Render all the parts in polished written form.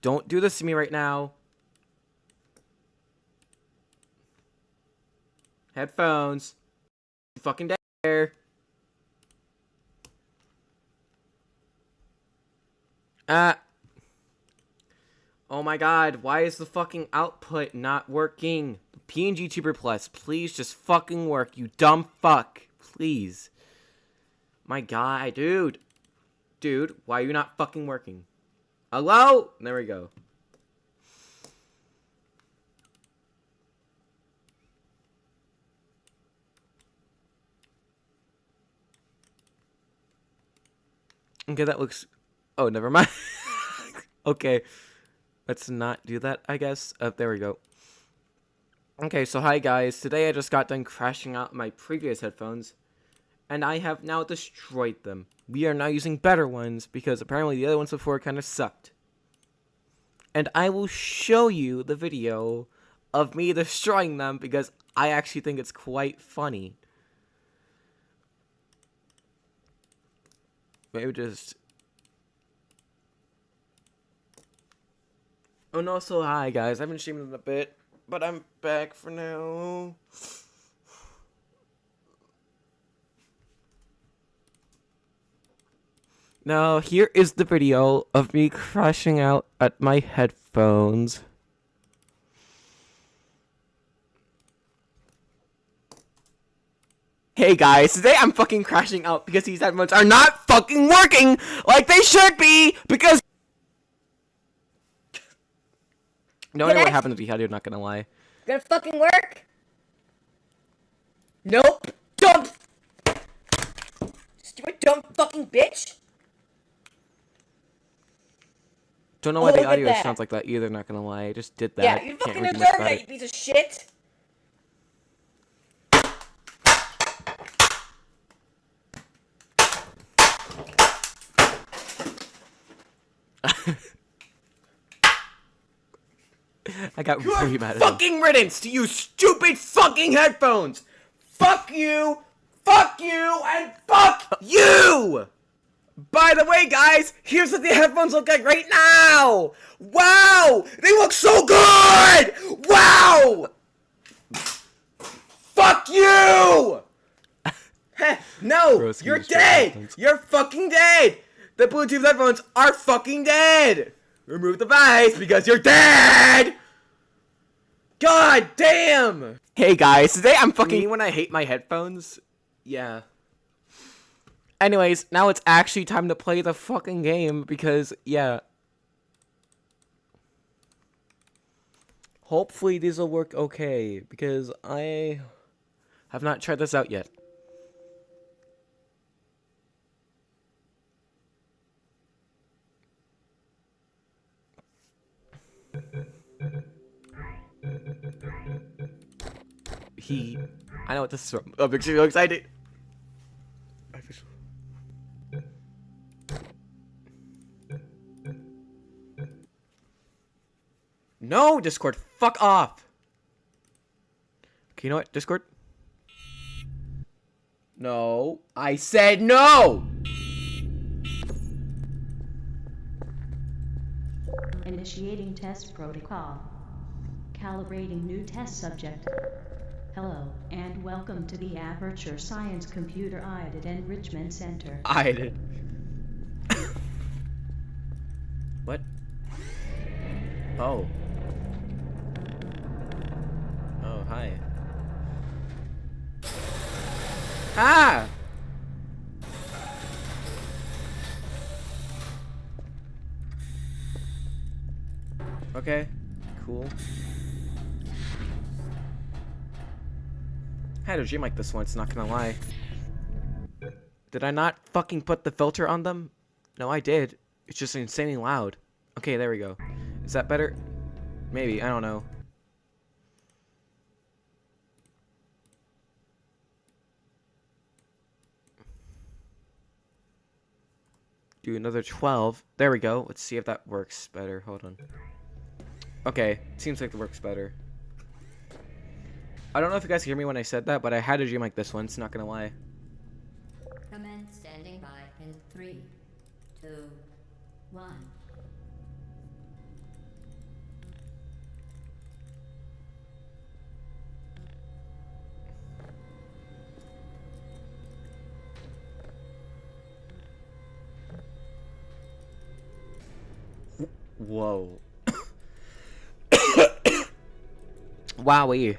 Don't do this to me right now. Headphones. You fucking dare. Oh my god, why is the fucking output not working? PNG Tuber Plus, please just fucking work, you dumb fuck. Please. My god, dude. Dude, why are you not fucking working? Hello? There we go. Okay, that looks... Oh, never mind. Okay. Let's not do that, I guess. There we go. Okay, so hi guys. Today I just got done crashing out my previous headphones. And I have now destroyed them. We are now using better ones because apparently the other ones before kind of sucked. And I will show you the video of me destroying them because I actually think it's quite funny. Maybe just... Oh no, so hi guys. I haven't streamed in a bit, but I'm back for now. Now, here is the video of me crashing out at my headphones. Hey guys, today I'm fucking crashing out because these headphones are not fucking working like they should be because... No idea what happened to the audio, not gonna lie. Gonna fucking work? Nope. Dumb. Stupid dumb fucking bitch. Don't know why the audio sounds like that either, not gonna lie. I just did that. Yeah, you fucking deserve that, you piece of shit. I got really mad at him. Fucking riddance to you stupid fucking headphones! Fuck you, and fuck you! By the way, guys, here's what the headphones look like right now! Wow! They look so good! Wow! Fuck you! No! Broski, You're dead! You're fucking dead! The Bluetooth headphones are fucking dead! Remove the device because you're dead! God damn! Hey guys, today I'm fucking... Me when I hate my headphones? Yeah. Anyways, now it's actually time to play the fucking game because, yeah. Hopefully these will work okay because I have not tried this out yet. I know what this is from. I'm actually so excited. No, Discord, fuck off. Okay, you know what, Discord? No, I said no! Initiating test protocol. Calibrating new test subject. Hello, and welcome to the Aperture Science Computer Aided Enrichment Center. Aided. What? Oh. Oh, hi. Ah! Okay, cool. I had a dream like this once, not gonna lie. Did I not fucking put the filter on them? No, I did. It's just insanely loud. Okay, there we go. Is that better? Maybe, I don't know. Do another 12. There we go. Let's see if that works better. Hold on. Okay, seems like it works better. I don't know if you guys hear me when I said that, but I had a dream like this once, not gonna lie. Command standing by in 3, 2, 1. Whoa. Wowie.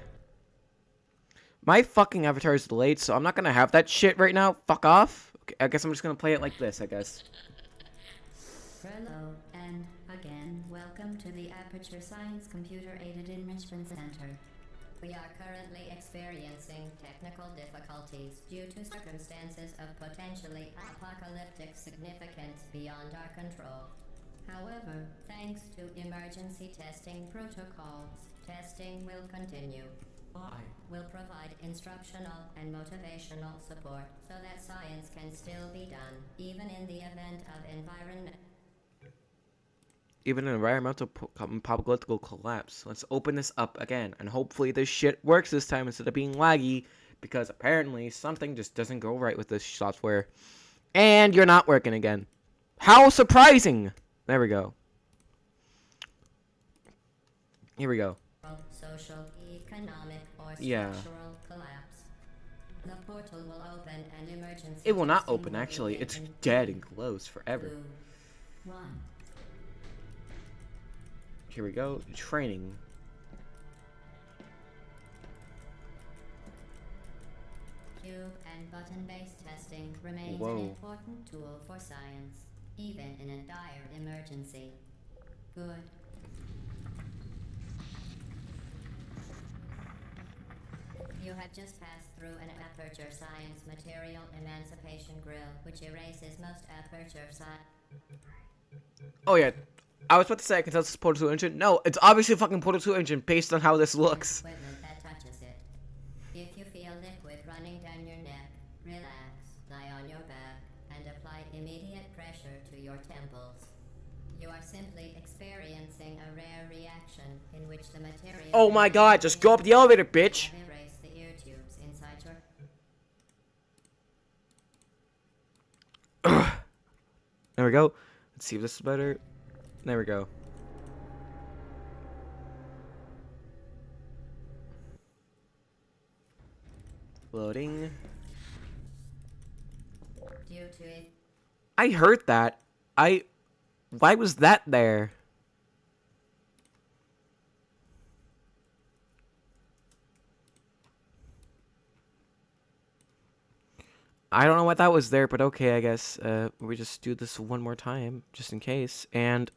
My fucking avatar is delayed, so I'm not gonna have that shit right now. Fuck off. Okay, I guess I'm just gonna play it like this, I guess. Hello, and again, welcome to the Aperture Science Computer Aided Enrichment Center. We are currently experiencing technical difficulties due to circumstances of potentially apocalyptic significance beyond our control. However, thanks to emergency testing protocols, testing will continue. Will provide instructional and motivational support so that science can still be done, even in the event of Even an environmental apocalyptic collapse. Let's open this up again, and hopefully this shit works this time instead of being laggy, because apparently something just doesn't go right with this software. And you're not working again. How surprising! There we go. Here we go. social, economic, or Yeah. structural collapse. The portal will open and emergency. It will not testing open, will actually. begin It's in dead and closed 3, forever. 2, 1. Here we go. Training. Cube and button-based testing remains Whoa. an important tool for science, even in a dire emergency. Good. You have just passed through an Aperture Science Material Emancipation Grill, which erases most Aperture Science. Oh, yeah. I was about to say I can tell this is Portal 2 engine. No, it's obviously a fucking Portal 2 engine based on how this looks. Equipment that touches it. If you feel liquid running down your neck, relax, lie on your back, and apply immediate pressure to your temples. You are simply experiencing a rare reaction in which the material. Oh my god, just go up the elevator, bitch! Have erased the ear tubes inside your. There we go. Let's see if this is better. There we go. Loading. Due to it. I heard that. Why was that there? I don't know why that was there, but okay, I guess. We just do this one more time, just in case. And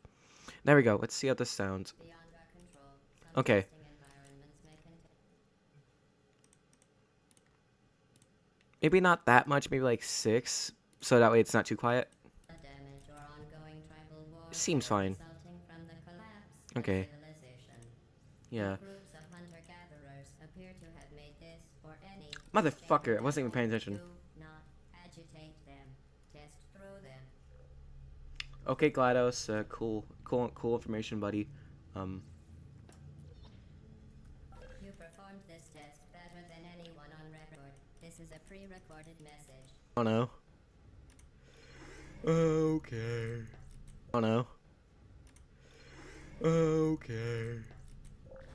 there we go. Let's see how this sounds. Beyond our control, some Okay. testing environments may contain. Maybe not that much, maybe like 6, so that way it's not too quiet. Damage or ongoing tribal wars Seems fine. resulting from the collapse of Okay. civilization. Yeah. Groups of hunter-gatherers appear to have made this or any Motherfucker, I wasn't even paying attention. Do not agitate them. Test through them. Okay, GLaDOS, cool information, buddy. You performed this test better than anyone on record. This is a pre-recorded message. Oh no. Okay. Oh no. Okay.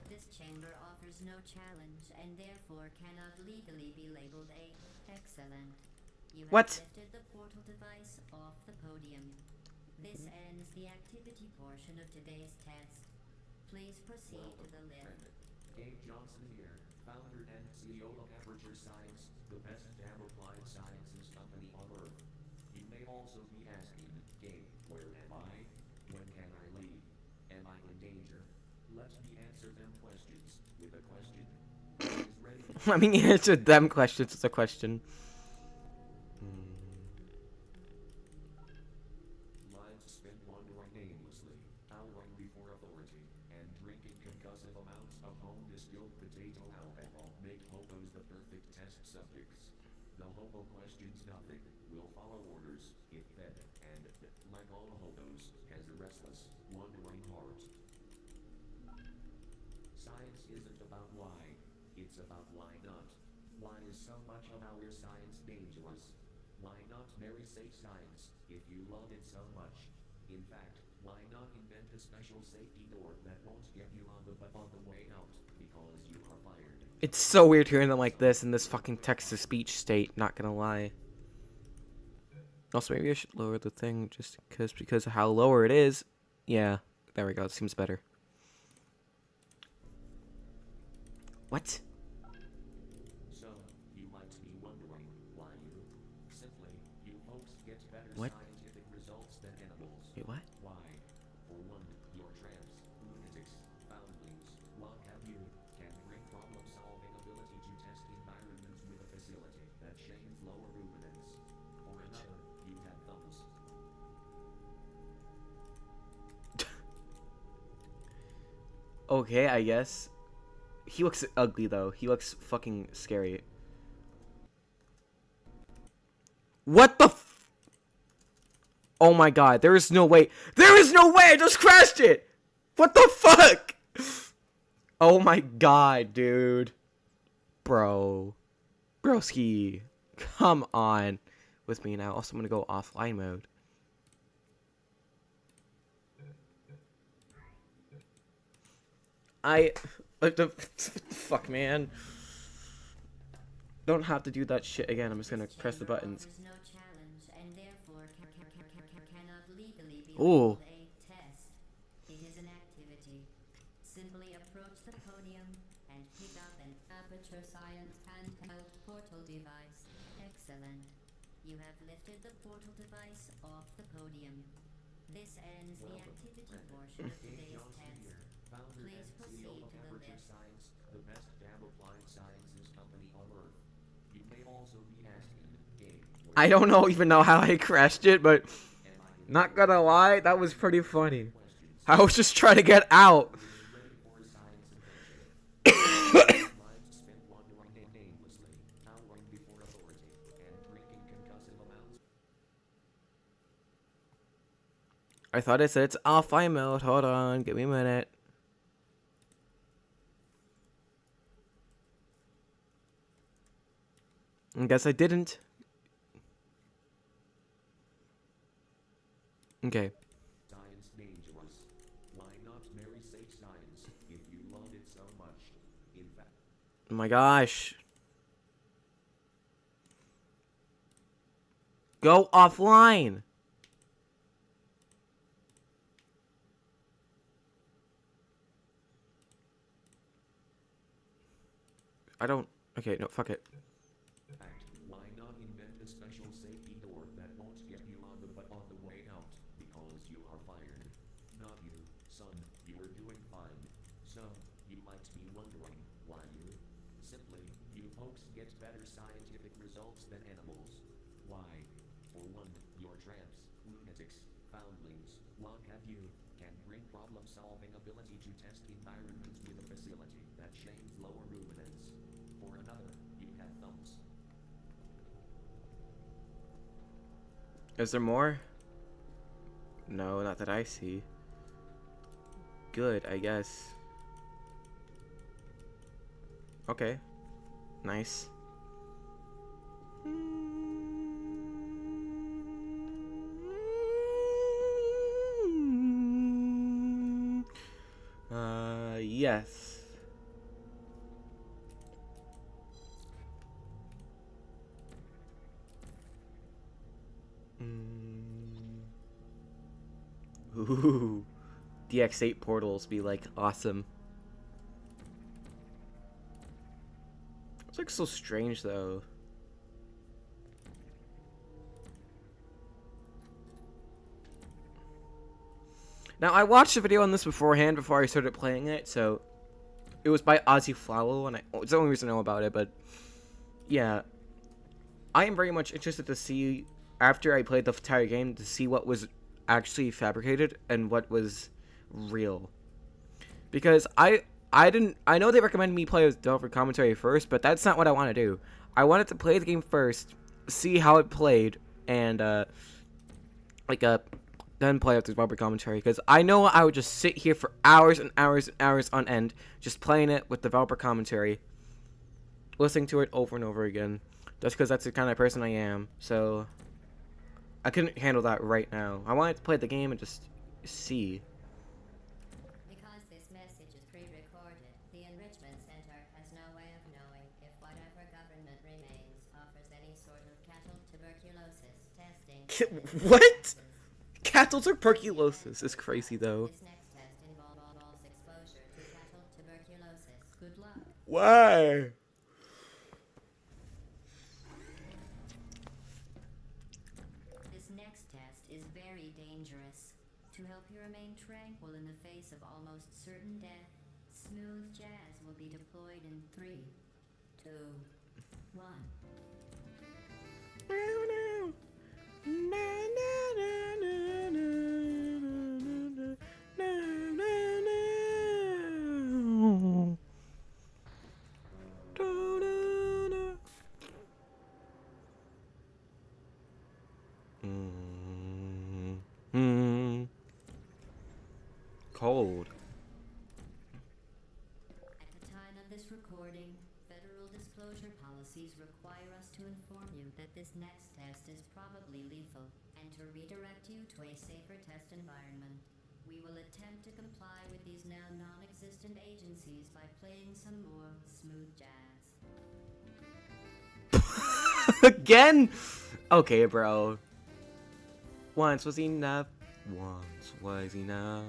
This chamber offers no challenge and therefore cannot legally be labeled a excellent. You have What? lifted the portal device off the podium. This ends the activity portion of today's test. Please proceed to the lift. Gabe Johnson here, founder and CEO of Aperture Science, the best damn applied sciences company on Earth. You may also be asking, Gabe, where am I? When can I leave? Am I in danger? Let me answer them questions with a question. Who is ready to I mean, answer them questions as a question. Minds spent wandering aimlessly, howling before authority, and drinking concussive amounts of home-distilled potato alcohol make hobos the perfect test subjects. The hobo questions nothing, will follow orders, if fed, and, like all hobos, has a restless, wandering heart. Science isn't about why, it's about why not. Why is so much of our science dangerous? Why not marry safe science, if you love it so much? In fact, why not invent a special safety door that won't get you on the butt on the way out, because you are fired? It's so weird hearing them like this in this fucking text-to-speech state, not gonna lie. Also, maybe I should lower the thing just because of how lower it is. Yeah, There we go. It seems better. What? So, you might be wondering why you folks get better What? scientific results than animals. Wait, what? Why? For one, your tramps, lunatics, foundlings, what have you, can bring problem-solving ability to test environments with a facility that shames lower ruminants. For another, you have thumbs. Okay, I guess. He looks ugly, though. He looks fucking scary. What the f- Oh my god, there is no way. There is no way! I just crashed it! What the fuck? Oh my god, dude. Bro. Broski. Come on. With me now. Also, I'm gonna go offline mode. Fuck, man. Don't have to do that shit again. I'm just gonna press the buttons. Offers no challenge and therefore cannot legally be Ooh. labeled a test. It is an activity. Simply approach the podium and pick up an Aperture Science handheld portal device. Excellent. You have lifted the portal device off the podium. This ends the activity portion of today's test. Founder Please and proceed CEO of to the Aperture lift. Science, the best damn applied sciences company on Earth. You may also be asking, hey, I don't know even know how I crashed it, but not gonna lie, that was pretty funny. I was just trying to get out. ready for science adventure? Lives spent wandering aimlessly, cowering before authority, and drinking concussive amounts. I thought it said it's offline mode. Hold on, give me a minute. I guess I didn't. Okay. Science dangerous. Why not marry safe science if you love it so much? In fact, Oh my gosh. Go offline. I don't. Okay, no, fuck it. why not invent a special safety door that won't get you on the way out because you are fired? Not you, son. You are doing fine. So, you might be wondering why you. Simply, you folks get better scientific results than animals. Why? For one, your tramps, lunatics, foundlings, what have you, can bring problem-solving ability to test environments with a facility that shames lower ruminants. For another, you have thumbs. Is there more? No, not that I see. Good, I guess. Okay. Nice. Yes. Ooh. DX8 portals be like awesome. It's like so strange though. Now I watched a video on this beforehand before I started playing it, so it was by Ozzy Flowo, and it's the only reason I know about it. But yeah, I am very much interested to see after I played the entire game to see what was actually fabricated and what was real. Because I know they recommended me play with developer commentary first, but that's not what I want to do. I wanted to play the game first, see how it played, and then play with the developer commentary. Because I know I would just sit here for hours and hours and hours on end, just playing it with developer commentary, listening to it over and over again, just because that's the kind of person I am. So I couldn't handle that right now. I wanted to play the game and just see. Because this message is pre-recorded, the Enrichment Center has no way of knowing if whatever government remains offers any sort of cattle tuberculosis testing. What? Cattle tuberculosis is crazy though. This next test Good luck. Why? This next test is very dangerous. To help you remain tranquil in the face of almost certain death, smooth jazz will be deployed in 3, 2, 1. Cold. At the time of this recording, federal disclosure policies require us to inform you that this next test is probably lethal, and to redirect you to a safer test environment. We will attempt to comply with these now non-existent agencies by playing some more smooth jazz. Again? Okay, bro. Once was enough. Once was enough.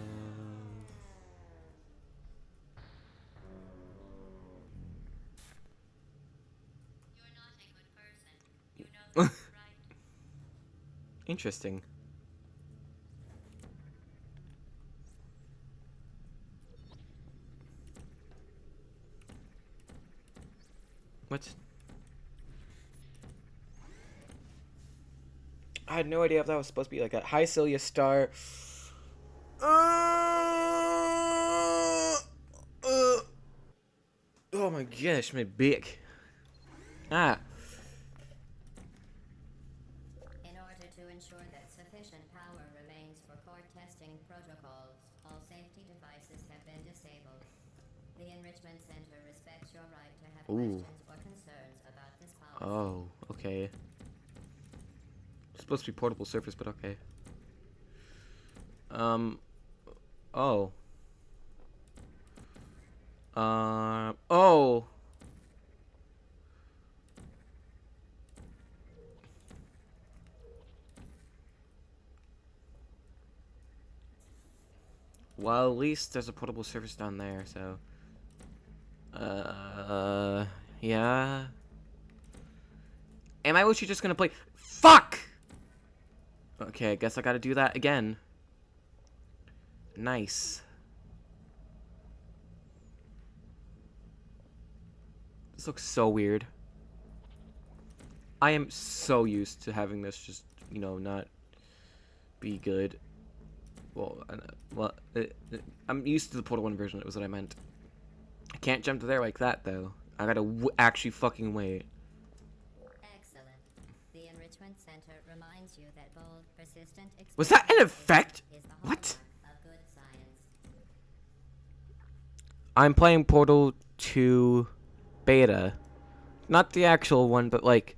You're not a good person. You know that, right? Interesting. What? I had no idea if that was supposed to be like a Hi Celia Star. Oh my gosh, my back. Ah. In order to ensure that sufficient power remains for core testing protocols, all safety devices have been disabled. The Enrichment Center respects your right to have Ooh. questions or concerns about this policy. Oh, okay. It's supposed to be portable surface, but okay. Oh. Oh. Well, at least there's a portable surface down there, so. Yeah. Am I literally just gonna play? Fuck! Okay, I guess I gotta do that again. Nice. This looks so weird. I am so used to having this just, you know, not be good. Well, I'm used to the Portal 1 version, it was what I meant. I can't jump to there like that, though. I gotta actually fucking wait. Excellent. The Enrichment Center reminds you that bold, persistent Was that an effect? is the What? hallmark of good science. I'm playing Portal 2 beta. Not the actual one, but like,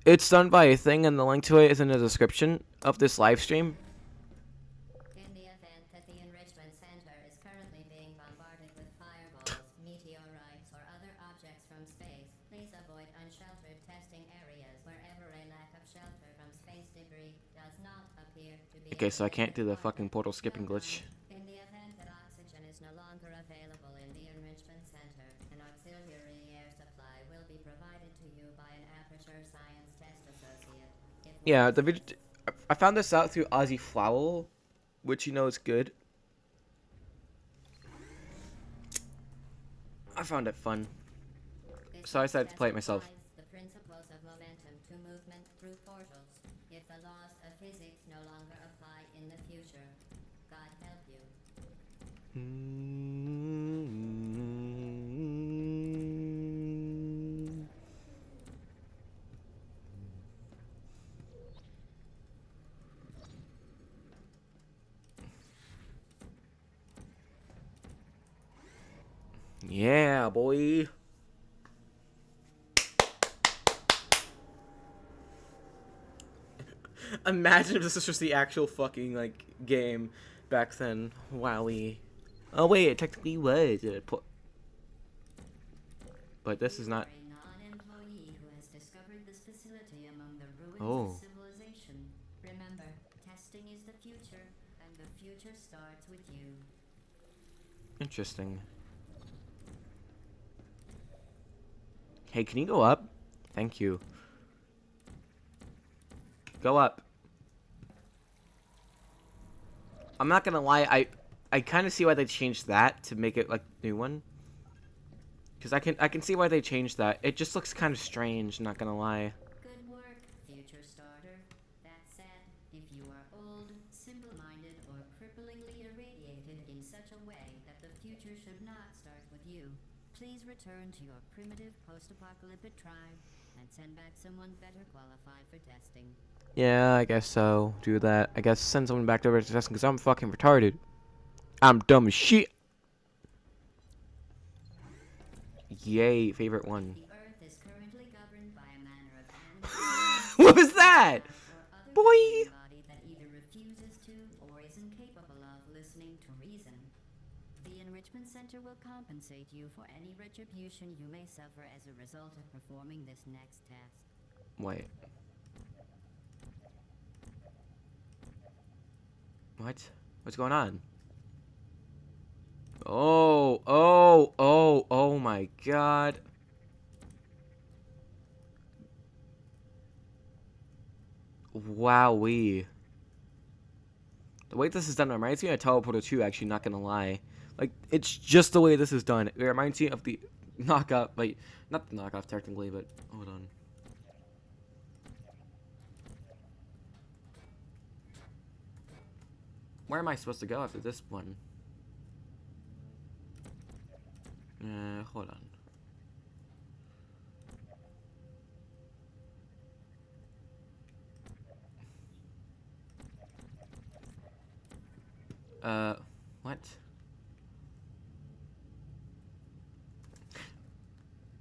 it's done by a thing, and the link to it is in the description of this live stream. In the event that the Enrichment Center is currently being bombarded with fireballs, meteorites, or other objects from space, please avoid unsheltered testing areas wherever a lack of shelter from space debris does not appear to be. Okay, so I can't do the fucking portal skipping glitch. In the event that oxygen is no longer available in the Enrichment Center, an auxiliary air supply will be provided to you by an Aperture Science Test Associate. Yeah, the video. I found this out through Ozzy Flowl, which you know is good. I found it fun. So I decided to play it myself. The principles of momentum to movement through portals. If the laws of physics no longer apply in the future, God help you. Yeah, boy. Imagine if this was just the actual fucking, like, game back then. Wowie. Oh, wait, it technically was. But this is not. A non-employee who has discovered this facility among the ruins Oh. of civilization. Remember, testing is the future, and the future starts with you. Interesting. Hey, can you go up? Thank you. Go up. I'm not gonna lie, I kind of see why they changed that to make it like new one. Cause I can see why they changed that. It just looks kind of strange. Not gonna lie. Good work, future starter. That said, if you are old, simple-minded, or cripplingly irradiated in such a way that the future should not start with you, please return to your primitive post-apocalyptic tribe and send back someone better qualified for testing. Yeah, I guess so. Do that. I guess send someone back over to testing because I'm fucking retarded. I'm dumb as shit. Yay, favorite one. The Earth is currently governed by a manner of animal What was that? or other Boy. governing body that either refuses to or is incapable of listening to reason. The Enrichment Center will compensate you for any retribution you may suffer as a result of performing this next test. Wait. What? What's going on? Oh my god. Wowee. The way this is done reminds me of Teleporter 2, actually, not gonna lie. Like, it's just the way this is done. It reminds me of the knockoff, like, not the knockoff technically, but hold on. Where am I supposed to go after this one? Hold on. What?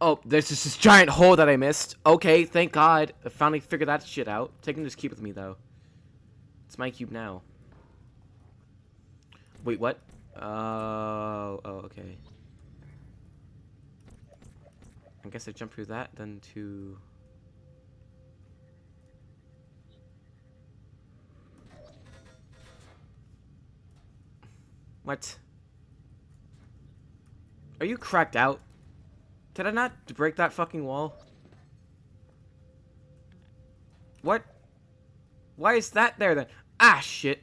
Oh, there's just this giant hole that I missed. Okay, thank God. I finally figured that shit out. Taking this cube with me, though. It's my cube now. Wait, what? Oh, okay. I guess I jump through that, then to... What? Are you cracked out? Did I not break that fucking wall? What? Why is that there then? Ah, shit.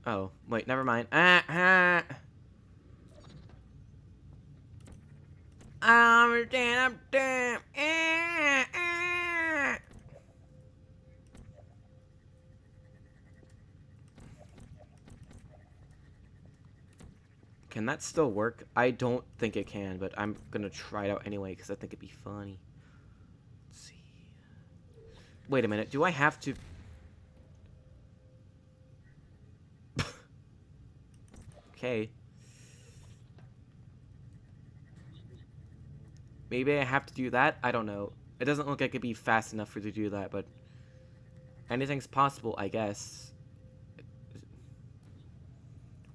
Oh, wait, never mind. I'm damn. Can that still work? I don't think it can, but I'm gonna try it out anyway because I think it'd be funny. Let's see. Wait a minute. Do I have to? Okay. Maybe I have to do that? I don't know. It doesn't look like it'd be fast enough for you to do that, but anything's possible, I guess.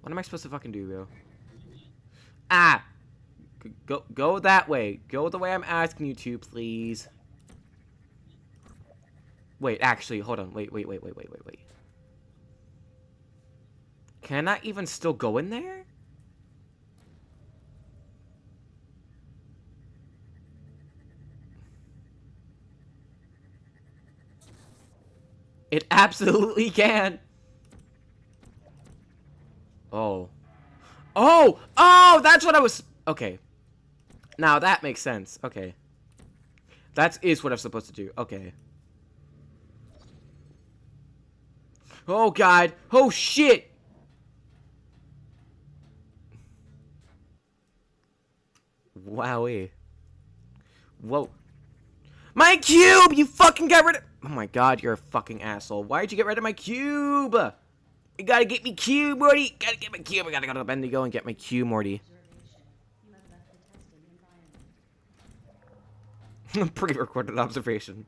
What am I supposed to fucking do, bro? Ah! Go that way. Go the way I'm asking you to, please. Wait, actually, hold on. Wait. Can I even still go in there? It absolutely can. Oh. Oh, that's what I was... Okay. Now that makes sense. Okay. That is what I'm supposed to do. Okay. Oh, God. Oh, shit. Wowee. Whoa. My cube! You fucking got rid of... Oh, my God. You're a fucking asshole. Why'd you get rid of my cube? You gotta get me cube, Morty. Gotta get my cube. I gotta go to Bendigo and get my cube, Morty. You have left the testing environment. Pre-recorded observation.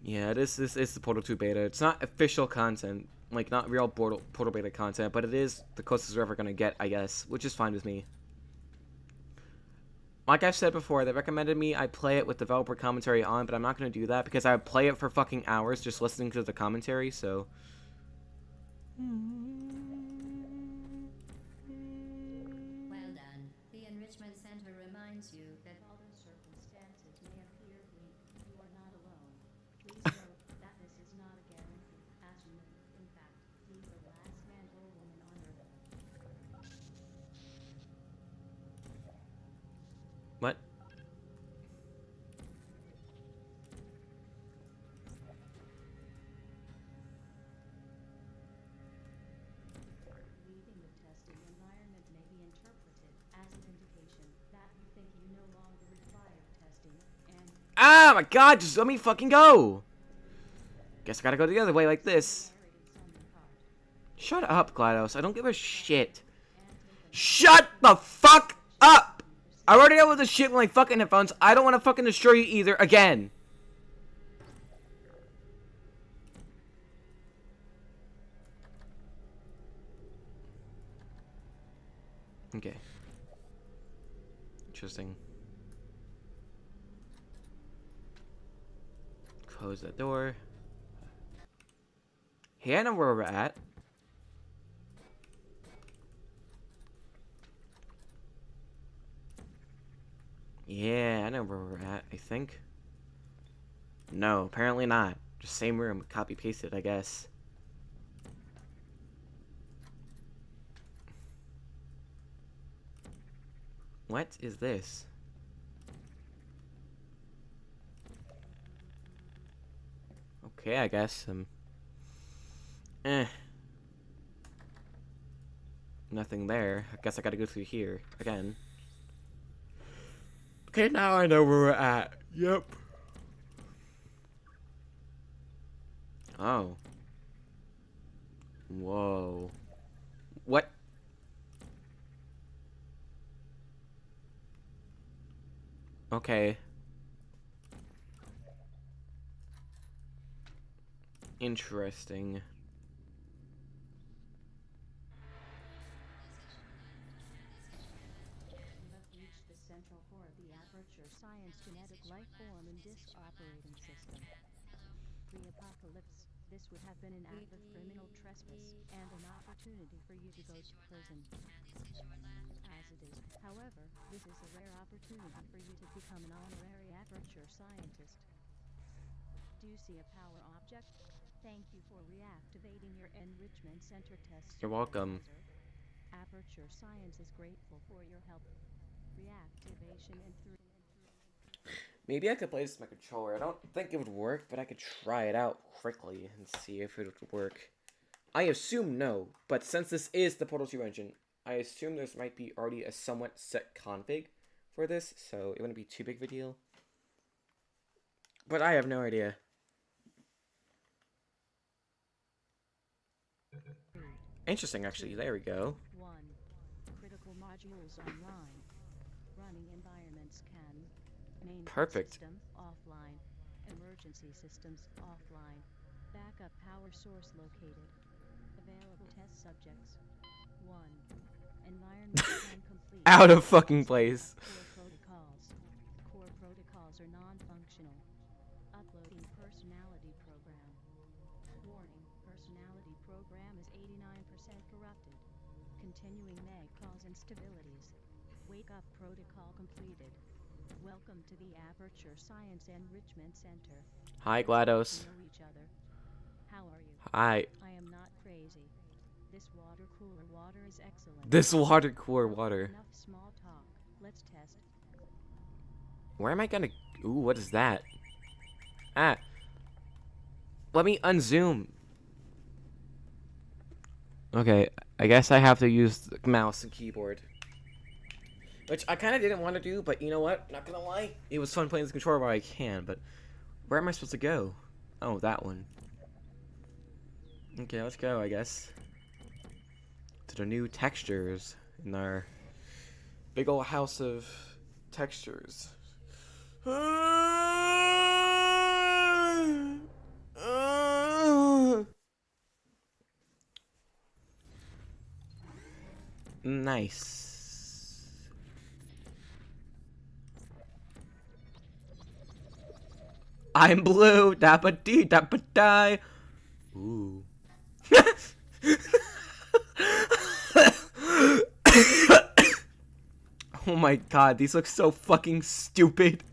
Yeah, this is the Portal 2 beta. It's not official content, like not real Portal beta content, but it is the closest we're ever gonna get, I guess, which is fine with me. Like I've said before, they recommended me I play it with developer commentary on, but I'm not gonna do that because I would play it for fucking hours just listening to the commentary, so... Well done. The Enrichment Center reminds you that Although circumstances may appear bleak, you are not alone. Please note that this is not a guarantee, as you may, in fact, be the last man or woman on Earth. What? Leaving the testing environment may be interpreted as an indication that you think you no longer require testing, and Ah, my God! Just let me fucking go. Guess I gotta go the other way like this. inherited some part, Shut up, GLaDOS. I don't give a shit. and take a Shut the fuck up! I already dealt with this shit with my fucking headphones. I don't want to fucking destroy you either again. Okay. Interesting. Close that door. Hey, I know where we're at. Yeah, I know where we're at, I think. No, apparently not. Just same room, copy pasted, I guess. What is this? Okay, I guess. Nothing there. I guess I gotta go through here again. Okay, now I know where we're at. Yep. Oh. Whoa. What? Okay. Interesting. You have reached the central core of the Aperture Science genetic life form and disk operating system. Pre-apocalypse, this would have been an act of criminal trespass and an opportunity for you to go to prison. As it is, however, this is a rare opportunity for you to become an honorary Aperture Scientist. Do you see a power object? Thank you for reactivating your Enrichment Center test. You're welcome. supervisor. Aperture Science is grateful for your help. Reactivation in 3. Maybe I could play this with my controller. I don't think it would work, but I could try it out quickly and see if it would work. I assume no, but since this is the Portal 2 engine, I assume there might be already a somewhat set config for this, so it wouldn't be too big of a deal. But I have no idea. Interesting, actually. There we go. 1. Critical modules online. Running environment scan. Main Perfect. system offline. Emergency systems offline. Backup power source located. Available test subjects. 1. Environment scan complete. Out of fucking place. Core protocols. Core protocols are non-functional. Uploading personality program. Warning, personality program is 89% corrupted. Continuing may cause instabilities. Wake up protocol completed. Welcome to the Aperture Science Enrichment Center. Hi, We GLaDOS. know each other. How are you? Hi. I am not crazy. This water cooler water is excellent. This water cooler water. Enough small talk. Let's test. Where am I gonna... Ooh, what is that? Ah. Let me unzoom. Okay, I guess I have to use the mouse and keyboard. Which I kind of didn't want to do, but you know what? Not gonna lie. It was fun playing this controller while I can, but... Where am I supposed to go? Oh, that one. Okay, let's go, I guess. To the new textures in our big old house of textures. Nice. I'm blue, dappa dee, dappa die. Ooh. Oh my god, these look so fucking stupid.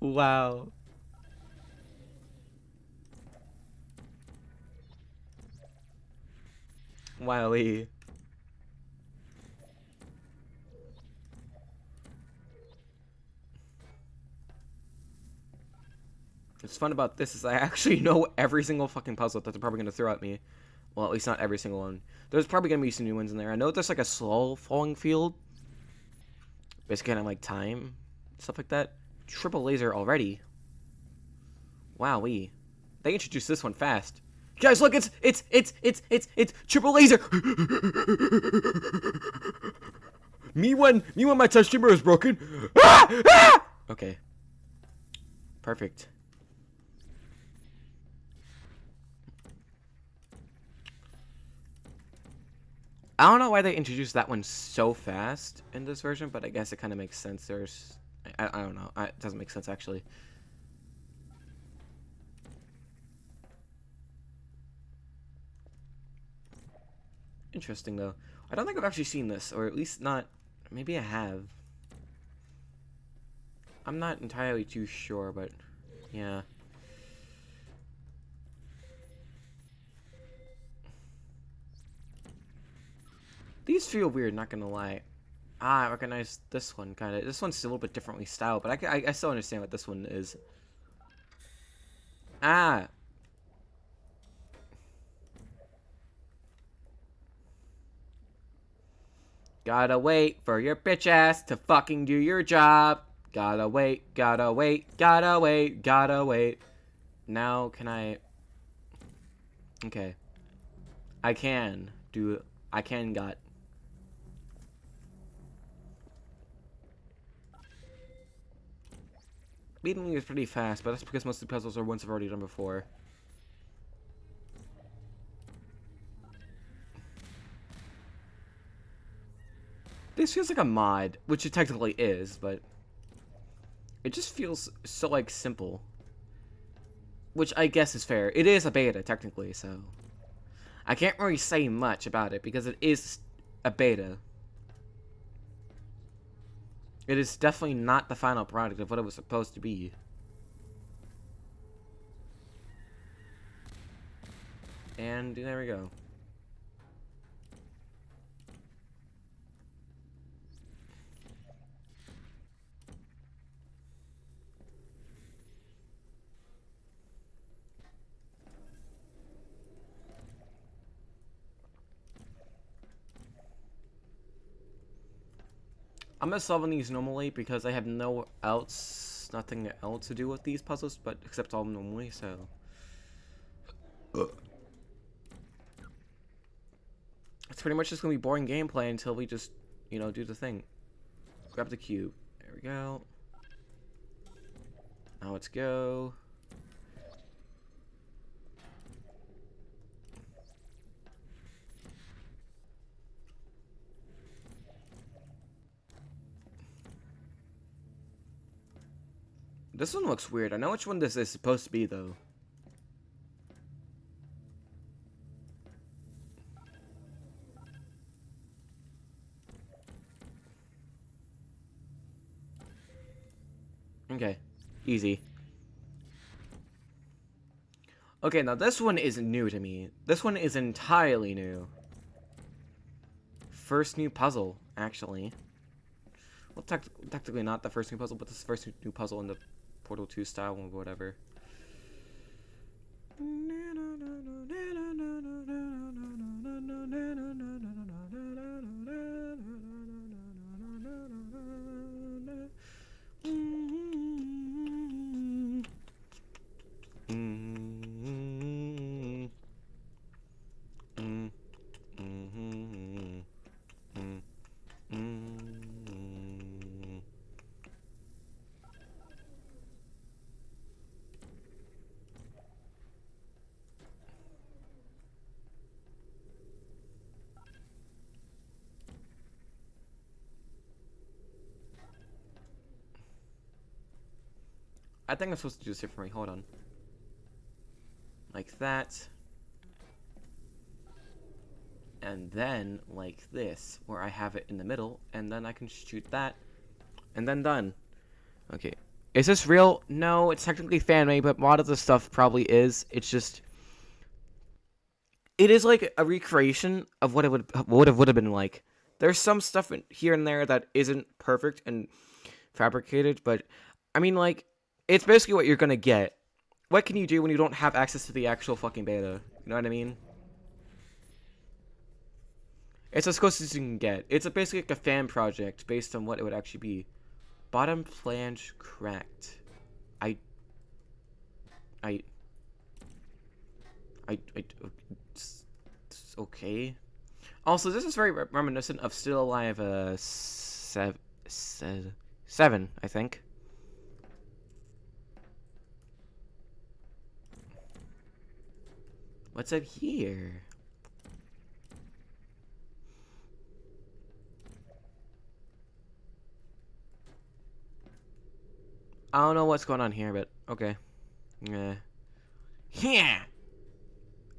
Wow. Wowee. What's fun about this is I actually know every single fucking puzzle that they're probably going to throw at me. Well, at least not every single one. There's probably going to be some new ones in there. I know there's like a slow falling field. Basically kind of like time. Stuff like that. Triple laser already. Wowee. They introduced this one fast. Guys, look, it's triple laser. me when my touch timber is broken. Ah! Ah! Okay. Perfect. I don't know why they introduced that one so fast in this version, but I guess it kind of makes sense. I don't know. It doesn't make sense, actually. Interesting, though. I don't think I've actually seen this, or at least not... Maybe I have. I'm not entirely too sure, but... Yeah. These feel weird, not gonna lie. Ah, I recognize this one, kind of. This one's a little bit differently styled, but I still understand what this one is. Ah! Gotta wait for your bitch ass to fucking do your job. Gotta wait, gotta wait, gotta wait, gotta wait. Now, can I... Okay. I can got... Beating me is pretty fast, but that's because most of the puzzles are ones I've already done before. This feels like a mod, which it technically is, but... It just feels so, like, simple. Which I guess is fair. It is a beta, technically, so... I can't really say much about it, because it is a beta. It is definitely not the final product of what it was supposed to be. And there we go. I'm gonna solve these normally because I have nothing else to do with these puzzles, but except solve them normally, so. It's pretty much just gonna be boring gameplay until we just, you know, do the thing. Grab the cube. There we go. Now let's go. This one looks weird. I know which one this is supposed to be, though. Okay. Easy. Okay, now this one isn't new to me. This one is entirely new. First new puzzle, actually. Well, technically not the first new puzzle, but this is the first new puzzle in the Portal 2 style or whatever. I think I'm supposed to do this differently. Hold on. Like that. and then like this, where I have it in the middle, and then I can shoot that, and then done. Okay. Is this real? No, it's technically fan made, but a lot of the stuff probably is. It's just, it is like a recreation of what it would have been like. There's some stuff here and there that isn't perfect and fabricated, but I mean, like, it's basically what you're gonna get. What can you do when you don't have access to the actual fucking beta? You know what I mean? It's as close as you can get. It's basically like a fan project based on what it would actually be. Bottom flange cracked. I. Okay. Also, this is very reminiscent of Still Alive 7, I think. What's up here? I don't know what's going on here, but okay. Yeah. Yeah.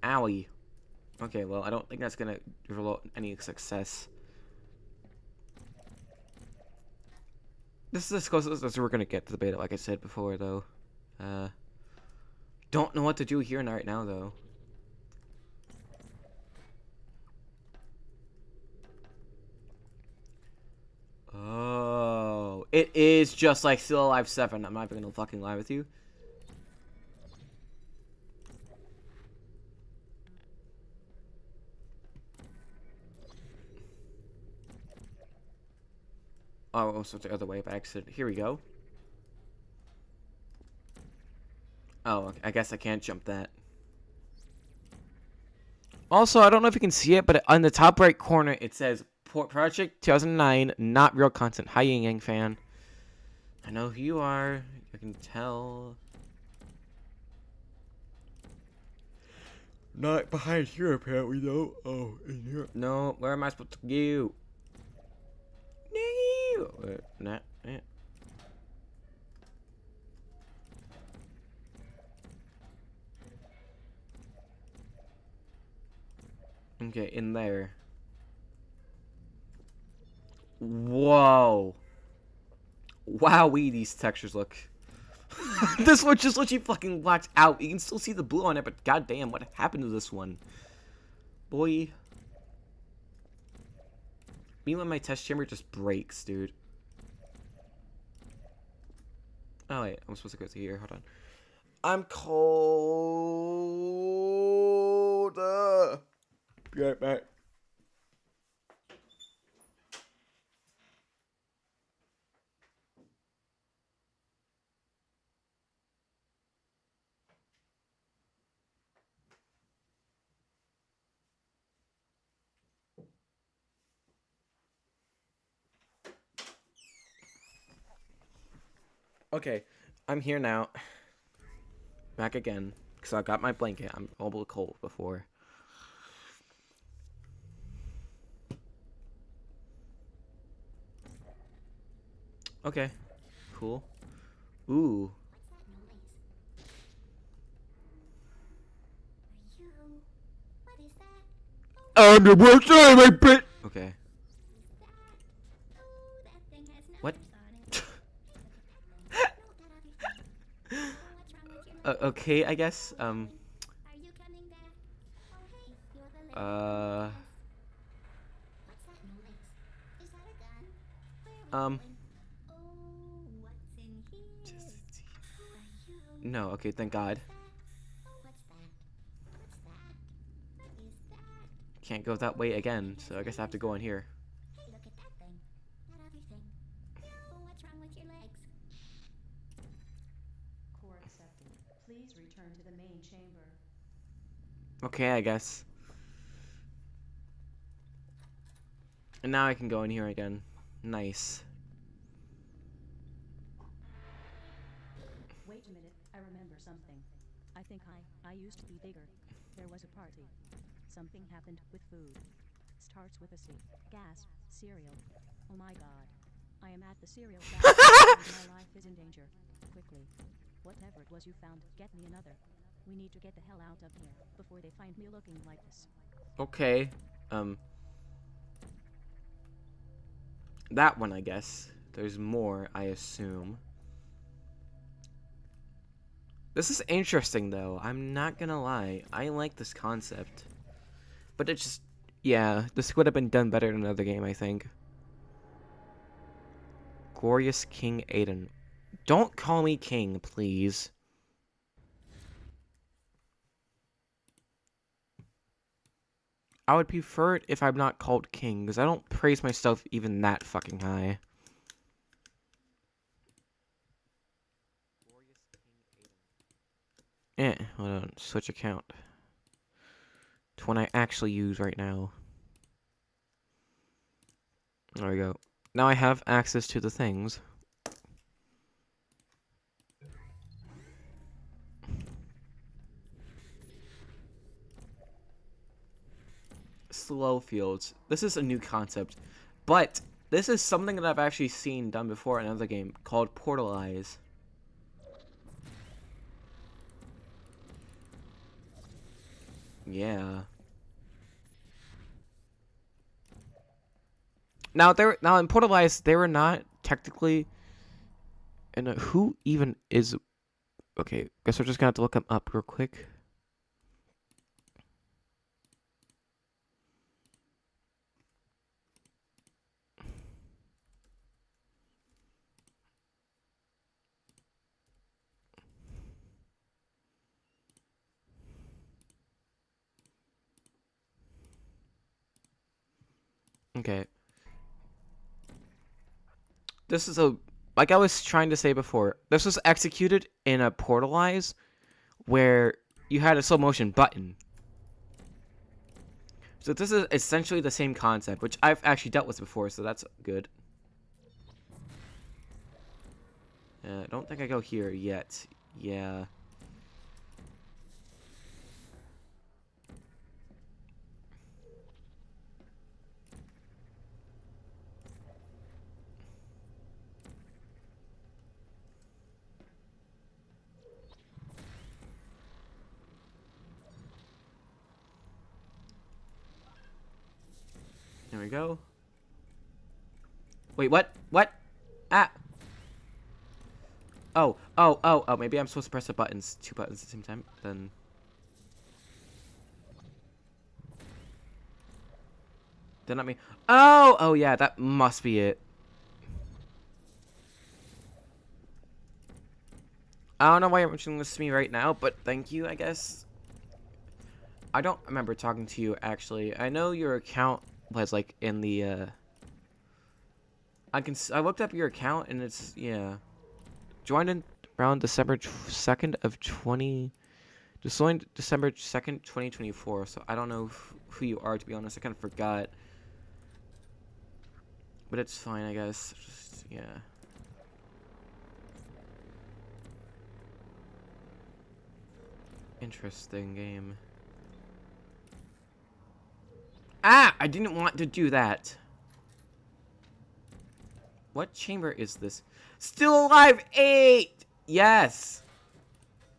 Owie. Okay, well, I don't think that's gonna result in any success. This is as close as we're gonna get to the beta, like I said before, though. Don't know what to do here right now, though. Oh, it is just like Still Alive 7. I'm not even gonna fucking lie with you. Oh, so it's the other way by accident. Here we go. Oh, I guess I can't jump that. Also, I don't know if you can see it, but on the top right corner, it says Project 2009, not real content. Hi, Yang Yang fan. I know who you are. I can tell. Not behind here, apparently, though. Oh, in here. No, where am I supposed to go? No. Not. Yeah. Okay, in there. Whoa. Wowee, these textures look. This one just literally fucking blacked out. You can still see the blue on it, but goddamn, what happened to this one? Boy. Meanwhile, my test chamber just breaks, dude. Oh, wait. I'm supposed to go to here. Hold on. I'm cold. Be right back. Okay, I'm here now. Back again. Because I got my blanket. I'm a little cold before. Okay. Cool. Ooh. What is that? I'm the worst enemy, bitch! Okay. Oh, that thing has What? numbers on it. No, that other thing. Oh, what's wrong with your leg? Okay, I guess. Are you coming back? Oh, hey, you're the little What's that noise? Is that a gun? Where are we going? Oh, what's in here? Are you? No, okay, thank God. Oh, what's that? What's that? What is that? Can't go that way again, so I guess I have to go in here. Hey, look at that thing. That other thing. Oh, what's wrong with your legs? Core accepted. Please return to the main chamber. Okay, I guess. And now I can go in here again. Nice. Wait a minute, I remember something. I think I used to be bigger. There was a party. Something happened with food. Starts with a C. Gasp. Cereal. Oh my god. I am at the cereal factory and my life is in danger. Quickly. Whatever it was you found, get me another. We need to get the hell out of here before they find me looking like this. Okay. That one, I guess. There's more, I assume. This is interesting, though. I'm not gonna lie. I like this concept. But it just... Yeah, this would have been done better in another game, I think. Glorious King Aiden. Don't call me King, please. I would prefer it if I'm not called King, because I don't praise myself even that fucking high. Hold on. Switch account. It's one I actually use right now. There we go. Now I have access to the things. Slow fields. This is a new concept. But this is something that I've actually seen done before in another game called Portalize. Yeah. Now in Portalize they were not technically in a, who even is, okay, guess we're just gonna have to look them up real quick. Okay. This is a, like I was trying to say before, this was executed in a Portalize where you had a slow motion button. So this is essentially the same concept, which I've actually dealt with before, so that's good. I don't think I go here yet. Yeah. There we go. Wait, what? What? Ah! Oh, maybe I'm supposed to press the buttons, two buttons at the same time, then... Then let me... Oh, yeah, that must be it. I don't know why you're mentioning this to me right now, but thank you, I guess. I don't remember talking to you, actually. I know your account was, like, in the, I looked up your account, and it's, yeah. Joined in around December 2nd of 20... Just joined December 2nd, 2024, so I don't know who you are, to be honest. I kind of forgot. But it's fine, I guess. Just, yeah. Interesting game. Ah! I didn't want to do that. What chamber is this? Still alive 8! Yes!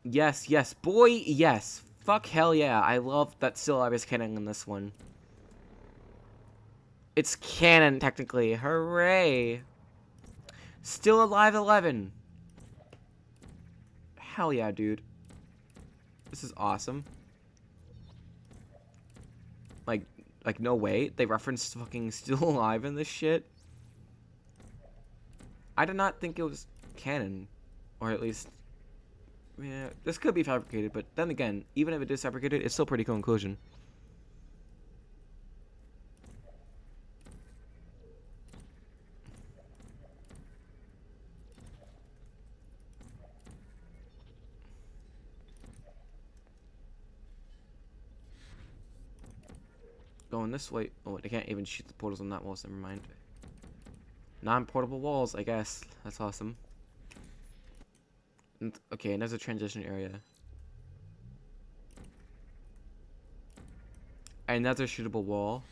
Yes, boy, yes. Fuck hell yeah. I love that Still Alive is canon in this one. It's canon, technically. Hooray! Still Alive 11. Hell yeah, dude. This is awesome. Like no way. They referenced fucking Still Alive in this shit. I did not think it was canon. Or at least... Yeah, this could be fabricated, but then again, even if it is fabricated, it's still pretty cool inclusion. Going this way. Oh, I can't even shoot the portals on that wall, so never mind. Non-portable walls, I guess. That's awesome. Okay, and there's a transition area. Another shootable wall.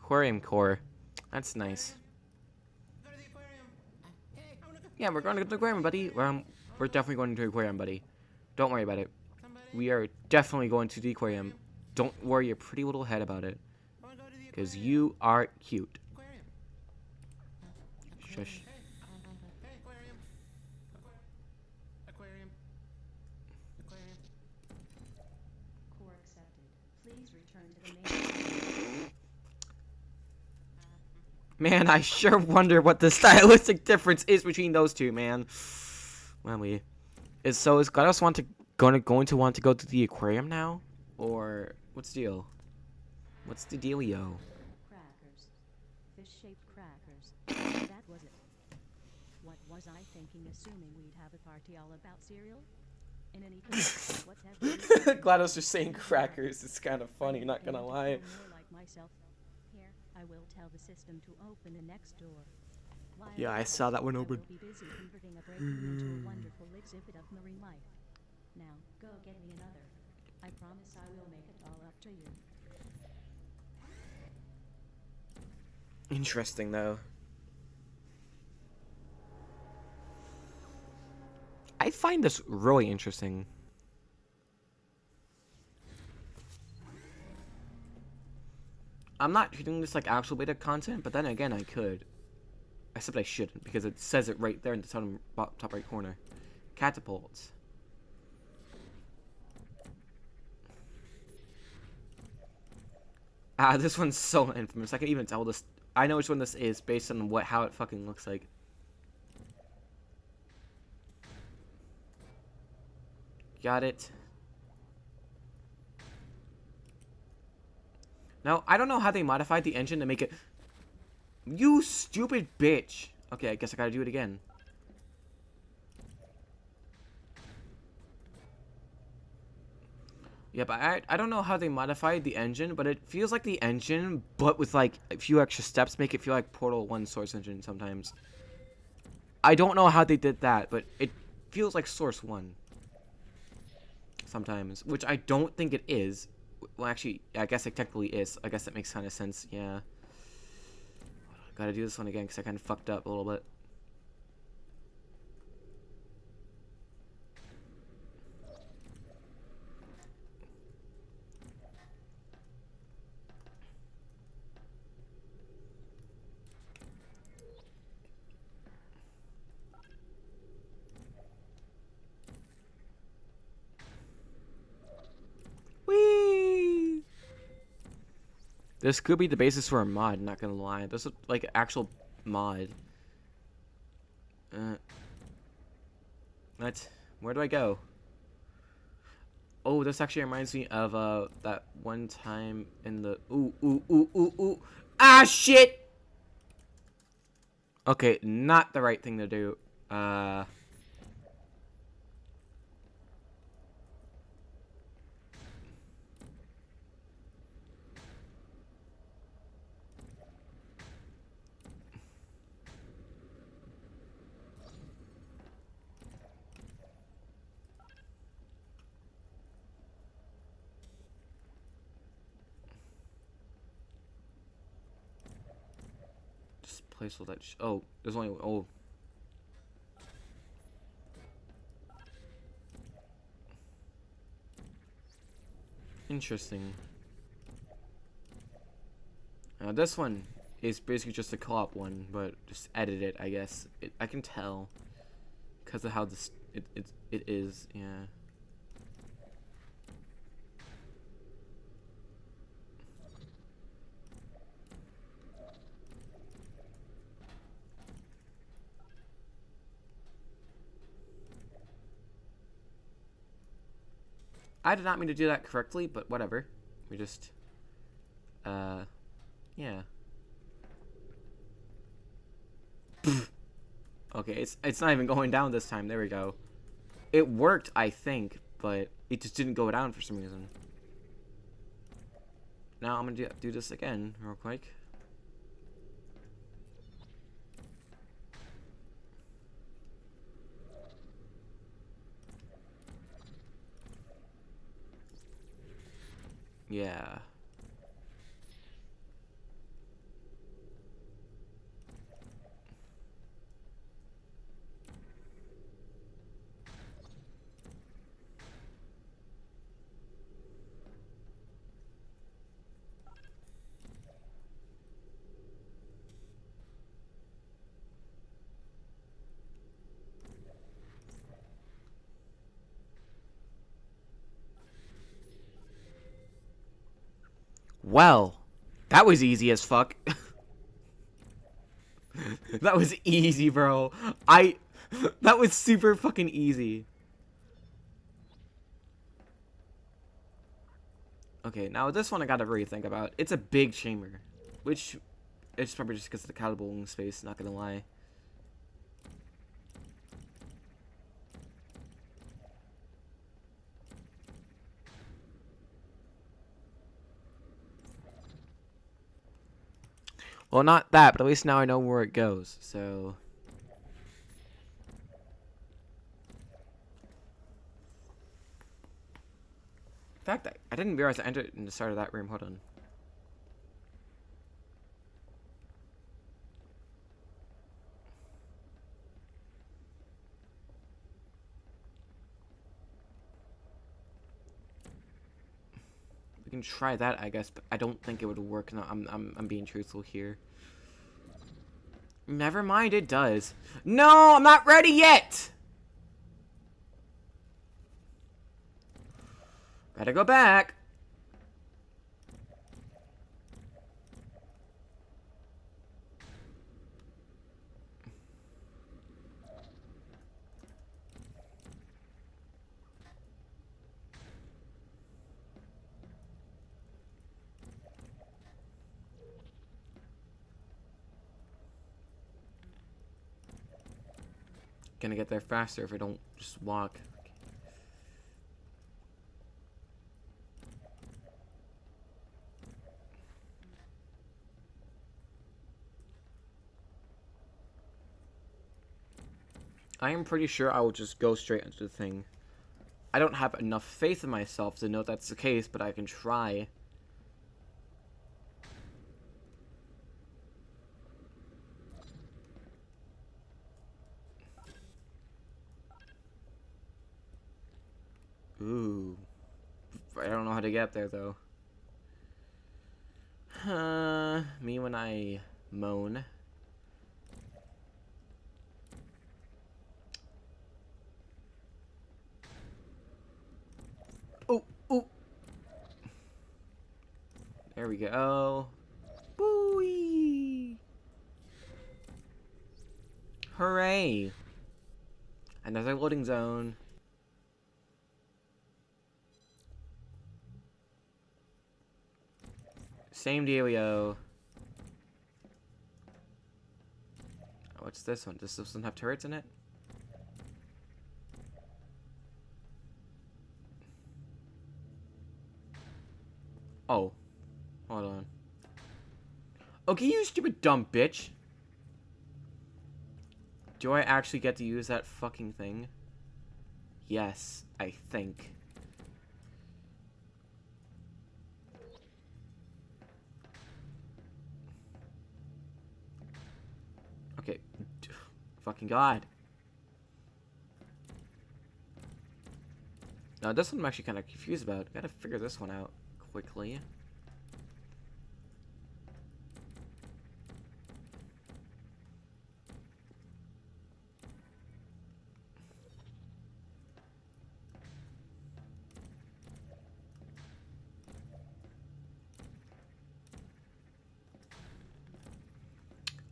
aquarium core. That's nice. Yeah, we're going to the aquarium, buddy. We're definitely going to the aquarium, buddy. Don't worry about it. We are definitely going to the aquarium. Don't worry your pretty little head about it. Because you are cute. Shush. Core accepted. Please return to the main. Man, I sure wonder what the stylistic difference is between those two, man. Well, is GLaDOS going to want to go to the aquarium now? Or what's the deal? What's the dealio? Crackers. Fish-shaped crackers. That was it. What was I thinking, assuming we'd have a party all about cereal? In any case, whatever. GLaDOS just saying crackers. It's kind of funny, not gonna lie. More like myself. Here, I will tell the system to open the next door. While Yeah, I at saw that one I open. will be busy converting a break room into a wonderful exhibit of marine life. Now, go get me another. I promise I will make it all up to you. Interesting, though. I find this really interesting. I'm not treating this like actual beta content, but then again, I could. Except I shouldn't, because it says it right there in the top right corner. Catapults. Ah, this one's so infamous. I can even tell this. I know which one this is based on how it fucking looks like. Got it. Now, I don't know how they modified the engine to make it... You stupid bitch! Okay, I guess I gotta do it again. Yeah, but I don't know how they modified the engine, but it feels like the engine, but with like a few extra steps, make it feel like Portal 1 Source Engine sometimes. I don't know how they did that, but it feels like Source 1. Sometimes, which I don't think it is. Well, actually, I guess it technically is. I guess that makes kind of sense, yeah. Gotta do this one again, because I kind of fucked up a little bit. Whee! This could be the basis for a mod, not gonna lie. This is like an actual mod. What? Where do I go? Oh, this actually reminds me of that one time in the ooh. Ah, shit! Okay, not the right thing to do. Just place all that oh, there's only oh. Interesting. Now this one is basically just a co-op one, but just edit it, I guess. I can tell because of how this it is, yeah. I did not mean to do that correctly, but whatever. We just, yeah. Okay, it's not even going down this time. There we go. It worked, I think, but it just didn't go down for some reason. Now I'm gonna do this again real quick. Yeah. Well, that was easy as fuck. That was easy, bro. That was super fucking easy. Okay, now this one I gotta really think about. It's a big chamber, which it's probably just because of the cowbell space, not gonna lie. Well, not that, but at least now I know where it goes, so... In fact, I didn't realize I entered in the start of that room. Hold on. We can try that, I guess, but I don't think it would work. No, I'm being truthful here. Never mind, it does. No, I'm not ready yet! Gotta go back. Gonna get there faster if I don't just walk. I am pretty sure I will just go straight into the thing. I don't have enough faith in myself to know that's the case, but I can try. Ooh. I don't know how to get there, though. Me when I moan. Oh, oh. There we go. Booey. Hooray. Another loading zone. Same dealio. What's this one? Does this one have turrets in it? Oh. Hold on. Okay, you stupid dumb bitch. Do I actually get to use that fucking thing? Yes, I think. Okay. Fucking God. Now, this one I'm actually kind of confused about. Gotta figure this one out quickly.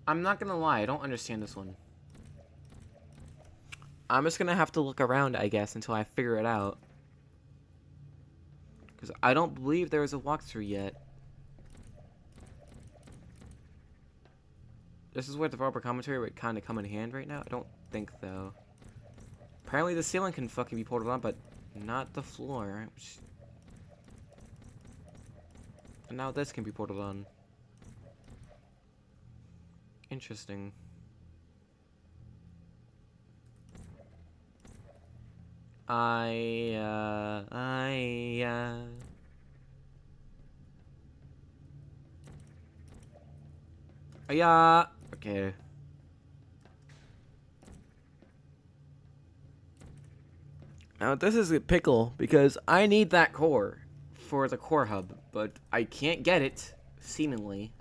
I'm not gonna lie, I don't understand this one. I'm just gonna have to look around, I guess, until I figure it out. Because I don't believe there is a walkthrough yet. This is where the developer commentary would kind of come in hand right now? I don't think, though. Apparently the ceiling can fucking be ported on, but not the floor. And now this can be ported on. Interesting. Yeah. Okay. Now this is a pickle because I need that core for the core hub, but I can't get it, seemingly.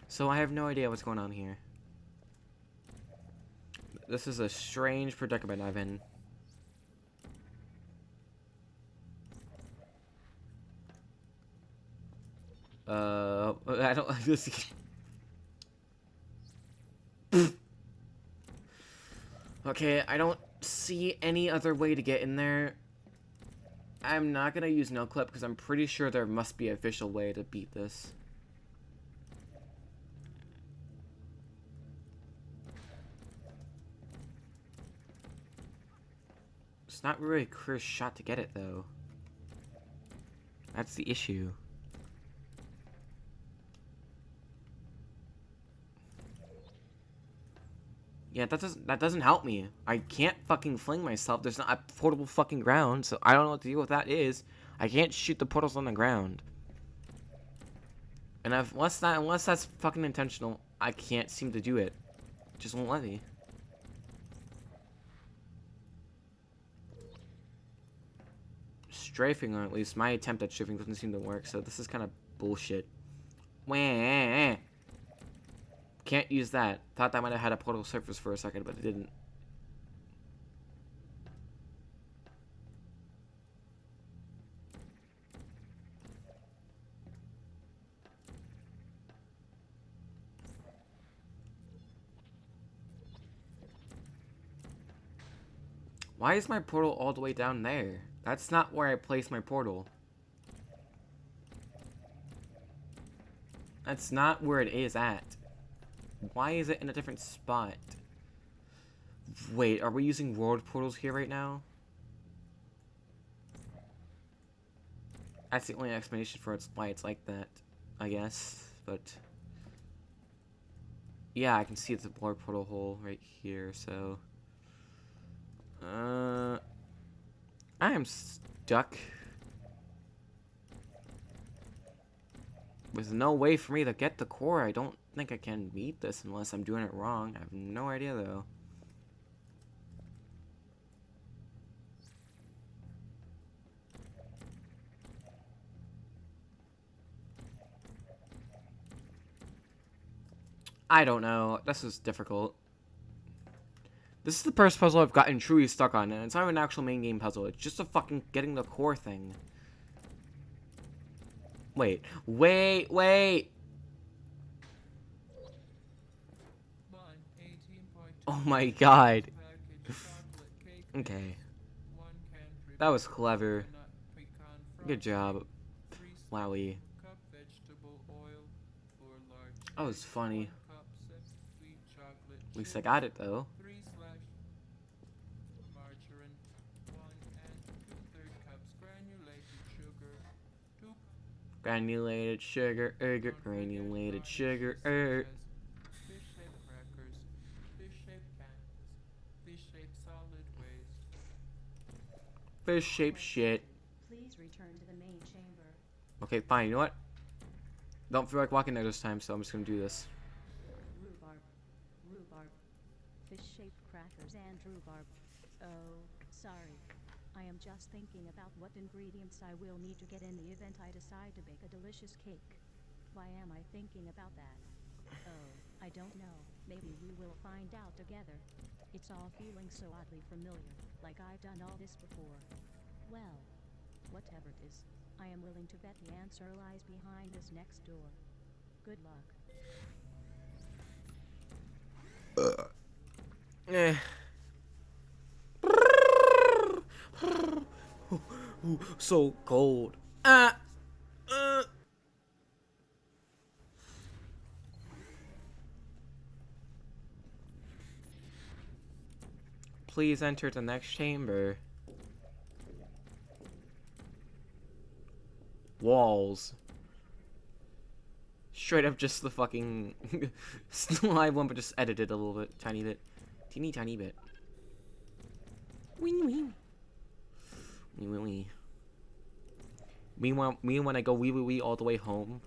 So I have no idea what's going on here. This is a strange predicament I'm in. I don't this. Okay, I don't see any other way to get in there. I'm not gonna use no clip because I'm pretty sure there must be an official way to beat this. It's not really a clear shot to get it though. That's the issue. Yeah, that doesn't help me. I can't fucking fling myself. There's not a portable fucking ground, so I don't know what to do with that is. I can't shoot the portals on the ground. And unless that's fucking intentional, I can't seem to do it. Just won't let me. Strafing, or at least my attempt at strafing doesn't seem to work, so this is kind of bullshit. Wah. Can't use that. Thought that might have had a portal surface for a second, but it didn't. Why is my portal all the way down there? That's not where I placed my portal. That's not where it is at. Why is it in a different spot? Wait, are we using world portals here right now? That's the only explanation for why it's like that, I guess. But yeah, I can see it's a world portal hole right here. So I am stuck with no way for me to get the core. I don't think I can beat this unless I'm doing it wrong. I have no idea though. I don't know. This is difficult. This is the first puzzle I've gotten truly stuck on, and it's not even an actual main game puzzle. It's just a fucking getting the core thing. Wait. Oh my god. Okay. That was clever. Good job. Wowie. That was funny. At least I got it though. Granulated sugar, granulated sugar, Fish-shaped crackers, fish-shaped candles, fish-shaped solid waste. fish-shaped shit. Please return to the main chamber. Okay, fine. You know what? Don't feel like walking there this time, so I'm just gonna do this. Rhubarb. Fish-shaped crackers and rhubarb. Oh, sorry. I am just thinking about what ingredients I will need to get in the event I decide to bake a delicious cake. Why am I thinking about that? Oh, I don't know. Maybe we will find out together. It's all feeling so oddly familiar, like I've done all this before. Well, whatever it is, I am willing to bet the answer lies behind this next door. Good luck. Eh. So cold. Please enter the next chamber. Walls. Straight up just the fucking live one, but just edited a little bit, tiny bit. Teeny tiny bit. Wee wee. Wee wee wee. Me when I go wee wee wee all the way home.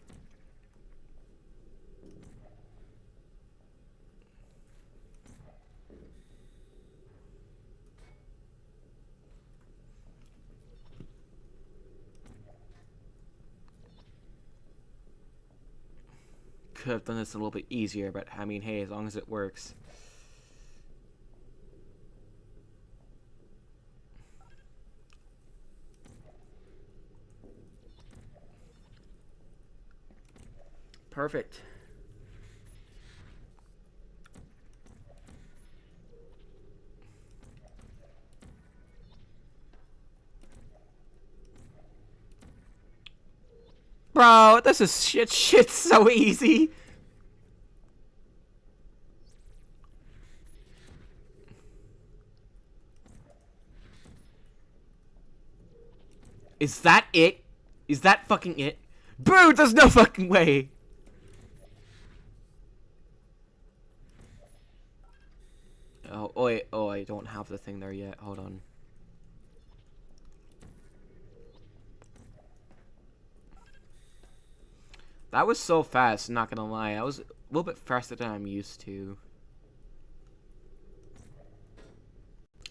Could have done this a little bit easier, but I mean, hey, as long as it works. Perfect. Bro, this is shit's so easy. Is that it? Is that fucking it? Bro, there's no fucking way. Oh, wait. Oh, I don't have the thing there yet. Hold on. That was so fast, not gonna lie. I was a little bit faster than I'm used to.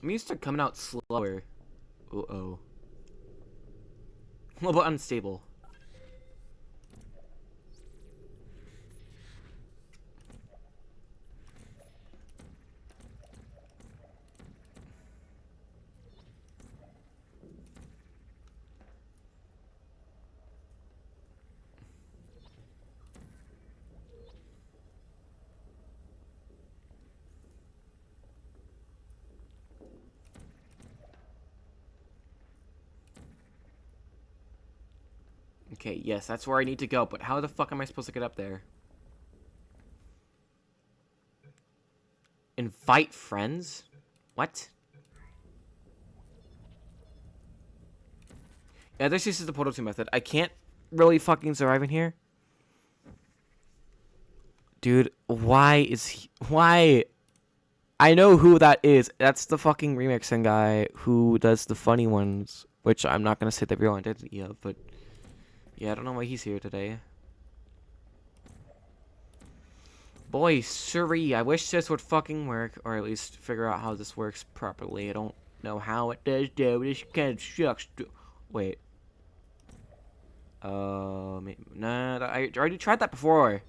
I'm used to coming out slower. Uh-oh. A little bit unstable. Okay, yes, that's where I need to go, but how the fuck am I supposed to get up there? Invite friends? What? Yeah, this is the Portal 2 method. I can't really fucking survive in here. Dude, why is he... Why? I know who that is. That's the fucking remixing guy who does the funny ones, which I'm not gonna say the real identity of, but... Yeah, I don't know why he's here today. Boy, sorry, I wish this would fucking work, or at least figure out how this works properly. I don't know how it does, though. This kind of sucks. Wait. Nah, I already tried that before.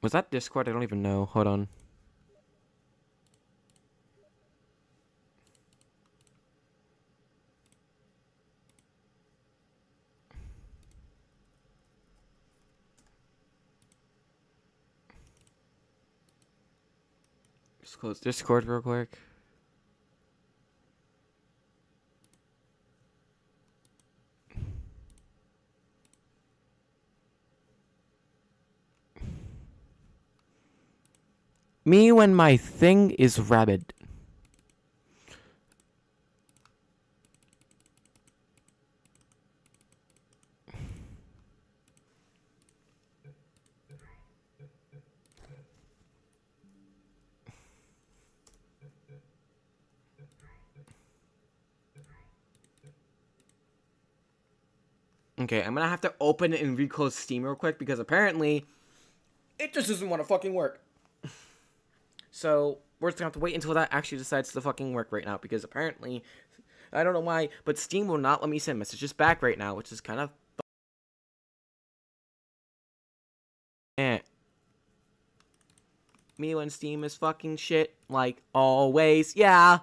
Was that Discord? I don't even know. Hold on. Just close Discord real quick. Me when my thing is rabid. Okay, I'm gonna have to open and reclose Steam real quick because apparently it just doesn't want to fucking work. So we're just gonna have to wait until that actually decides to fucking work right now because apparently, I don't know why, but Steam will not let me send messages back right now, which is kind of eh. Me when Steam is fucking shit, like always. Yeah.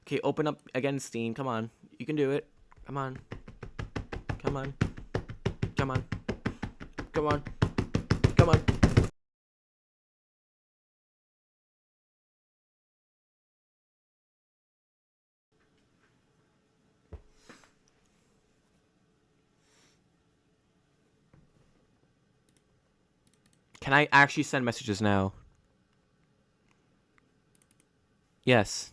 Okay, open up again, Steam. Come on, you can do it. Come on. Come on. Come on. Come on. Come on. Can I actually send messages now? Yes.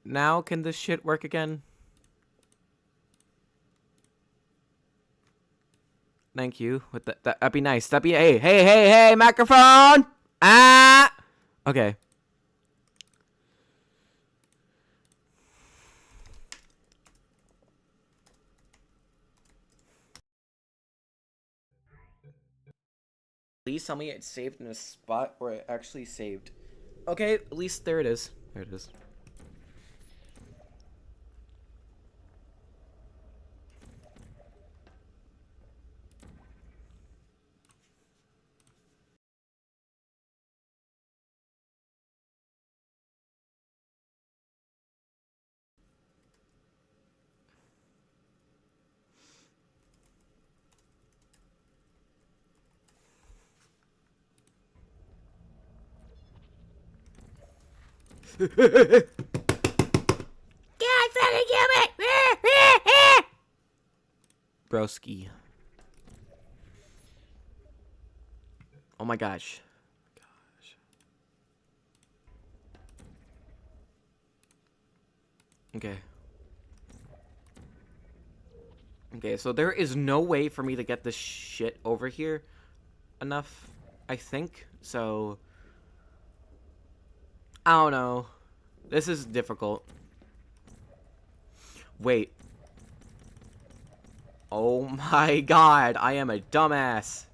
Now can this shit work again? Thank you. With that'd be nice. That'd be hey microphone. Ah. Okay. Please tell me it's saved in a spot where it actually saved. Okay, at least there it is. There it is. God fucking kill me! Broski. Oh my gosh. Okay. Okay, so there is no way for me to get this shit over here enough, I think. So, I don't know. This is difficult. Wait. Oh my god, I am a dumbass.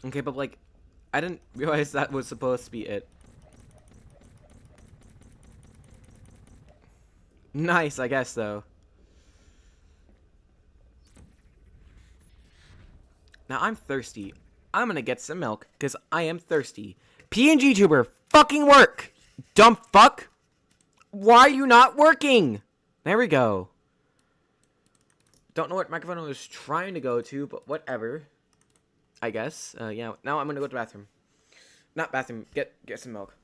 Okay, but like, I didn't realize that was supposed to be it. Nice, I guess, though. Now, I'm thirsty. I'm gonna get some milk, because I am thirsty. PNG tuber, fucking work! Dumb fuck! Why are you not working? There we go. Don't know what microphone I was trying to go to, but whatever. I guess. Yeah, now I'm gonna go to the bathroom. Not bathroom, get some milk.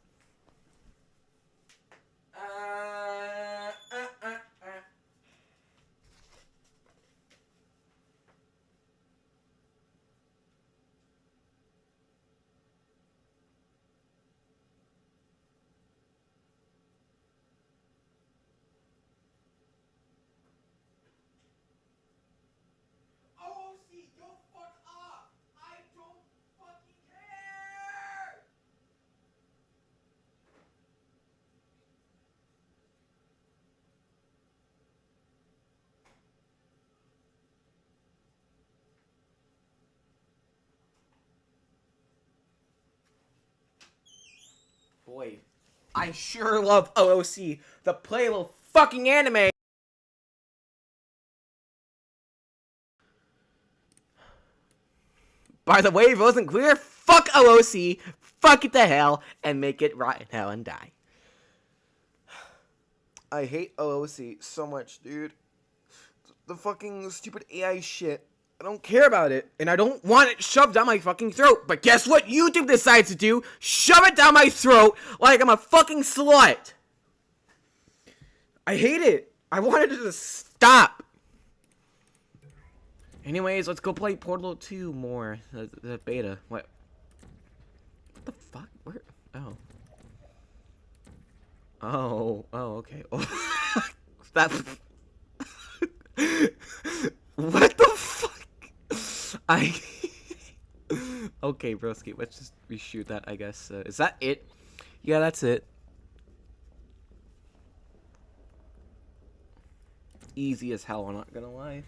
Boy, I sure love OOC, the playable fucking anime! By the way, if it wasn't clear, fuck OOC, fuck it to hell, and make it rot in hell and die. I hate OOC so much, dude. The fucking stupid AI shit. I don't care about it, and I don't want it shoved down my fucking throat. But guess what YouTube decides to do? Shove it down my throat like I'm a fucking slut. I hate it. I wanted it to stop. Anyways, let's go play Portal 2 more. The beta. What the fuck? Where? Oh. Oh. Oh, okay. Oh. That. What the fuck? Okay, broski, let's just reshoot that, I guess. Is that it? Yeah, that's it. Easy as hell, I'm not gonna lie.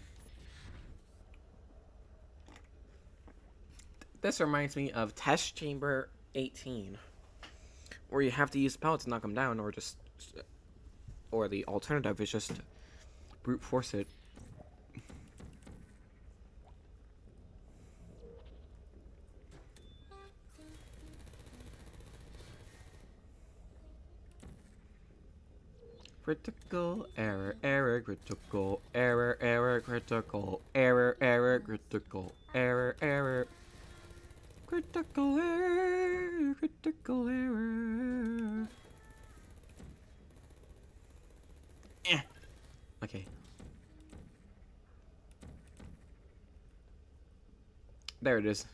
This reminds me of Test Chamber 18, where you have to use pellets to knock them down, or the alternative is just brute force it. Critical error, error, critical error, error, critical error, error, critical error, error, critical error, critical error. Okay. There it is.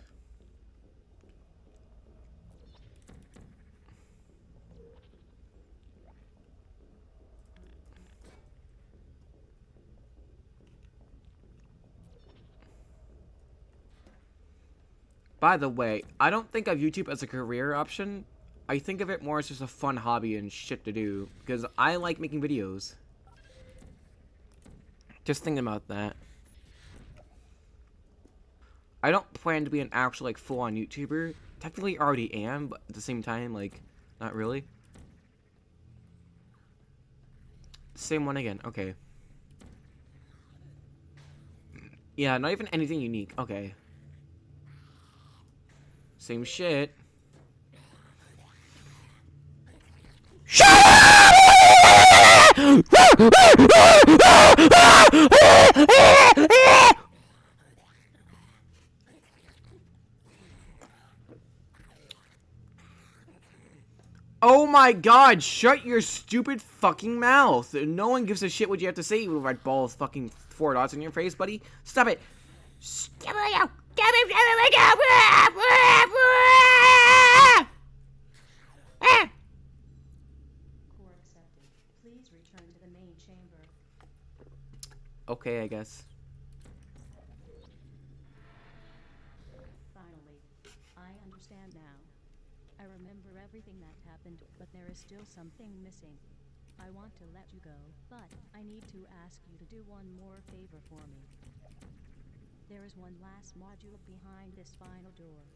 By the way, I don't think of YouTube as a career option. I think of it more as just a fun hobby and shit to do, because I like making videos. Just thinking about that. I don't plan to be an actual, like, full-on YouTuber. Technically, I already am, but at the same time, like, not really. Same one again, okay. Yeah, not even anything unique, okay. Same shit. Shut up! my god, shut your stupid fucking mouth. No one gives a shit what you have to say, you red ball with fucking 4 dots in your face, buddy. Stop it. Stop it. Core accepted. Please return to the main chamber. Okay, I guess. Finally, I understand now. I remember everything that happened, but there is still something missing. I want to let you go, but I need to ask you to do one more favor for me. There is one last module behind this final door.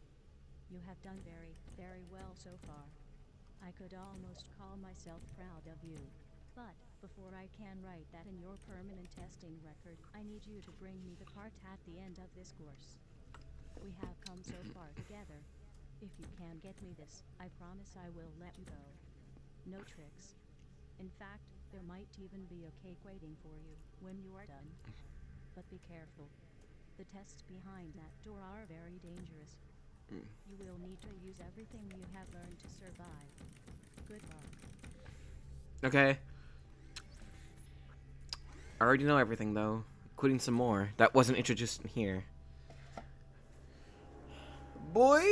You have done very, very well so far. I could almost call myself proud of you. But, before I can write that in your permanent testing record, I need you to bring me the part at the end of this course. We have come so far together. If you can get me this, I promise I will let you go. No tricks. In fact, there might even be a cake waiting for you when you are done. But be careful. The tests behind that door are very dangerous. You will need to use everything you have learned to survive. Good luck. Okay. I already know everything, though. Including some more. That wasn't introduced in here. Boy!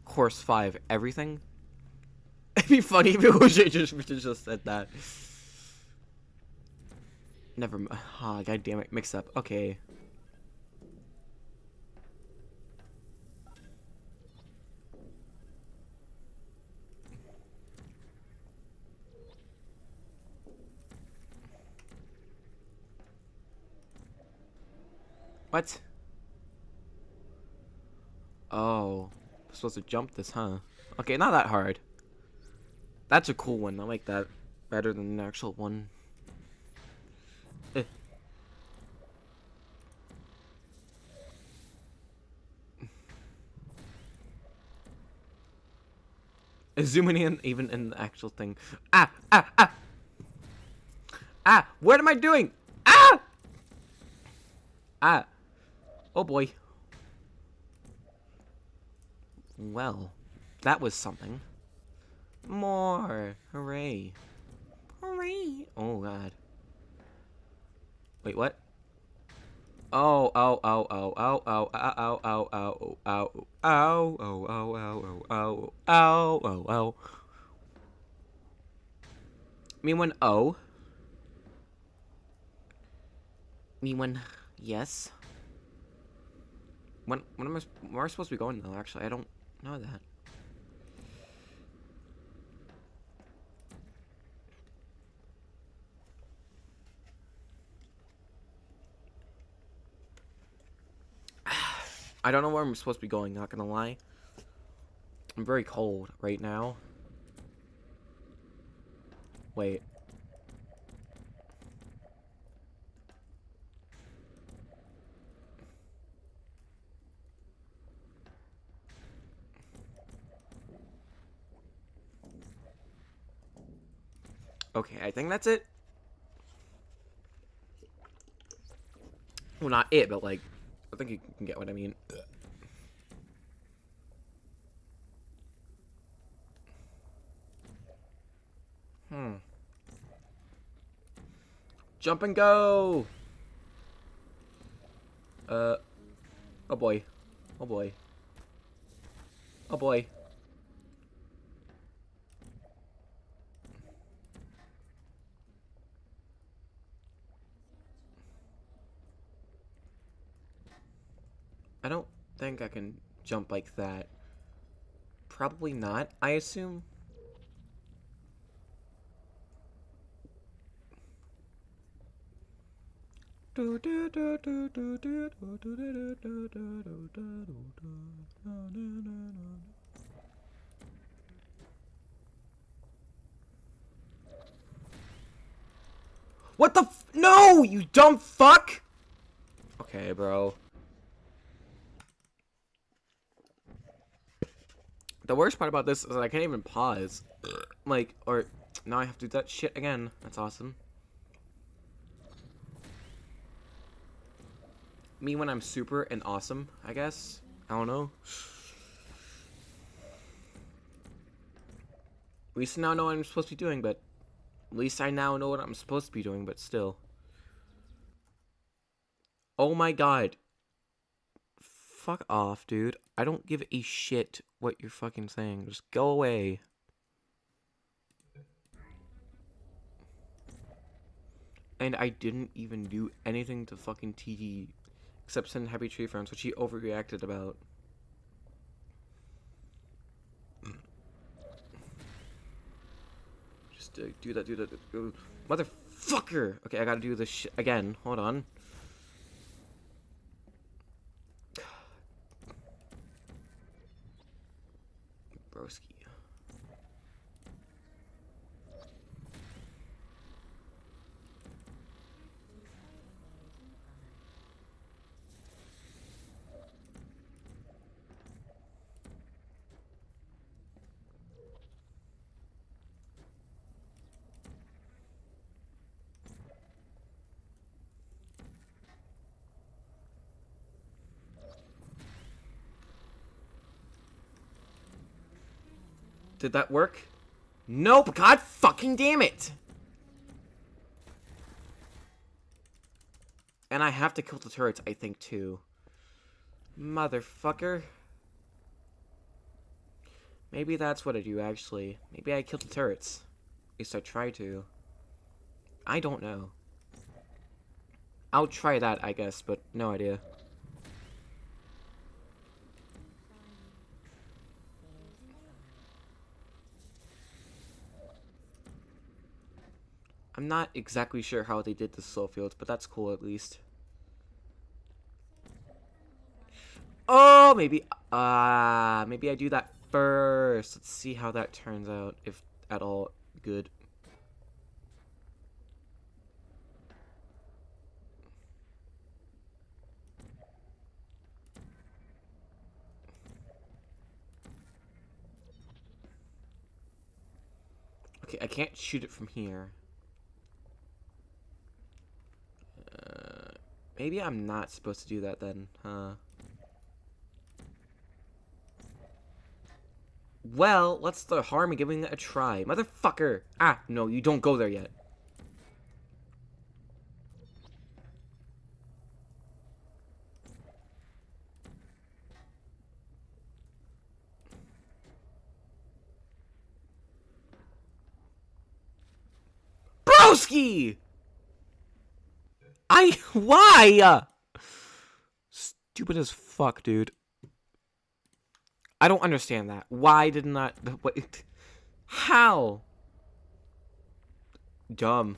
Course 5. Everything? It'd be funny if it was just said that. Never mind. Oh, god damn it. Mix up. Okay. What? Oh. I'm supposed to jump this, huh? Okay, not that hard. That's a cool one. I like that better than the actual one. Eh. Zooming in even in the actual thing. Ah! Ah! Ah! Ah! What am I doing? Ah! Ah! Oh boy. Well, that was something. More! Hooray. Hooray! Oh god. Wait, what? Oh, oh, oh, oh, oh, oh, oh, oh, oh, oh, oh, oh, oh, oh, oh, oh, oh, oh, oh. Me when oh. Me when yes. When am I, where am I supposed to be going though? Actually, I don't know that. I don't know where I'm supposed to be going, not gonna lie. I'm very cold right now. Wait. Okay, I think that's it. Well, not it, but like, I think you can get what I mean. Jump and go! Oh boy. Oh boy. Oh boy. I don't think I can jump like that. Probably not, I assume. What the f- No, you dumb fuck! Okay, bro. The worst part about this is that I can't even pause. Like, or now I have to do that shit again. That's awesome. me when I'm super and awesome, I guess. I don't know. At least now I know what I'm supposed to be doing, but at least I now know what I'm supposed to be doing, but still. Oh my god. Fuck off, dude. I don't give a shit what you're fucking saying. Just go away. And I didn't even do anything to fucking TD except send happy tree friends, which he overreacted about. Just do that. Motherfucker! Okay, I gotta do this shit again. Hold on. Broski. Did that work? Nope! God fucking damn it! And I have to kill the turrets, I think, too. Motherfucker. Maybe that's what I do, actually. Maybe I kill the turrets. At least I try to. I don't know. I'll try that, I guess, but no idea. I'm not exactly sure how they did the slow fields, but that's cool at least. Oh, maybe I do that first. Let's see how that turns out, if at all good. Okay, I can't shoot it from here. Maybe I'm not supposed to do that then, huh? Well, what's the harm in giving it a try? Motherfucker! Ah, no, you don't go there yet. Broski! Why? Stupid as fuck, dude. I don't understand that. Why did not, what, how? Dumb.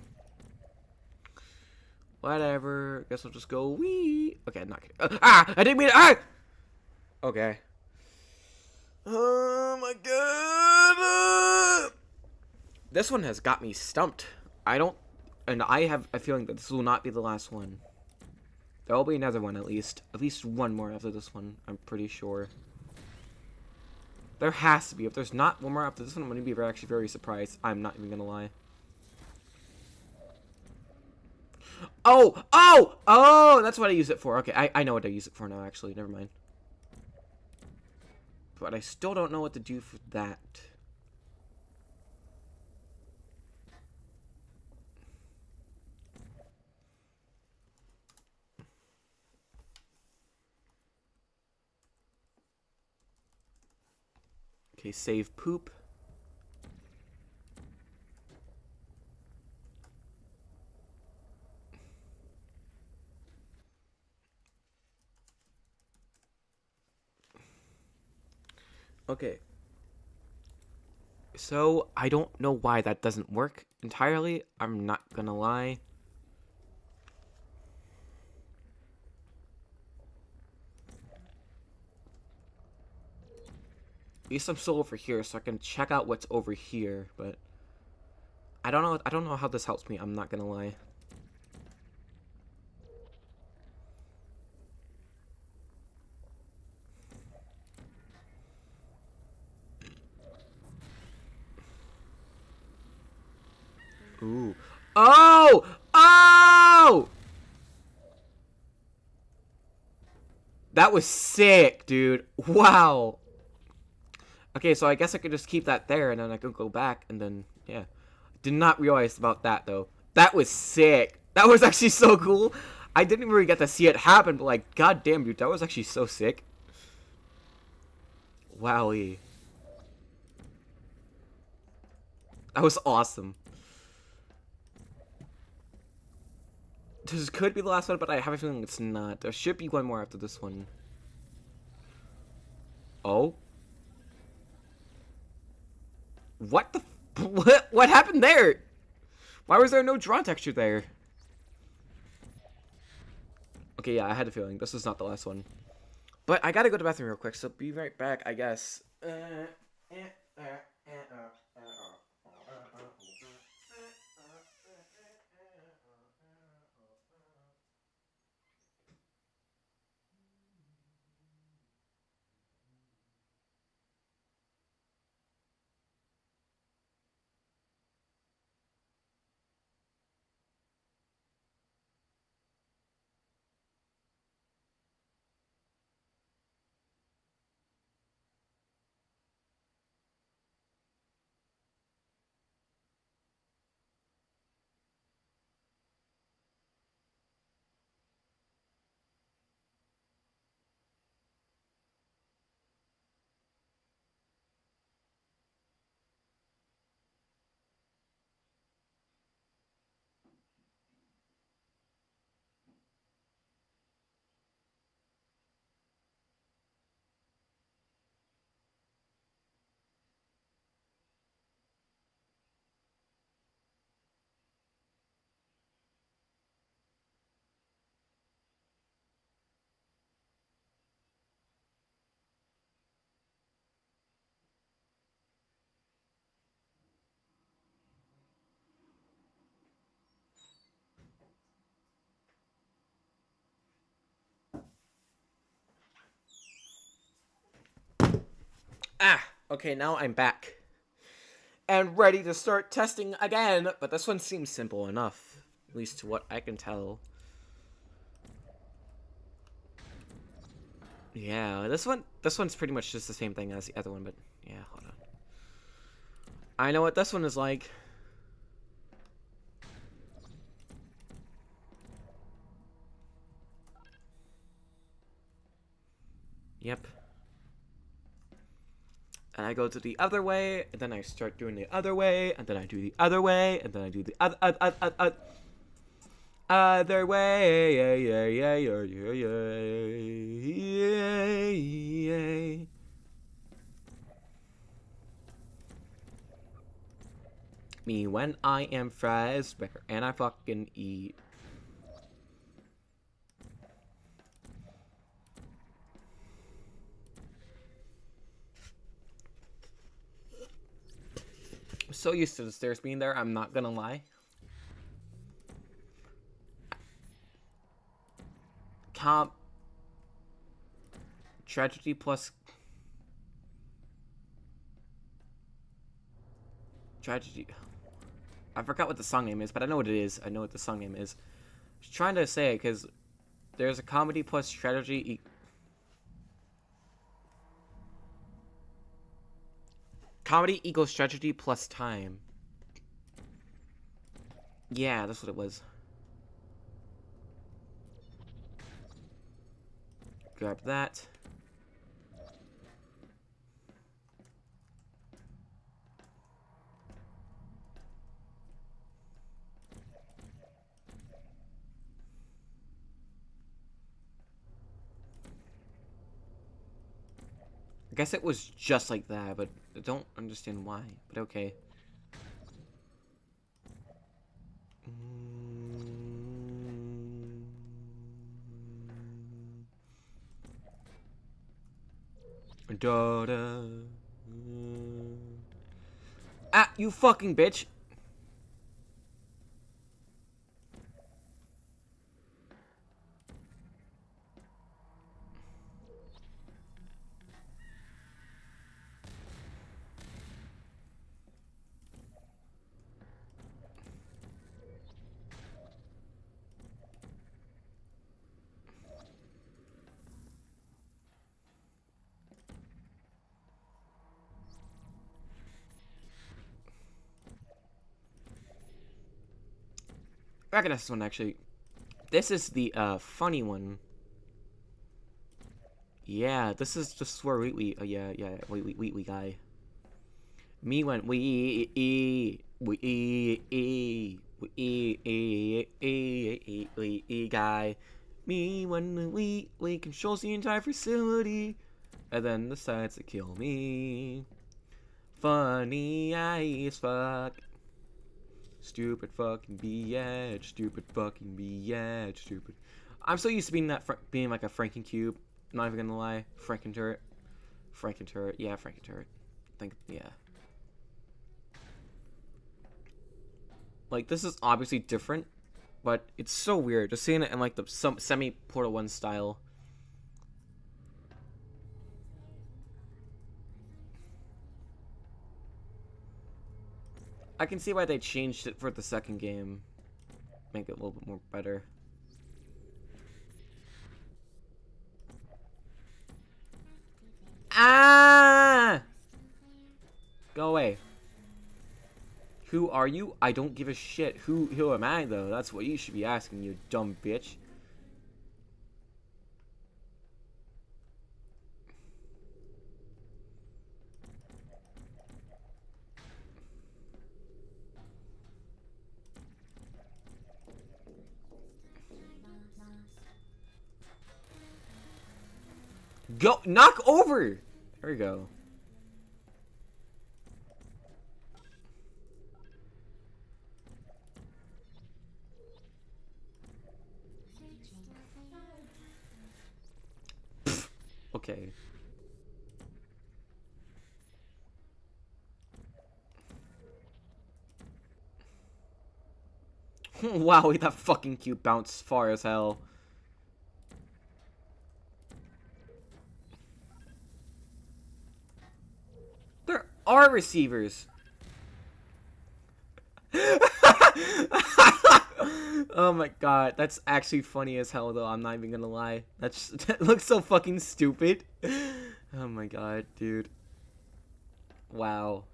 Whatever. Guess I'll just go wee. Okay, I'm not kidding. I didn't mean it. Okay. Oh my god. This one has got me stumped. And I have a feeling that this will not be the last one. There will be another one at least. At least one more after this one, I'm pretty sure. There has to be. If there's not one more after this one, I'm going to be actually very surprised. I'm not even going to lie. Oh! That's what I use it for. Okay, I know what I use it for now, actually. Never mind. But I still don't know what to do for that. Okay, save poop. Okay. So, I don't know why that doesn't work entirely. I'm not gonna lie. At least I'm still over here, so I can check out what's over here, but I don't know how this helps me, I'm not gonna lie. Ooh. Oh! That was sick, dude. Wow. Okay, so I guess I could just keep that there, and then I could go back, and then, yeah. Did not realize about that, though. That was sick. That was actually so cool. I didn't really get to see it happen, but, like, goddamn, dude, that was actually so sick. Wowie. That was awesome. This could be the last one, but I have a feeling it's not. There should be one more after this one. Oh? What the... What happened there? Why was there no draw texture there? Okay, yeah, I had a feeling. This is not the last one. But I gotta go to the bathroom real quick, so be right back, I guess. Okay, now I'm back. And ready to start testing again, but this one seems simple enough. At least to what I can tell. Yeah, this one's pretty much just the same thing as the other one, but yeah, hold on. I know what this one is like. Yep. And I go to the other way, and then I start doing the other way, and then I do the other way, and then I do the other way. Yeah, yeah, yeah, yeah, yeah, yeah, yeah. Me when I am fries, better, and I fucking eat. I'm so used to the stairs being there, I'm not gonna lie. Comp tragedy plus tragedy. I forgot what the song name is, but I know what it is. I know what the song name is. I was trying to say it because there's a comedy plus strategy. Comedy equals strategy plus time. Yeah, that's what it was. Grab that. I guess it was just like that, but I don't understand why. But okay. Da, da. Ah, you fucking bitch. recognize this one, actually. This is the, funny one. Yeah, this is just where we we guy. Me when we guy. Me when we controls the entire facility, and then decides to kill me. Funny as fuck. Stupid fucking bitch. Stupid fucking bitch. Stupid. I'm so used to being being like a Franken-cube. Not even gonna lie. Franken-turret. Franken-turret. Yeah, Franken-turret. Think, yeah. Like, this is obviously different, but it's so weird. Just seeing it in, like, the semi-Portal 1 style. I can see why they changed it for the second game. Make it a little bit more better. Ah! Go away. Who are you? I don't give a shit. Who am I, though? That's what you should be asking, you dumb bitch. Go! Knock over! There we go. Okay. Wow, that fucking cube bounced far as hell. There are receivers. Oh my god, that's actually funny as hell though, I'm not even gonna lie. That looks so fucking stupid. Oh my god, dude. Wow.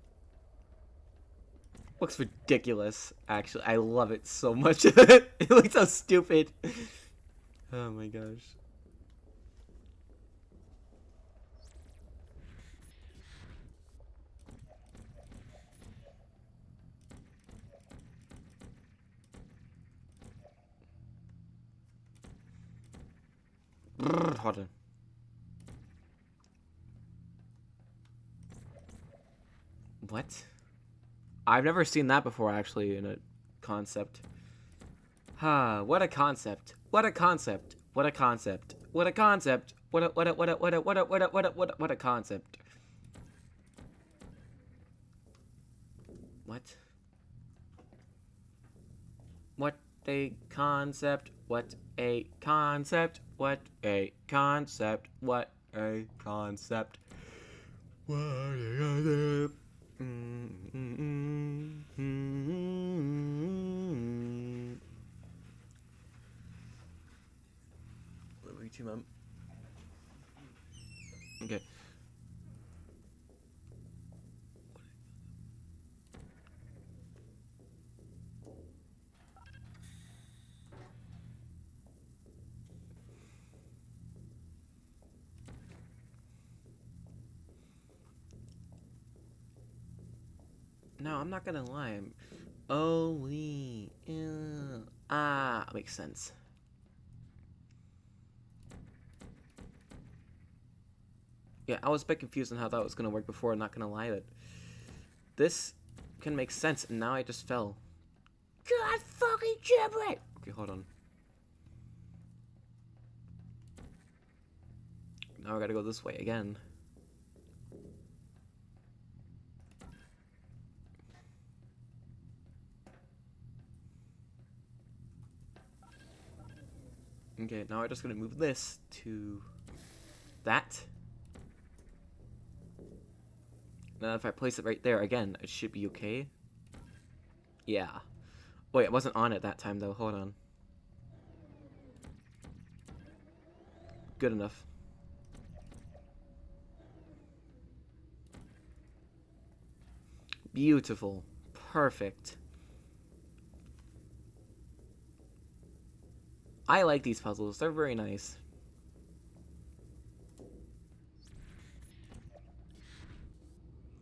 Looks ridiculous, actually. I love it so much. It looks so stupid. Oh my gosh. Hold on. What? I've never seen that before, actually, in a concept. What a concept. What a concept. What a concept. What a concept. What a concept. What? What a concept. What a concept. What a concept. What a concept. What a concept. Liberty Team up. Okay. No, I'm not gonna lie. Makes sense. Yeah, I was a bit confused on how that was gonna work before. I'm not gonna lie, that this can make sense, and now I just fell. God fucking damn it! Okay, hold on. Now I gotta go this way again. Okay, now I'm just gonna move this to that. Now if I place it right there again, it should be okay. Yeah. Wait, it wasn't on at that time though. Hold on. Good enough. Beautiful. Perfect. I like these puzzles. They're very nice.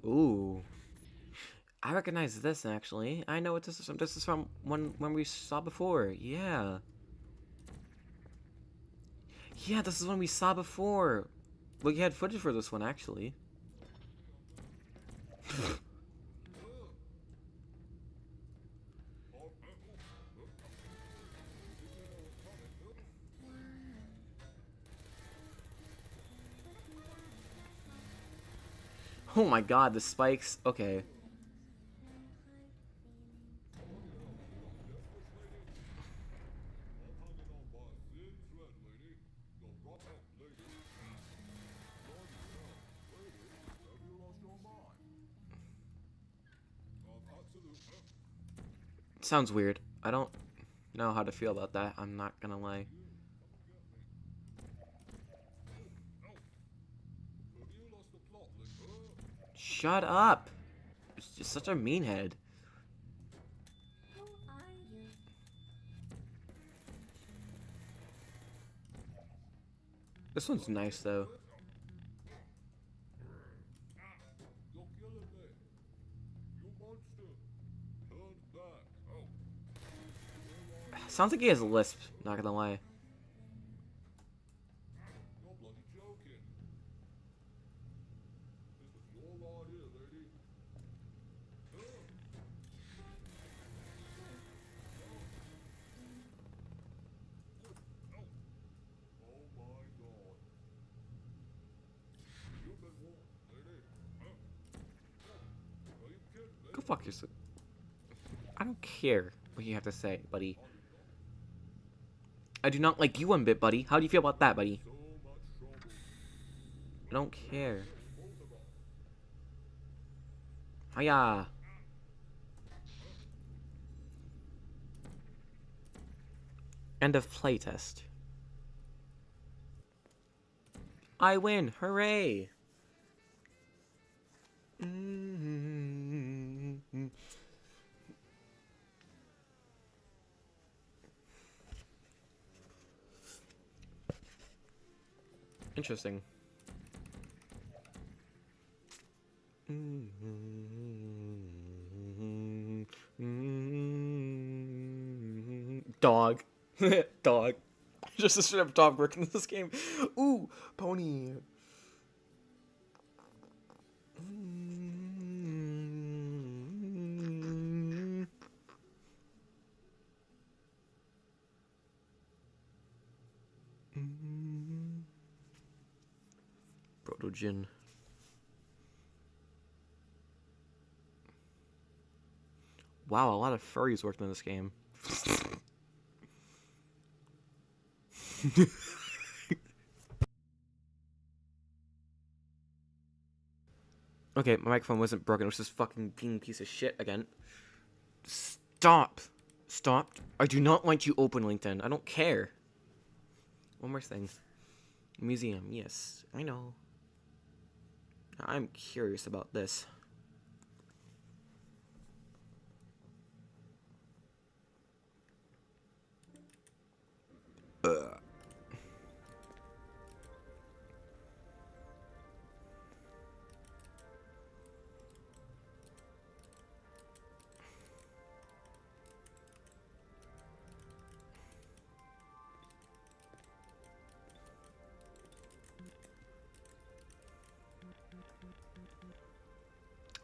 Ooh. I recognize this, actually. I know what this is from. This is from when we saw before. Yeah. Yeah, this is one we saw before. We had footage for this one, actually. Oh my god, the spikes. Okay. Sounds weird. I don't know how to feel about that. I'm not gonna lie. Shut up! It's just such a meanhead. This one's nice, though. Sounds like he has a lisp, not gonna lie. Go fuck yourself. I don't care what you have to say, buddy. I do not like you one bit, buddy. How do you feel about that, buddy? I don't care. Hiya. End of playtest. I win! Hooray! Interesting. Dog. Dog. Just a straight up dog working in this game. Ooh, pony. Proto-Jin. Wow, a lot of furries worked in this game. Okay, my microphone wasn't broken. It was this fucking being piece of shit again. Stop. Stop. I do not want you open LinkedIn. I don't care. One more thing. Museum. Yes, I know. I'm curious about this.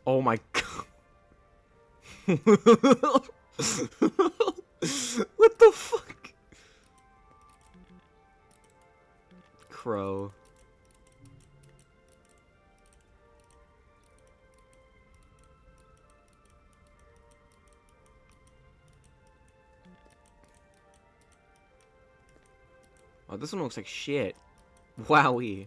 Oh my god. What the fuck? Crow. Oh, this one looks like shit. Wowie.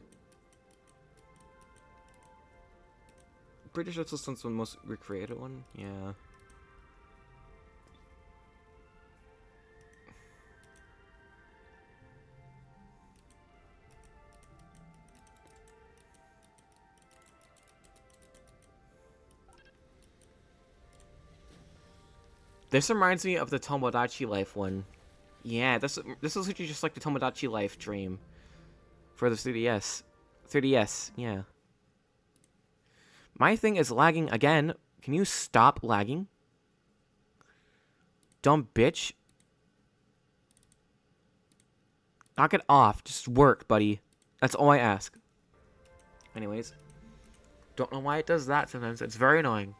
Pretty sure this one's the most recreated one. Yeah. This reminds me of the Tomodachi Life one. Yeah, this is literally just like the Tomodachi Life dream for the 3DS. 3DS, yeah. My thing is lagging again. Can you stop lagging? Dumb bitch. Knock it off. Just work, buddy. That's all I ask. Anyways. Don't know why it does that sometimes. It's very annoying.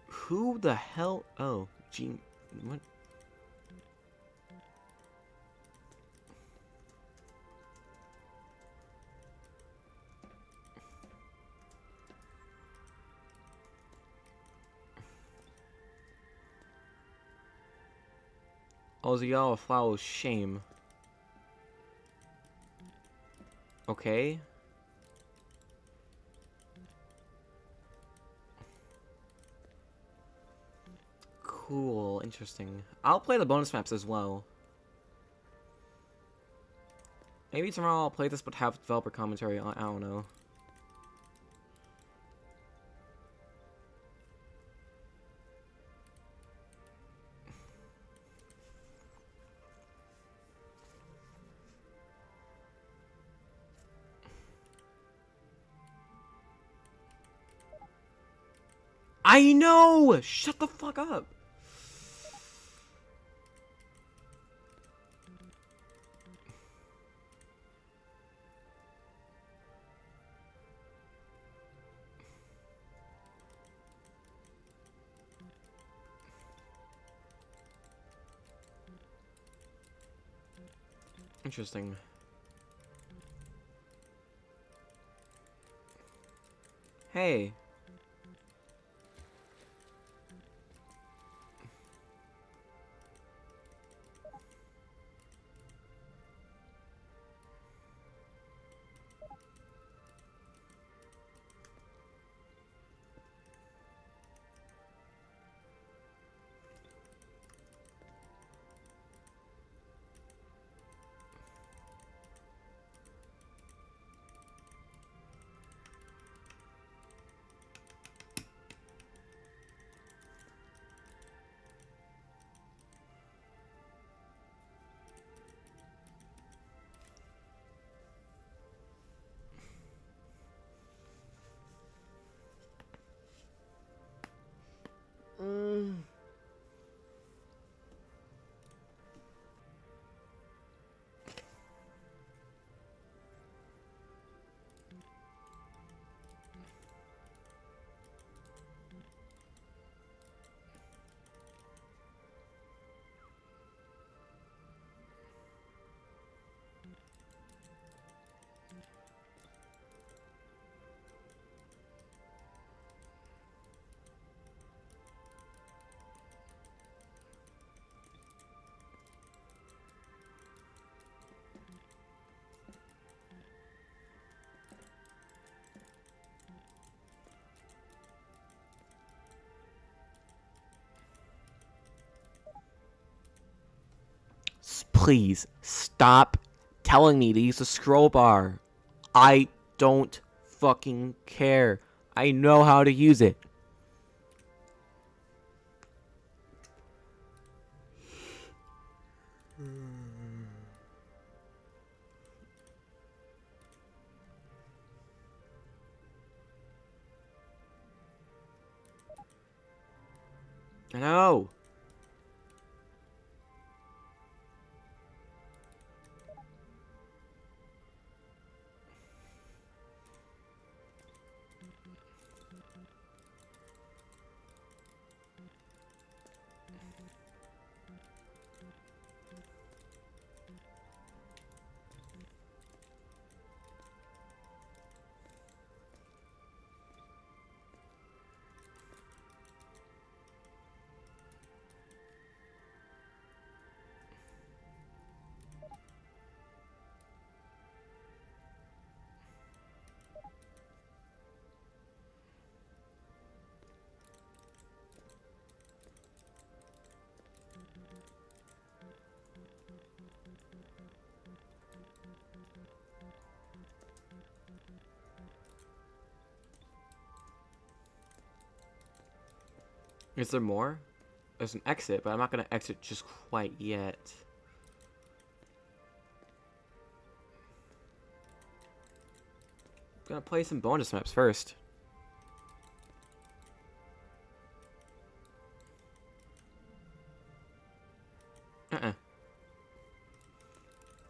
Who the hell? Oh, gee, what? Oziel Flowers shame. Okay. Cool, interesting. I'll play the bonus maps as well. Maybe tomorrow I'll play this but have developer commentary. I don't know. I know! Shut the fuck up! Interesting. Hey. Please stop telling me to use the scroll bar. I don't fucking care. I know how to use it. I know. Is there more? There's an exit, but I'm not gonna exit just quite yet. I'm gonna play some bonus maps first.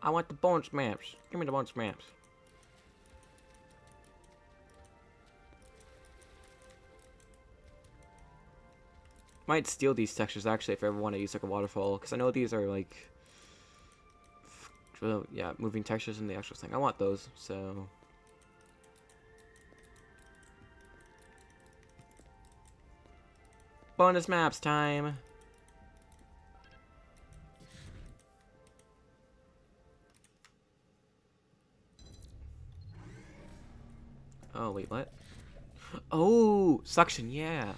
I want the bonus maps. Give me the bonus maps. Might steal these textures actually if I ever want to use like a waterfall, because I know these are like, well, yeah, moving textures in the actual thing. I want those, so. Bonus maps time. Oh wait, what? Oh, suction, yeah.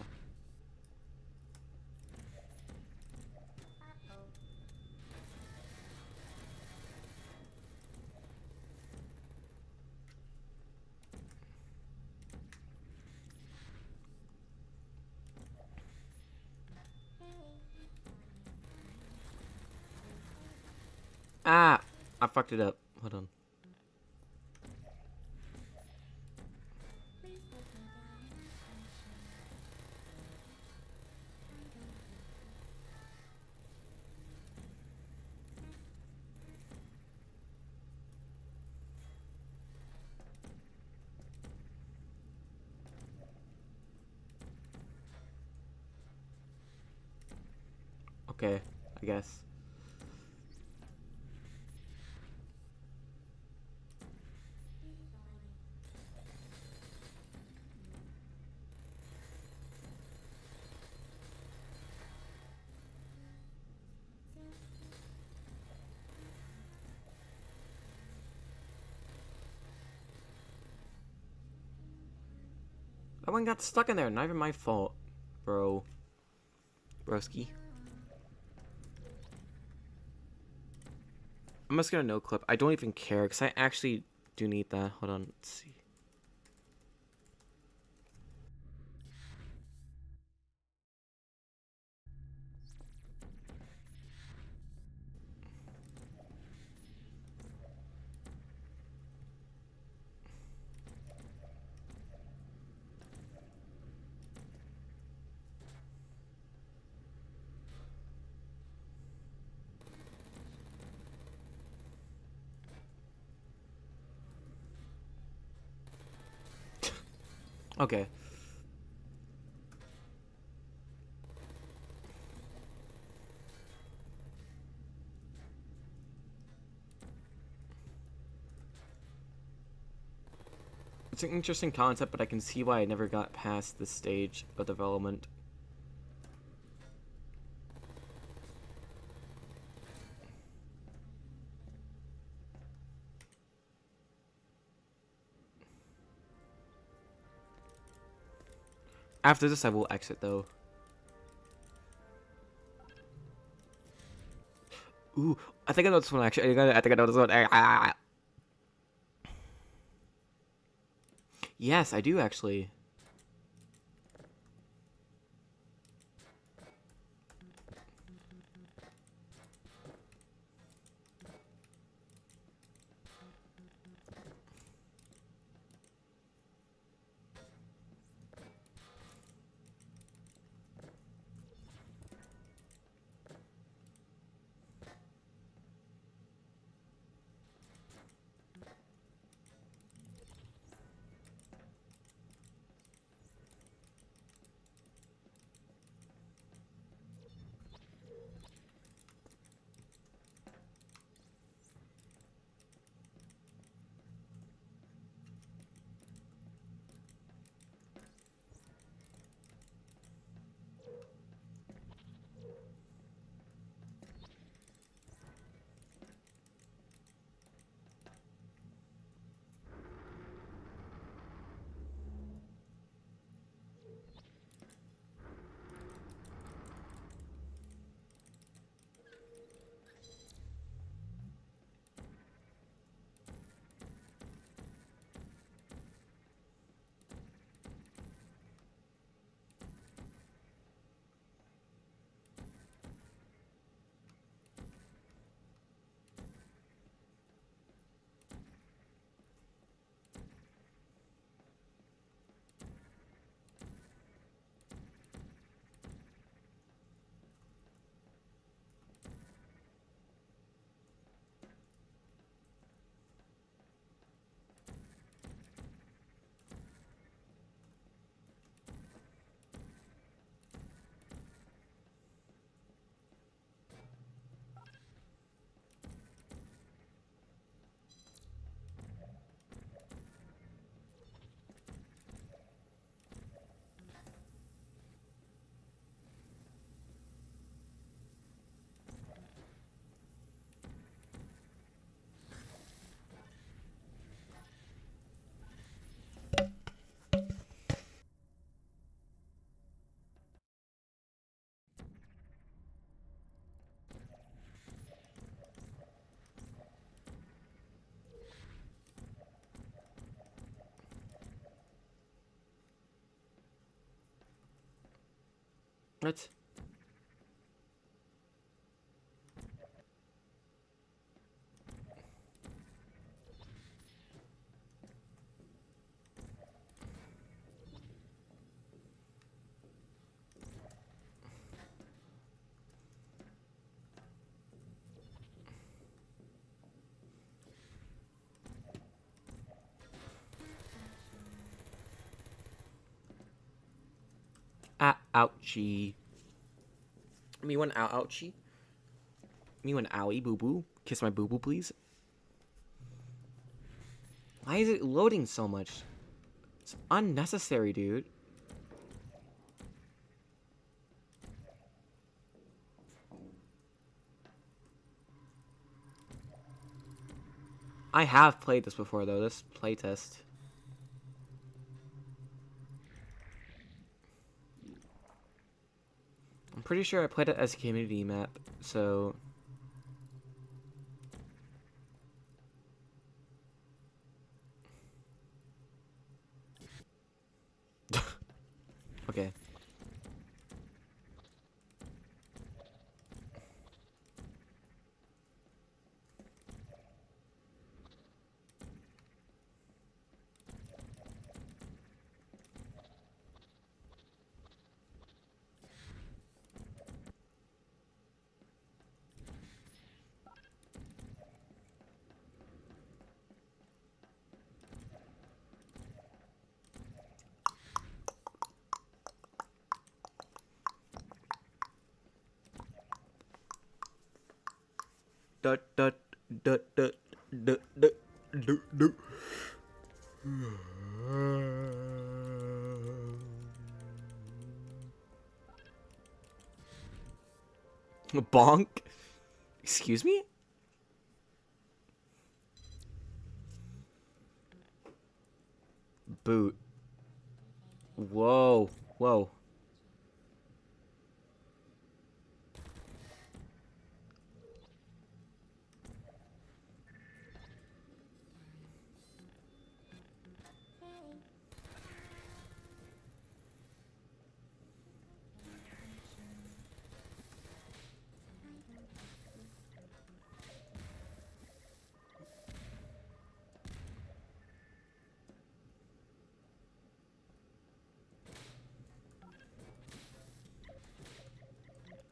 Ah! I fucked it up. Hold on. Okay, I guess. That one got stuck in there. Not even my fault, bro. Broski. I'm just gonna no clip. I don't even care because I actually do need that. Hold on. Let's see. Okay. It's an interesting concept, but I can see why I never got past this stage of development. After this, I will exit, though. Ooh, I think I know this one, actually. I think I know this one. Yes, I do, actually. What? Ah, ouchie. Me one ouchie. Me one owie boo boo. Kiss my boo boo, please. Why is it loading so much? It's unnecessary, dude. I have played this before, though. This playtest. I'm pretty sure I played it as a community map, so... Okay. Dut dut dut dut dut dut dut dut. Bonk? Excuse me? Boot. Whoa. Whoa.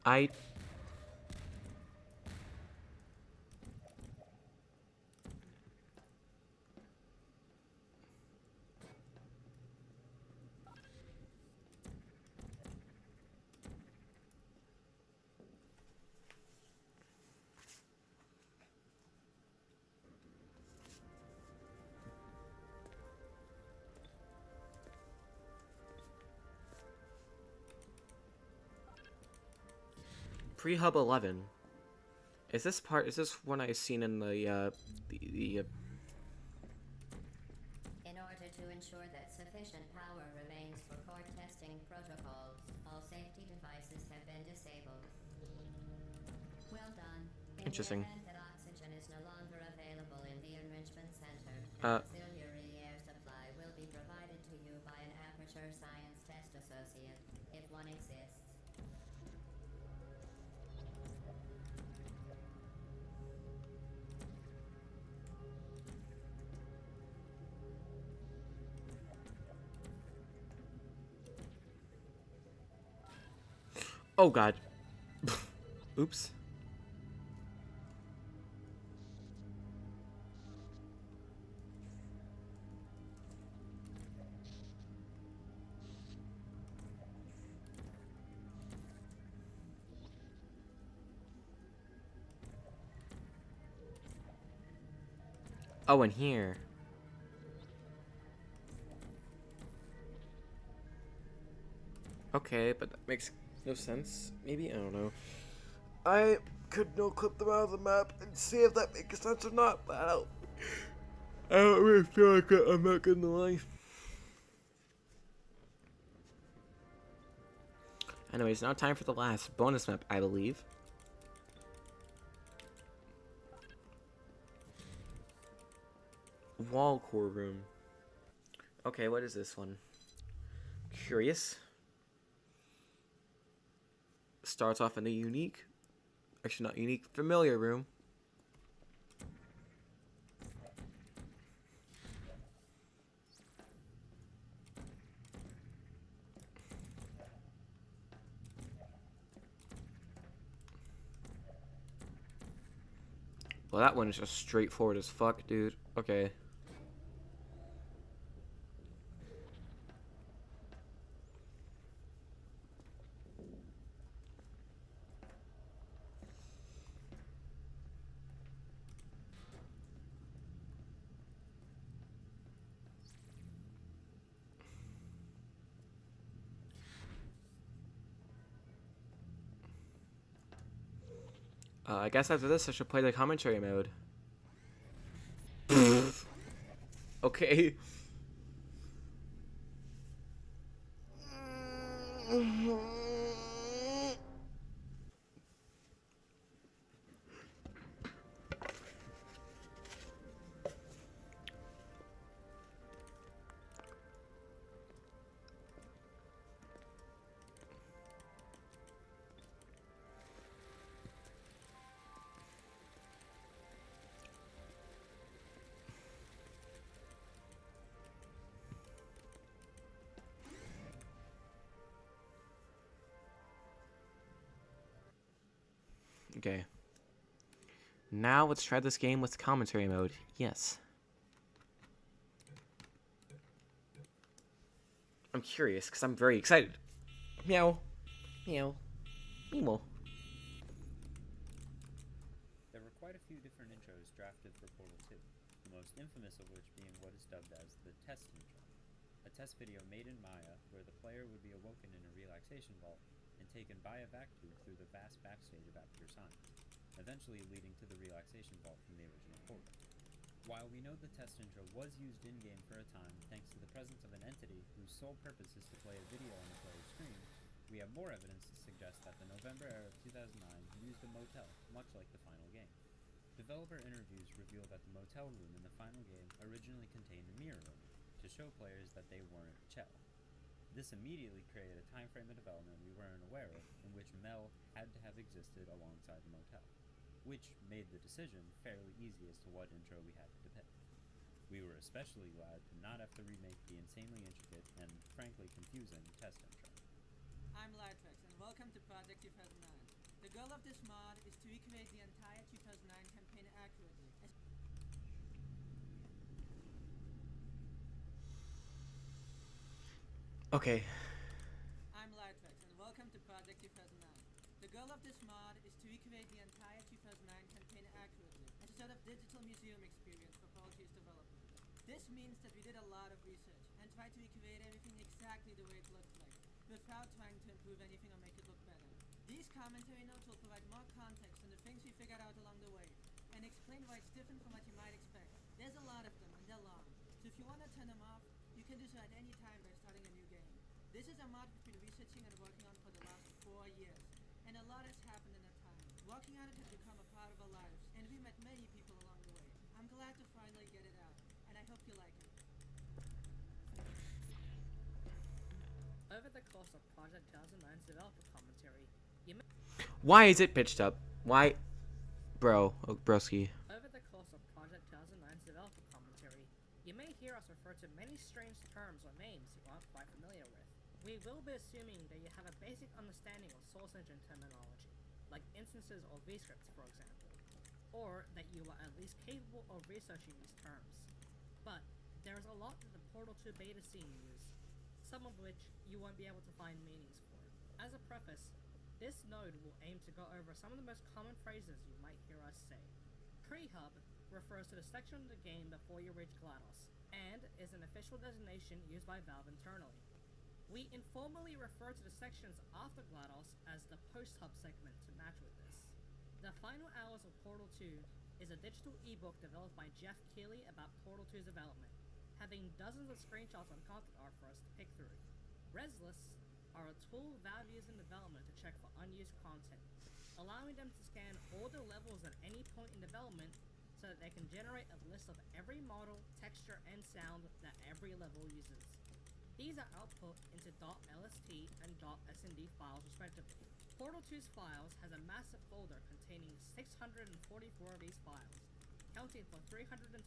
I... Pre-hub 11. Is this one I've seen in the In order to ensure that sufficient power remains for core testing protocols, all safety devices have been disabled. Well done. In Interesting. the event that oxygen is no longer available in the enrichment center, Uh. an auxiliary air supply will be provided to you by an Aperture Science Test Associate, if one exists. Oh god. Oops. Oh, and here. Okay, but that makes no sense. Maybe? I don't know. I could no clip them out of the map and see if that makes sense or not, but I don't really feel like it, I'm not gonna lie. Anyways, now time for the last bonus map, I believe. Wall core room. Okay, what is this one? Curious. Starts off in a unique, actually not unique, familiar room. Well, that one is just straightforward as fuck, dude. Okay. I guess after this, I should play the commentary mode. Okay. Okay. Now let's try this game with commentary mode. Yes. I'm curious because I'm very excited. Meow. Meow. Meow. There were quite a few different intros drafted for Portal 2, the most infamous of which being what is dubbed as the test intro, a test video made in Maya where the player would be awoken in a relaxation vault and taken by a vac tube through the vast backstage of Aperture Science, eventually leading to the relaxation vault from the original Portal. While we know the test intro was used in-game for a time thanks to the presence of an entity whose sole purpose is to play a video on the player's screen, we have more evidence to suggest that the November era of 2009 used a motel, much like the final game. Developer interviews reveal that the motel room in the final game originally contained a mirror room, to show players that they weren't Chell. This immediately created a time frame of development we weren't aware of, in which Mel had to have existed alongside the motel, which made the decision fairly easy as to what intro we had to depict. We were especially glad to not have to remake the insanely intricate and, frankly, confusing test intro. I'm Lytrax, and welcome to Project 2009. The goal of this mod is to recreate the entire 2009 campaign accurately. Okay. I'm Lytrax, and welcome to Project 2009. The goal of this mod is to recreate the entire 2009 campaign accurately, as a sort of digital museum experience for Portal 2's development. This means that we did a lot of research, and tried to recreate everything exactly the way it looked like, without trying to improve anything or make it look better. These commentary notes will provide more context on the things we figured out along the way, and explain why it's different from what you might expect. There's a lot of them, and they're long, so if you want to turn them off, you can do so at any time by starting a new game. This is a mod we've been researching and working on for the last 4 years, and a lot has happened in that time. Working on it has become a part of our lives, and we met many people along the way. I'm glad to finally get it out, and I hope you like it. Over the course of Project 2009's developer commentary, you may... Why is it pitched up? Why? Bro. Oh, broski. Over the course of Project 2009's developer commentary, you may hear us refer to many strange terms or names you aren't quite familiar with. We will be assuming that you have a basic understanding of source engine terminology, like instances or vscripts for example, or that you are at least capable of researching these terms. But there is a lot that the Portal 2 beta scene use, some of which you won't be able to find meanings for. As a preface, this node will aim to go over some of the most common phrases you might hear us say. Pre-hub refers to the section of the game before you reach GLaDOS, and is an official designation used by Valve internally. We informally refer to the sections after GLaDOS as the post-hub segment to match with this. The Final Hours of Portal 2 is a digital ebook developed by Jeff Keighley about Portal 2's development, having dozens of screenshots and concept art for us to pick through. Res lists are a tool Valve used in development to check for unused content, allowing them to scan all the levels at any point in development so that they can generate a list of every model, texture, and sound that every level uses. These are output into .lst and .snd files respectively. Portal 2's files has a massive folder containing 644 of these files, counting for 322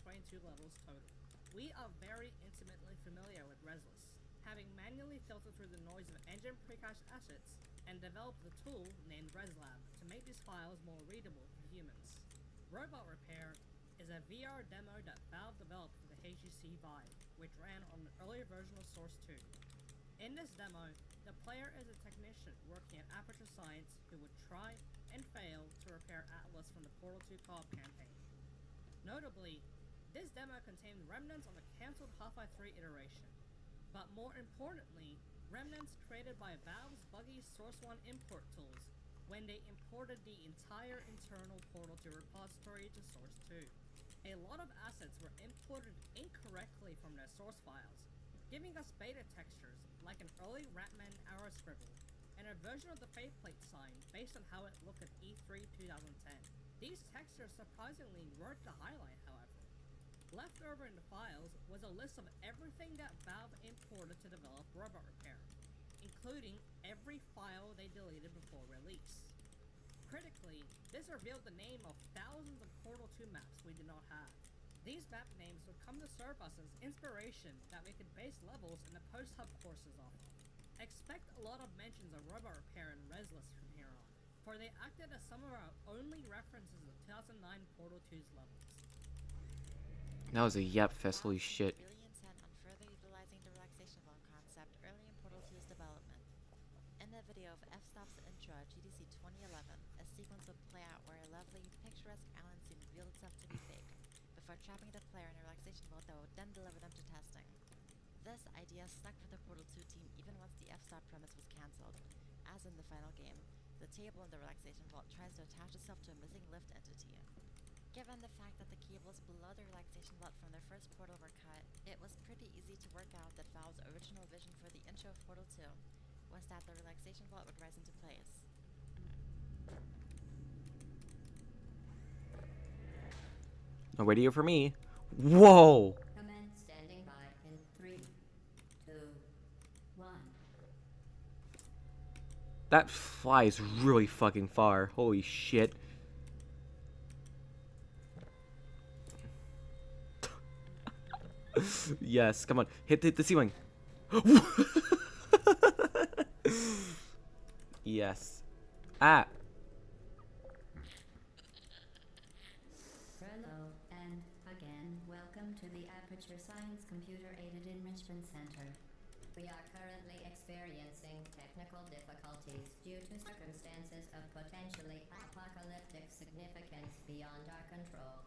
levels total. We are very intimately familiar with Restless, having manually filtered through the noise of engine precached assets and developed the tool named ResLab to make these files more readable for humans. Robot Repair is a VR demo that Valve developed for the HTC Vive, which ran on an earlier version of Source 2. In this demo, the player is a technician working at Aperture Science who would try and fail to repair Atlas from the Portal 2 co-op campaign. Notably, this demo contained remnants of a cancelled Half-Life 3 iteration, but more importantly, remnants created by Valve's buggy Source 1 import tools when they imported the entire internal Portal 2 repository to Source 2. A lot of assets were imported incorrectly from their source files, giving us beta textures like an early Ratman arrow scribble and a version of the faceplate sign based on how it looked at E3 2010. These textures surprisingly weren't the highlight, however. Left over in the files was a list of everything that Valve imported to develop Robot Repair, including every file they deleted before release. Critically, this revealed the name of thousands of Portal 2 maps we did not have. These map names would come to serve us as inspiration that we could base levels in the post-hub courses off of. Expect a lot of mentions of Robot Repair and Restless from here on, for they acted as some of our only references of 2009 Portal 2's levels. That was a yep fest, holy shit. Really intent on further utilizing the relaxation vault concept early in Portal 2's development. In the video of F-Stop's intro at GDC 2011, a sequence would play out where a lovely, picturesque island scene revealed itself to be fake, before trapping the player in a relaxation vault that would then deliver them to testing. This idea stuck with the Portal 2 team even once the F-Stop premise was cancelled. As in the final game, the table in the relaxation vault tries to attach itself to a missing lift entity. Given the fact that the cables below the relaxation vault from their first portal were cut, it was pretty easy to work out that Valve's original vision for the intro of Portal 2 was that the relaxation vault would rise into place. No radio for me. Whoa! Command standing by in 3, 2, 1. That flies really fucking far. Holy shit. Yes, come on. Hit the ceiling. Yes. Ah. Hello, and again, welcome to the Aperture Science Computer Aided Enrichment Center. We are currently experiencing technical difficulties due to circumstances of potentially apocalyptic significance beyond our control.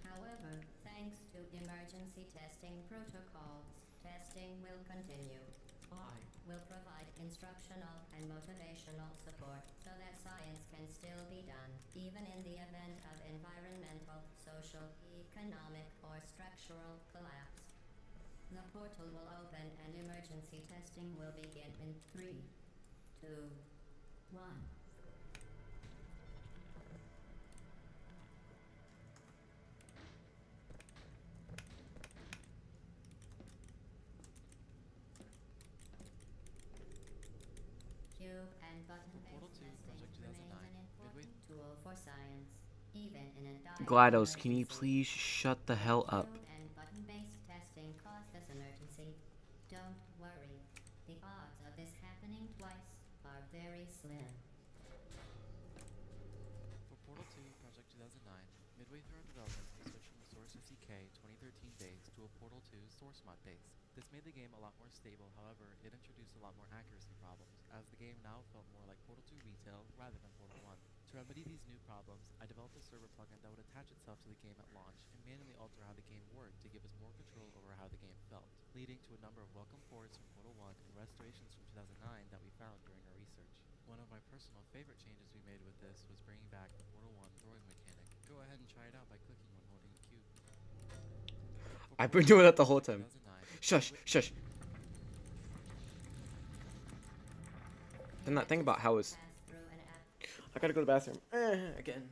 However, thanks to emergency testing protocols, testing will continue. I will provide instructional and motivational support so that science can still be done, even in the event of environmental, social, economic, or structural collapse. The portal will open and emergency testing will begin in 3, 2, 1. Cube and button-based testing remains an important tool for science, even in a dire GLaDOS, can you emergency. please shut the hell up? Cube and button-based testing caused this emergency. Don't worry. The odds of this happening twice are very slim. For Portal 2 Project 2009, midway through our development, we switched from the Source SDK 2013 base to a Portal 2 source mod base. This made the game a lot more stable, however, it introduced a lot more accuracy problems, as the game now felt more like Portal 2 Retail rather than Portal 1. To remedy these new problems, I developed a server plugin that would attach itself to the game at launch and manually alter how the game worked to give us more control over how the game felt, leading to a number of welcome ports from Portal 1 and restorations from 2009 that we found during our research. One of my personal favorite changes we made with this was bringing back the Portal 1 throwing mechanic. Go ahead and try it out by clicking when holding the cube. I've been doing that the whole time. 2009, Shush, shush. Then that thing about how it's... Pass through an app. I gotta go to the bathroom. Again.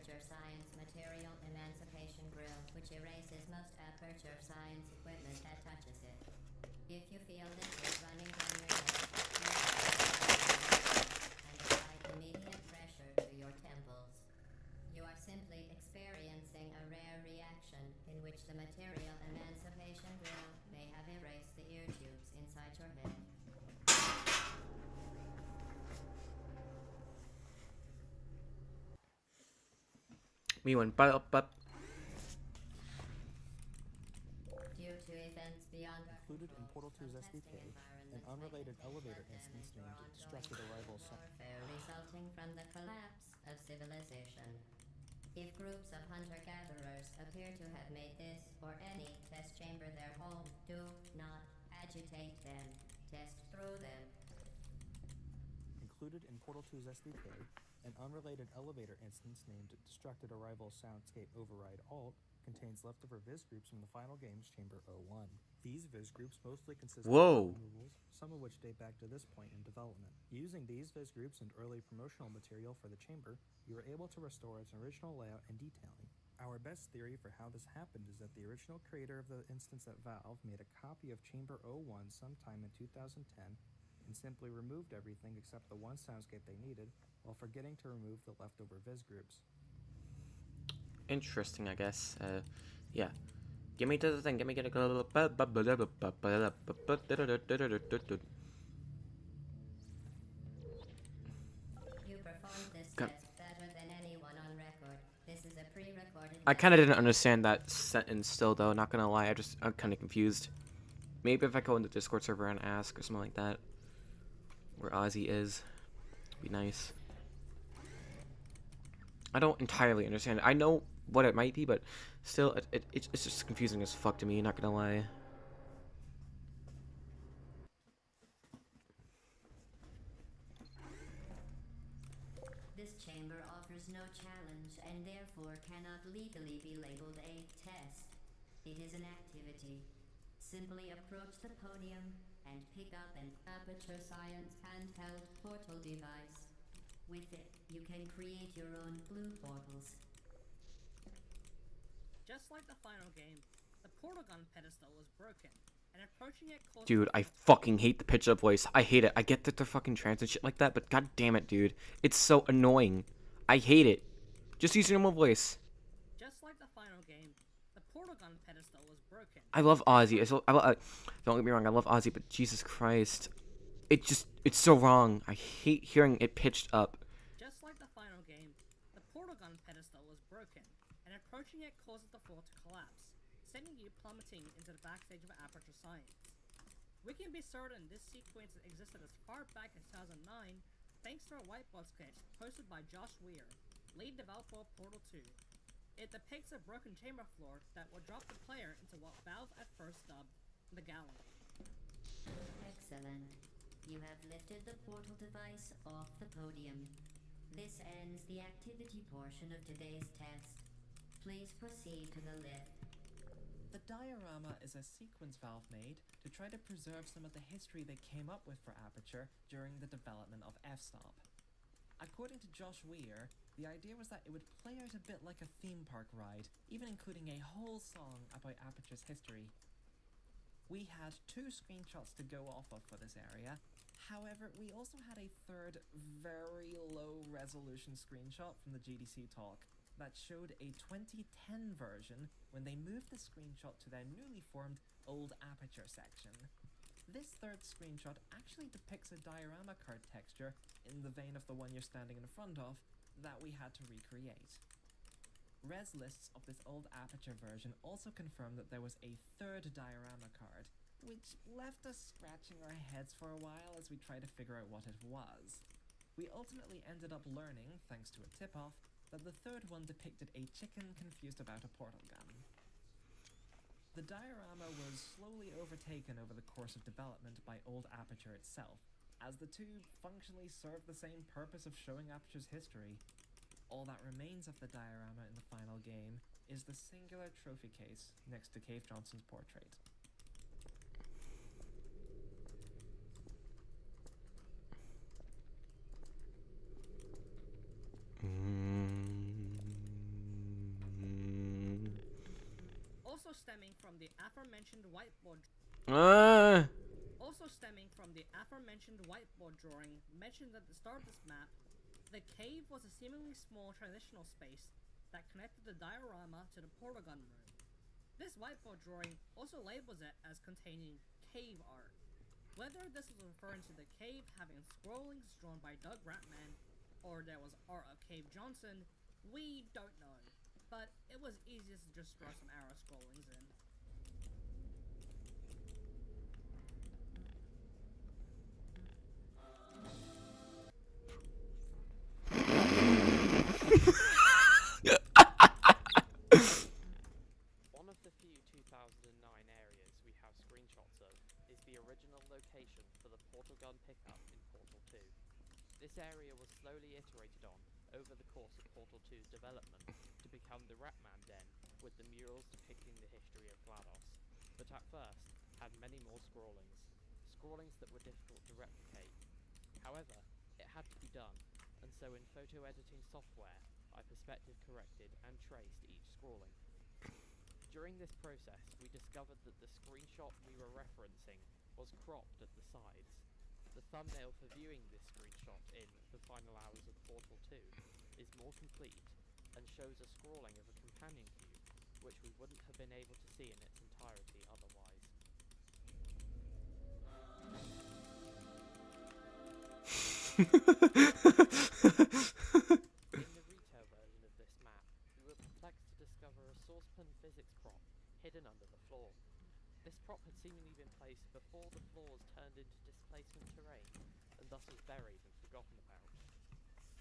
Aperture Science Material Emancipation Grill, which erases most Aperture Science equipment that touches it. If you feel liquid running down your neck, and apply immediate pressure to your temples, you are simply experiencing a rare reaction in which the Material Emancipation Grill may have erased the ear tubes inside your head. Me went but Due to events beyond our Included in control, Portal 2's some SDK, testing an environments unrelated might elevator inflict instance damage or named ongoing Destructed Arrival warfare resulting from the collapse of civilization. If groups of hunter-gatherers appear to have made this or any test chamber their home, do not agitate them. Test through them. Included in Portal 2's SDK, an unrelated elevator instance named Destructed Arrival Soundscape Override Alt contains leftover viz groups from the final game's Chamber 01. These viz groups mostly consist of Whoa. removals, some of which date back to this point in development. Using these viz groups and early promotional material for the chamber, you were able to restore its original layout and detailing. Our best theory for how this happened is that the original creator of the instance at Valve made a copy of Chamber 01 sometime in 2010 and simply removed everything except the one soundscape they needed, while forgetting to remove the leftover viz groups. interesting, I guess. Yeah. Give me to the thing. Give me get a. You performed this test better than anyone on record. This is a pre-recorded. I kind of didn't understand that sentence still, though. Not gonna lie, I'm kind of confused. Maybe if I go in the Discord server and ask or something like that, where Ozzy is, be nice. I don't entirely understand it. I know what it might be, but still, it's just confusing as fuck to me. Not gonna lie. This chamber offers no challenge and therefore cannot legally be labeled a test. It is an activity. Simply approach the podium and pick up an Aperture Science handheld portal device. With it, you can create your own blue portals. Just like the final game, the portal gun pedestal was broken, and approaching it close. Dude, I fucking hate the pitch up voice. I hate it. I get that they're fucking trans and shit like that, but god damn it, dude. It's so annoying. I hate it. Just use your normal voice. Just like the final game, the portal gun pedestal was broken. I love Ozzy. Don't get me wrong, I love Ozzy, but Jesus Christ. It's so wrong. I hate hearing it pitched up. Just like the final game, the portal gun pedestal was broken, and approaching it causes the floor to collapse, sending you plummeting into the backstage of Aperture Science. We can be certain this sequence existed as far back as 2009, thanks to a whiteboard sketch posted by Josh Weir, lead developer of Portal 2. It depicts a broken chamber floor that will drop the player into what Valve at first dubbed the gallery. Excellent. You have lifted the portal device off the podium. This ends the activity portion of today's test. Please proceed to the lift. The diorama is a sequence Valve made to try to preserve some of the history they came up with for Aperture during the development of F-Stop. According to Josh Weir, the idea was that it would play out a bit like a theme park ride, even including a whole song about Aperture's history. We had 2 screenshots to go off of for this area. However, we also had a third, very low resolution screenshot from the GDC talk that showed a 2010 version when they moved the screenshot to their newly formed Old Aperture section. This third screenshot actually depicts a diorama card texture in the vein of the one you're standing in front of that we had to recreate. Res lists of this Old Aperture version also confirmed that there was a third diorama card, which left us scratching our heads for a while as we tried to figure out what it was. We ultimately ended up learning, thanks to a tip-off, that the third one depicted a chicken confused about a portal gun. The diorama was slowly overtaken over the course of development by Old Aperture itself, as the two functionally serve the same purpose of showing Aperture's history. All that remains of the diorama in the final game is the singular trophy case next to Cave Johnson's portrait. Also stemming from the aforementioned whiteboard drawing mentioned at the start of this map, the cave was a seemingly small transitional space that connected the diorama to the portal gun room. This whiteboard drawing also labels it as containing cave art. Whether this was referring to the cave having scrollings drawn by Doug Ratman, or there was art of Cave Johnson, we don't know. But it was easiest to just throw some arrow scrollings in. One of the few 2009 areas we have screenshots of is the original location for the portal gun pickup in Portal 2. This area was slowly iterated on over the course of Portal 2's development to become the Ratman Den with the murals depicting the history of GLaDOS, but at first had many more scrawlings that were difficult to replicate. However, it had to be done, and so in photo editing software, I perspective corrected and traced each scrawling. During this process, we discovered that the screenshot we were referencing was cropped at the sides. The thumbnail for viewing this screenshot in The Final Hours of Portal 2 is more complete and shows a scrawling of a companion cube, which we wouldn't have been able to see in its entirety otherwise. In the retail version of this map, we were perplexed to discover a saucepan physics prop hidden under the floor. This prop had seemingly been placed before the floors turned into displacement terrain, and thus was buried and forgotten about.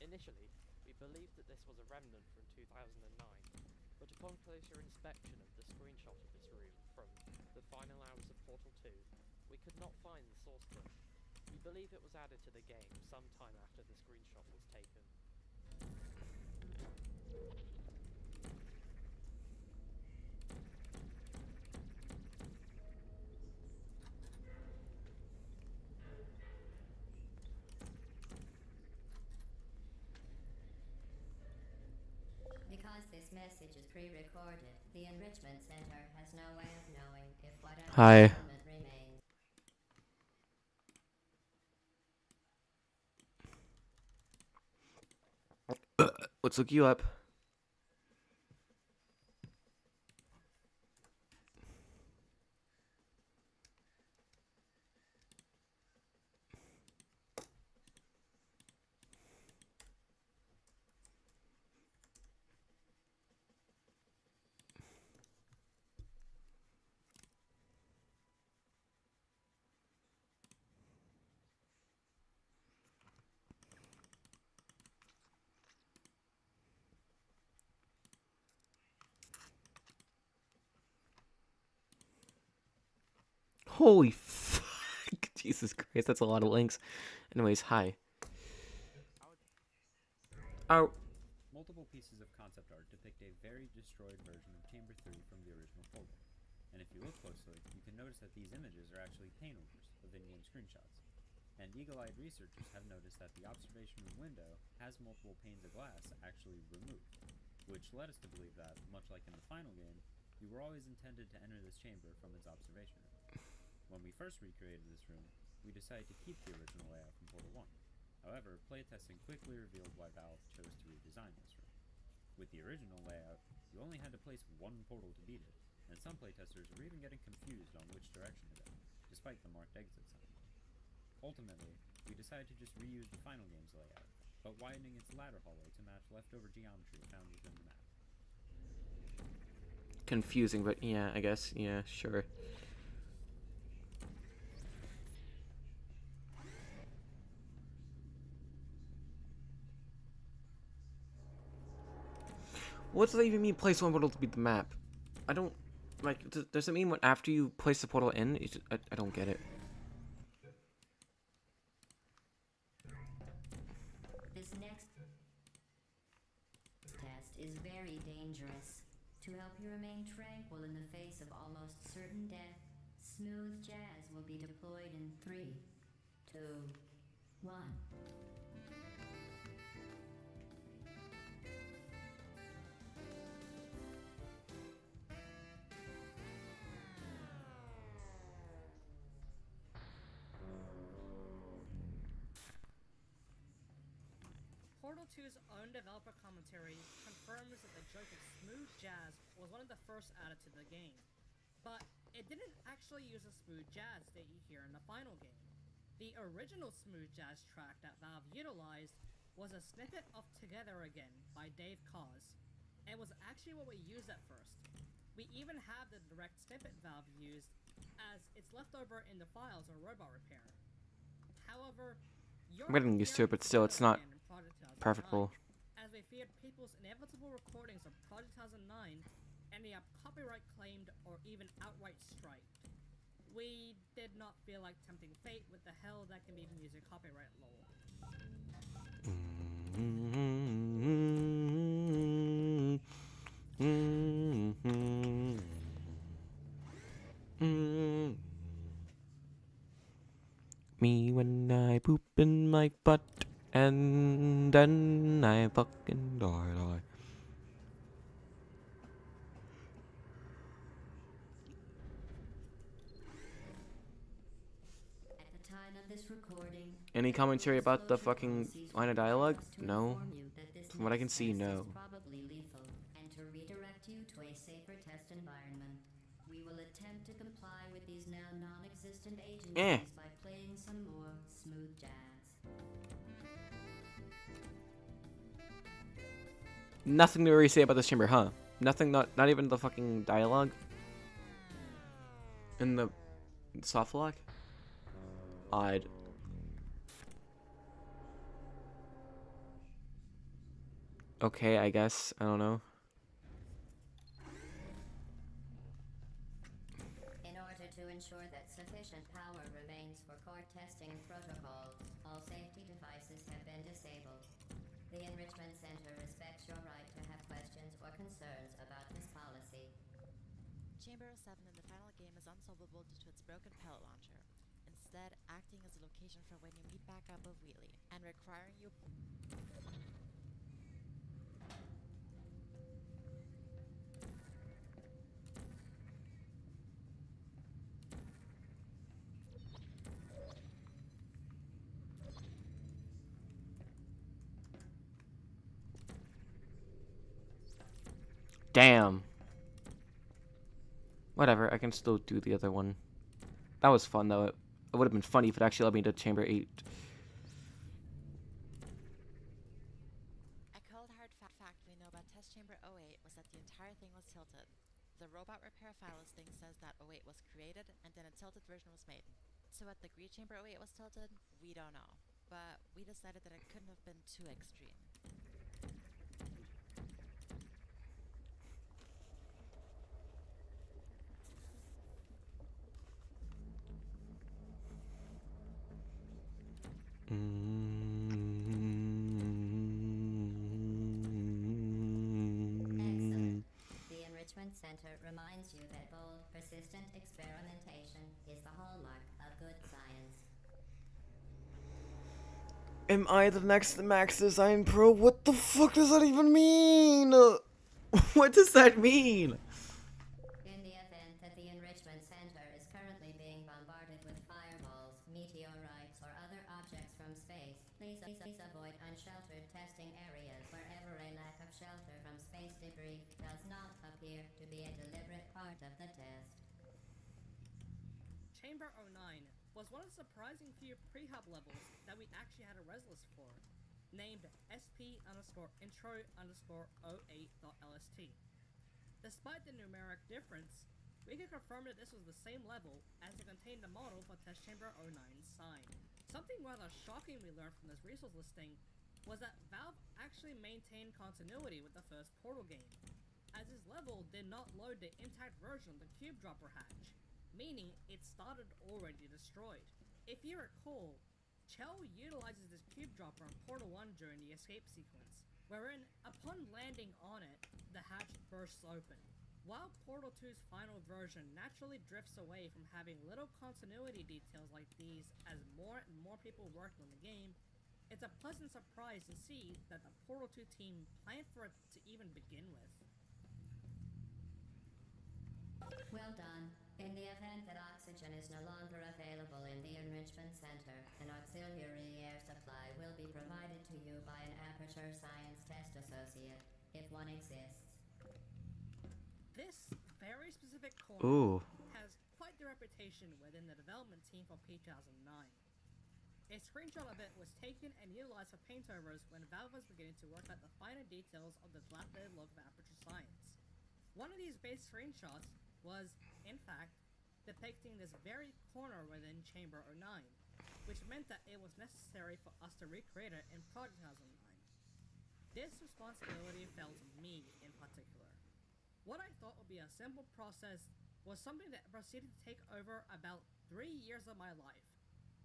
Initially, we believed that this was a remnant from 2009, but upon closer inspection of the screenshot of this room from The Final Hours of Portal 2, we could not find the saucepan. We believe it was added to the game sometime after the screenshot was taken. Because this message is pre-recorded, the Enrichment Center has no way of knowing if whatever Hi. element remains. Let's look you up. Holy fuck. Jesus Christ, that's a lot of links. Anyways, hi. Oh. Multiple pieces of concept art depict a very destroyed version of Chamber 3 from the original folder. And if you look closely, you can notice that these images are actually paint-overs of in-game screenshots. And eagle-eyed researchers have noticed that the observation room window has multiple panes of glass actually removed, which led us to believe that, much like in the final game, you were always intended to enter this chamber from its observation room. When we first recreated this room, we decided to keep the original layout from Portal 1. However, playtesting quickly revealed why Valve chose to redesign this room. With the original layout, you only had to place one portal to beat it, and some playtesters were even getting confused on which direction to go, despite the marked exit sign. Ultimately, we decided to just reuse the final game's layout, but widening its ladder hallway to match leftover geometry found within the map. Confusing, but yeah, I guess. Yeah, sure. What does that even mean, place one portal to beat the map? I don't... Like, does it mean what after you place the portal in? I don't get it. This next test is very dangerous. To help you remain tranquil in the face of almost certain death, smooth jazz will be deployed in 3, 2, 1. Portal 2's own developer commentary confirms that the joke of smooth jazz was one of the first added to the game, but it didn't actually use the smooth jazz that you hear in the final game. The original smooth jazz track that Valve utilized was a snippet of Together Again by Dave Koz. It was actually what we used at first. We even have the direct snippet Valve used, as it's left over in the files of Robot Repair. However, I'm getting used to it, but still, it's not perfectable. As we feared people's inevitable recordings of Project 2009 ending up copyright claimed or even outright striked. We did not feel like tempting fate with the hell that can be music copyright law. Me when I poop in my butt and then I fucking die. At the time of this recording, Any commentary about the fucking line of dialogue? No. From what I can see, no. Probably lethal, and to redirect you to a safer test environment. We will attempt to comply with these now non-existent agencies by playing some more smooth jazz. Nothing to really say about this chamber, huh? Nothing, not even the fucking dialogue? In the soft lock? Odd. Okay, I guess. I don't know. In order to ensure that sufficient power remains for core testing protocols, all safety devices have been disabled. The Enrichment Center respects your right to have questions or concerns about this policy. Chamber 07 in the final game is unsolvable due to its broken pellet launcher, instead acting as a location for when you meet back up with Wheelie, and requiring you... Damn. Whatever, I can still do the other one. That was fun, though. It would have been funny if it actually led me to Chamber 8. A cold hard fact we know about Test Chamber 08 was that the entire thing was tilted. The Robot Repair file listing says that 08 was created and then a tilted version was made. So what degree Chamber 08 was tilted, we don't know. But we decided that it couldn't have been too extreme. Excellent. The Enrichment Center reminds you that bold, persistent experimentation is the hallmark of good science. Am I the next Max Design Pro? What the fuck does that even mean? What does that mean? In the event that the Enrichment Center is currently being bombarded with fireballs, meteorites, or other objects from space, please avoid unsheltered testing areas wherever a lack of shelter from space debris does not appear to be a deliberate part of the test. Chamber 09 was one of the surprising few pre-hub levels that we actually had a res list for, named SP_intro_08.lst. Despite the numeric difference, we could confirm that this was the same level as it contained the model for Test Chamber 09's sign. Something rather shocking we learned from this resource listing was that Valve actually maintained continuity with the first Portal game, as this level did not load the intact version of the Cube Dropper hatch, meaning it started already destroyed. If you recall, Chell utilizes this Cube Dropper on Portal 1 during the escape sequence, wherein, upon landing on it, the hatch bursts open. While Portal 2's final version naturally drifts away from having little continuity details like these as more and more people worked on the game, it's a pleasant surprise to see that the Portal 2 team planned for it to even begin with. Well done. In the event that oxygen is no longer available in the enrichment center, an auxiliary air supply will be provided to you by an Aperture Science Test Associate, if one exists. This very specific corner Ooh. has quite the reputation within the development team for P2009. A screenshot of it was taken and utilized for paintovers when Valve was beginning to work out the finer details of the dilapidated look of Aperture Science. One of these base screenshots was, in fact, depicting this very corner within Chamber 09, which meant that it was necessary for us to recreate it in Project 2009. This responsibility fell to me in particular. What I thought would be a simple process was something that proceeded to take over about 3 years of my life.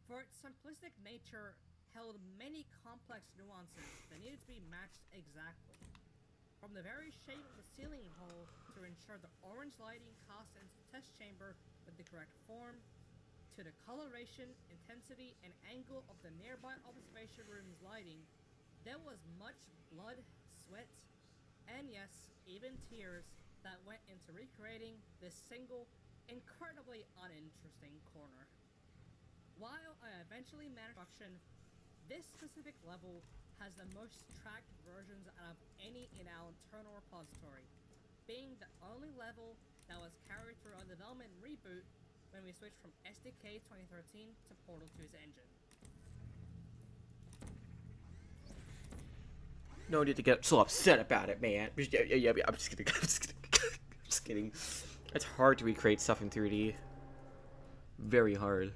For its simplistic nature, held many complex nuances that needed to be matched exactly. From the very shape of the ceiling hole to ensure the orange lighting cast into the test chamber with the correct form, to the coloration, intensity, and angle of the nearby observation room's lighting, there was much blood, sweat, and yes, even tears that went into recreating this single, incredibly uninteresting corner. While I eventually managed construction, this specific level has the most tracked versions out of any in our internal repository, being the only level that was carried through our development reboot when we switched from SDK 2013 to Portal 2's engine. No need to get so upset about it, man. Yeah, I'm just kidding. I'm just kidding. It's hard to recreate stuff in 3D. Very hard.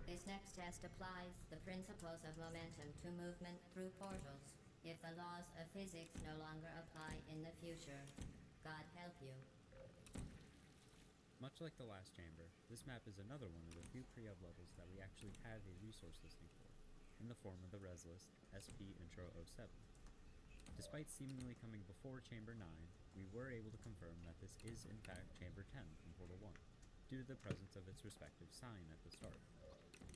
This next test applies the principles of momentum to movement through portals, if the laws of physics no longer apply in the future. God help you. Much like the last chamber, this map is another one of the few pre-up levels that we actually have a resource listing for, in the form of the res list SP Intro 07. Despite seemingly coming before Chamber 9, we were able to confirm that this is in fact Chamber 10 from Portal 1, due to the presence of its respective sign at the start.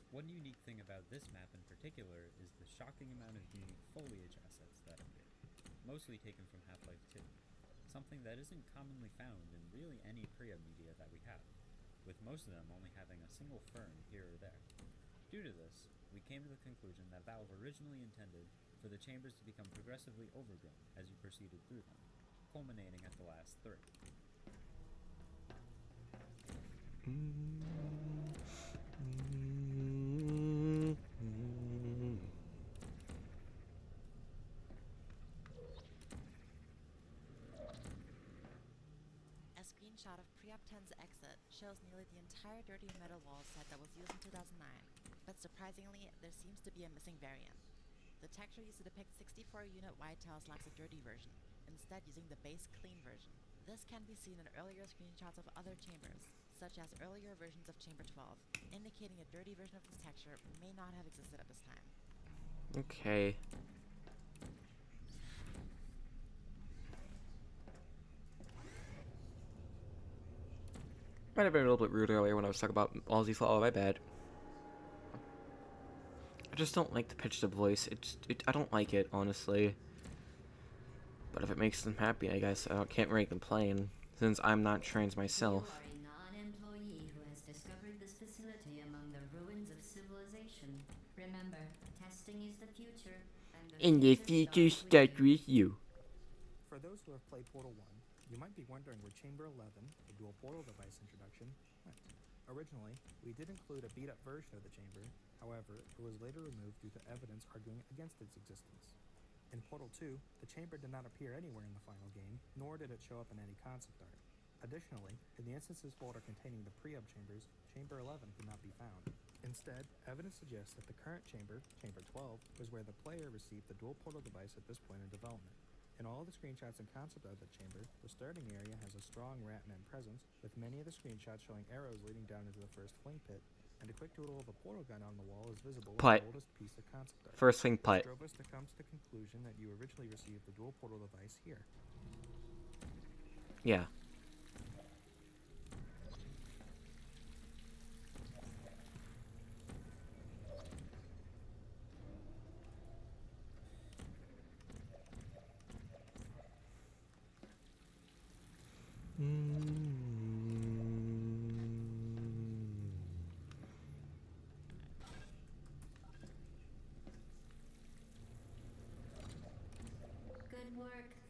One unique thing about this map in particular is the shocking amount of unique foliage assets that appear, mostly taken from Half-Life 2, something that isn't commonly found in really any pre-up media that we have, with most of them only having a single fern here or there. Due to this, we came to the conclusion that Valve originally intended for the chambers to become progressively overgrown as you proceeded through them, culminating at the last 3. A screenshot of Pre-Op 10's exit shows nearly the entire dirty metal wall set that was used in 2009, but surprisingly, there seems to be a missing variant. The texture used to depict 64-unit wide tiles lacks a dirty version, instead using the base clean version. This can be seen in earlier screenshots of other chambers, such as earlier versions of Chamber 12, indicating a dirty version of this texture may not have existed at this time. Okay. Might have been a little bit rude earlier when I was talking about Aussie Flaw. My bad. I just don't like the pitched up voice. I don't like it, honestly. But if it makes them happy, I guess I can't really complain, since I'm not trans myself. You are a non-employee who has discovered this facility among the ruins of civilization. Remember, testing is the future, And the future starts with you. For those who have played Portal 1, you might be wondering where Chamber 11, the dual portal device introduction, went. Originally, we did include a beat-up version of the chamber, however, it was later removed due to evidence arguing against its existence. In Portal 2, the chamber did not appear anywhere in the final game, nor did it show up in any concept art. Additionally, in the instances folder containing the pre-up chambers, Chamber 11 could not be found. Instead, evidence suggests that the current chamber, Chamber 12, was where the player received the dual portal device at this point in development. In all the screenshots and concept art of the chamber, the starting area has a strong Ratman presence, with many of the screenshots showing arrows leading down into the first fling pit, and a quick doodle of a portal gun on the wall is visible in the oldest piece of concept art. First thing, This drove us to come to the conclusion that you originally received the dual portal device here. Yeah.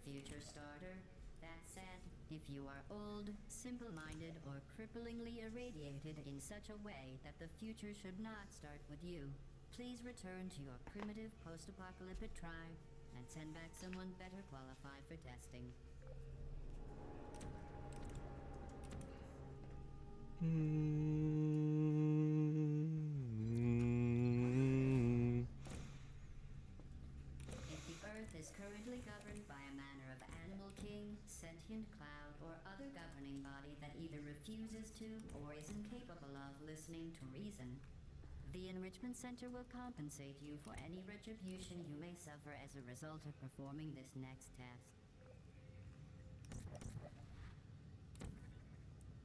future starter. That said, if you are old, simple-minded, or cripplingly irradiated in such a way that the future should not start with you, please return to your primitive post-apocalyptic tribe and send back someone better qualified for testing. If the Earth is currently governed by a manner of animal king, sentient cloud, or other governing body that either refuses to or is incapable of listening to reason, the Enrichment Center will compensate you for any retribution you may suffer as a result of performing this next test.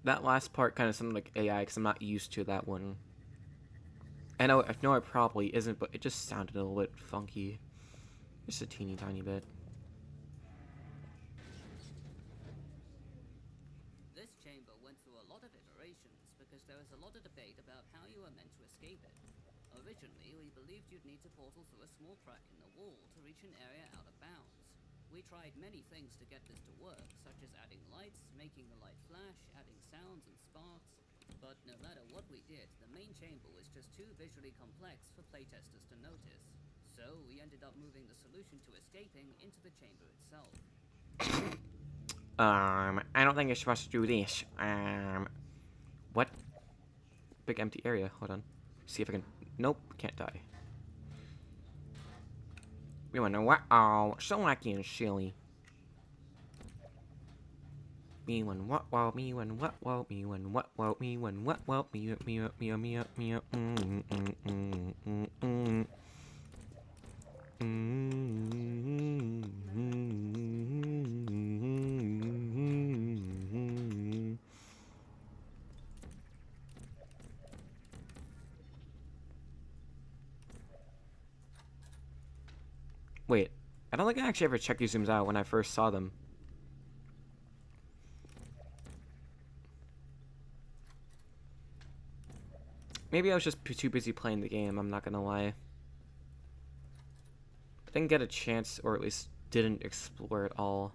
That last part kind of sounded like AI because I'm not used to that one. I know it probably isn't, but it just sounded a little bit funky. Just a teeny tiny bit. This chamber went through a lot of iterations because there was a lot of debate about how you were meant to escape it. Originally, we believed you'd need to portal through a small crack in the wall to reach an area out of bounds. We tried many things to get this to work, such as adding lights, making the light flash, adding sounds and sparks. But no matter what we did, the main chamber was just too visually complex for playtesters to notice. So we ended up moving the solution to escaping into the chamber itself. I don't think you're supposed to do this. What? Big empty area. Hold on. See if I can. Nope, can't die. We wanna what? Oh, so lucky and silly. Me one what? Wow, me one what? Wow, me one what? Wow, me one what? Wow, me up, me up, me up, me up, me up. Wait, I don't think I actually ever checked these zooms out when I first saw them. Maybe I was just too busy playing the game, I'm not gonna lie. I didn't get a chance, or at least didn't explore it all.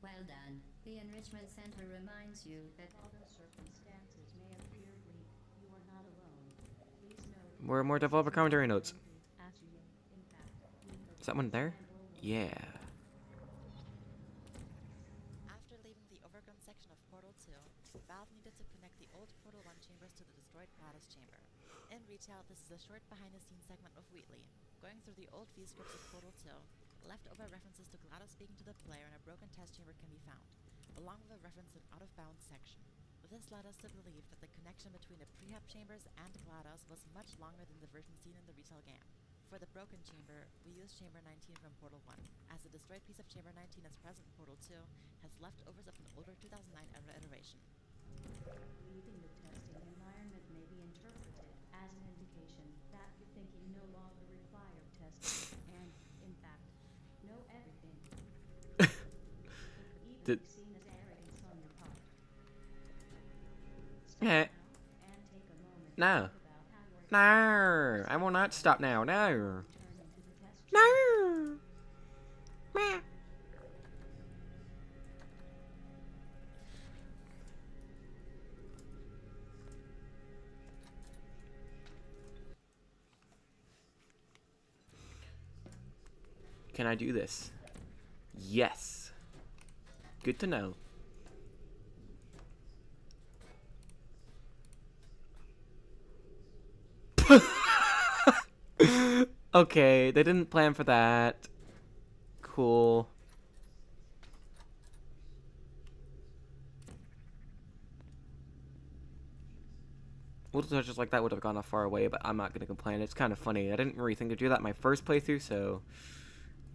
Well done. The Enrichment Center reminds you that Although circumstances may appear bleak, you are not alone. Please note More and more developer commentary notes. as you, in fact, need the Is that one there? Yeah. After leaving the overgrown section of Portal 2, Valve needed to connect the old Portal 1 chambers to the destroyed GLaDOS chamber. In retail, this is a short behind-the-scenes segment of Wheatley, going through the old V-scripts of Portal 2. Leftover references to GLaDOS speaking to the player in a broken test chamber can be found, along with a reference to an out-of-bounds section. This led us to believe that the connection between the prehab chambers and GLaDOS was much longer than the version seen in the retail game. For the broken chamber, we used Chamber 19 from Portal 1, as the destroyed piece of Chamber 19 as present in Portal 2 has leftovers of an older 2009 era iteration. Leaving the testing environment may be interpreted as an indication that you think you no longer require testing, and, in fact, know everything. It could even be seen as arrogance on your part. Stop now and take a moment to No. think about how your No. I will not stop now. No. return into the test chamber. No. Meh. Can I do this? Yes. Good to know. Okay, they didn't plan for that. Cool. Little touches like that would have gone a far away, but I'm not gonna complain. It's kind of funny. I didn't really think to do that in my first playthrough, so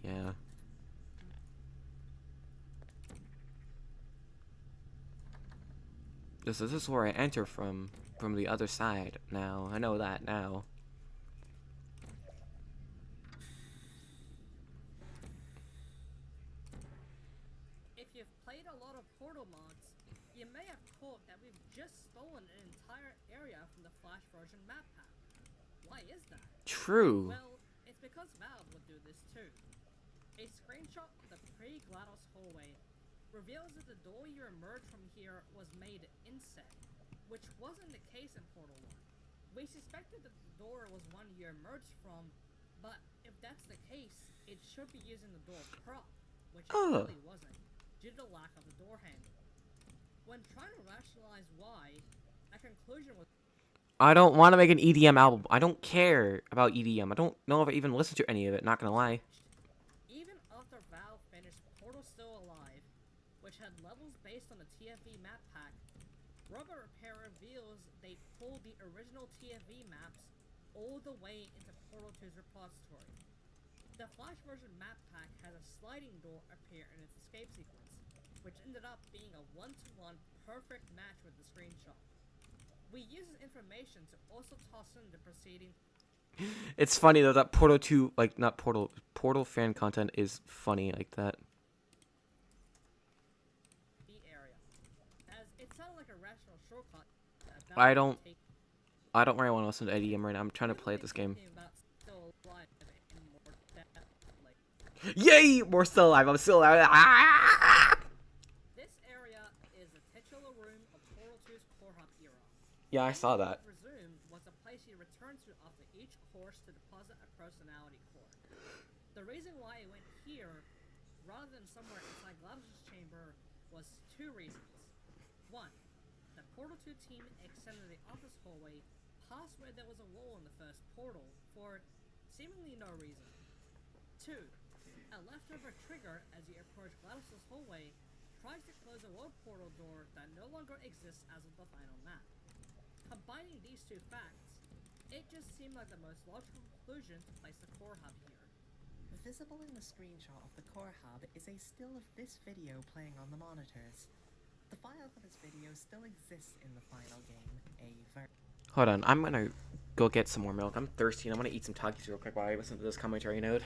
yeah. This is where I enter from the other side. Now I know that now. If you've played a lot of Portal mods, you may have caught that we've just stolen an entire area from the Flash version map pack. Why is that? True. Well, it's because because Valve would do this too. A screenshot of the pre-GLaDOS hallway reveals that the door you emerge from here was made inset, which wasn't the case in Portal 1. We suspected that the door was one you emerged from, but if that's the case, it should be using the door prop, which it really wasn't, due to the lack of the door handle. When trying to rationalize why, a conclusion was I don't want to make an EDM album. I don't care about EDM. I don't know if I even listen to any of it, not gonna lie. even after Valve finished Portal Still Alive, which had levels based on the TFV map pack, Rubber Repair reveals they pulled the original TFV maps all the way into Portal 2's repository. The Flash version map pack has a sliding door appear in its escape sequence, which ended up being a one-to-one perfect match with the screenshot. We use this information to also toss in the preceding It's funny though that Portal 2, like not Portal fan content is funny like that. area, as it sounded like a rational shortcut. I don't really want to listen to EDM right now. I'm trying to play this game. Yay! We're still alive. I'm still alive. Ah! This area is the titular room of Portal 2's core hub era. Yeah, I saw that. Resume was the place you return to after each course to deposit a personality core. The reason why it went here, rather than somewhere inside GLaDOS' chamber, was two reasons. One, the Portal 2 team extended the office hallway past where there was a wall in the first portal for seemingly no reason. Two, a leftover trigger as you approach GLaDOS' hallway tries to close a world portal door that no longer exists as of the final map. Combining these two facts, it just seemed like the most logical conclusion to place the core hub here. Visible in the screenshot of the core hub is a still of this video playing on the monitors. The file for this video still exists in the final game, Hold on, I'm gonna go get some more milk. I'm thirsty and I'm gonna eat some Takis real quick while I listen to this commentary note.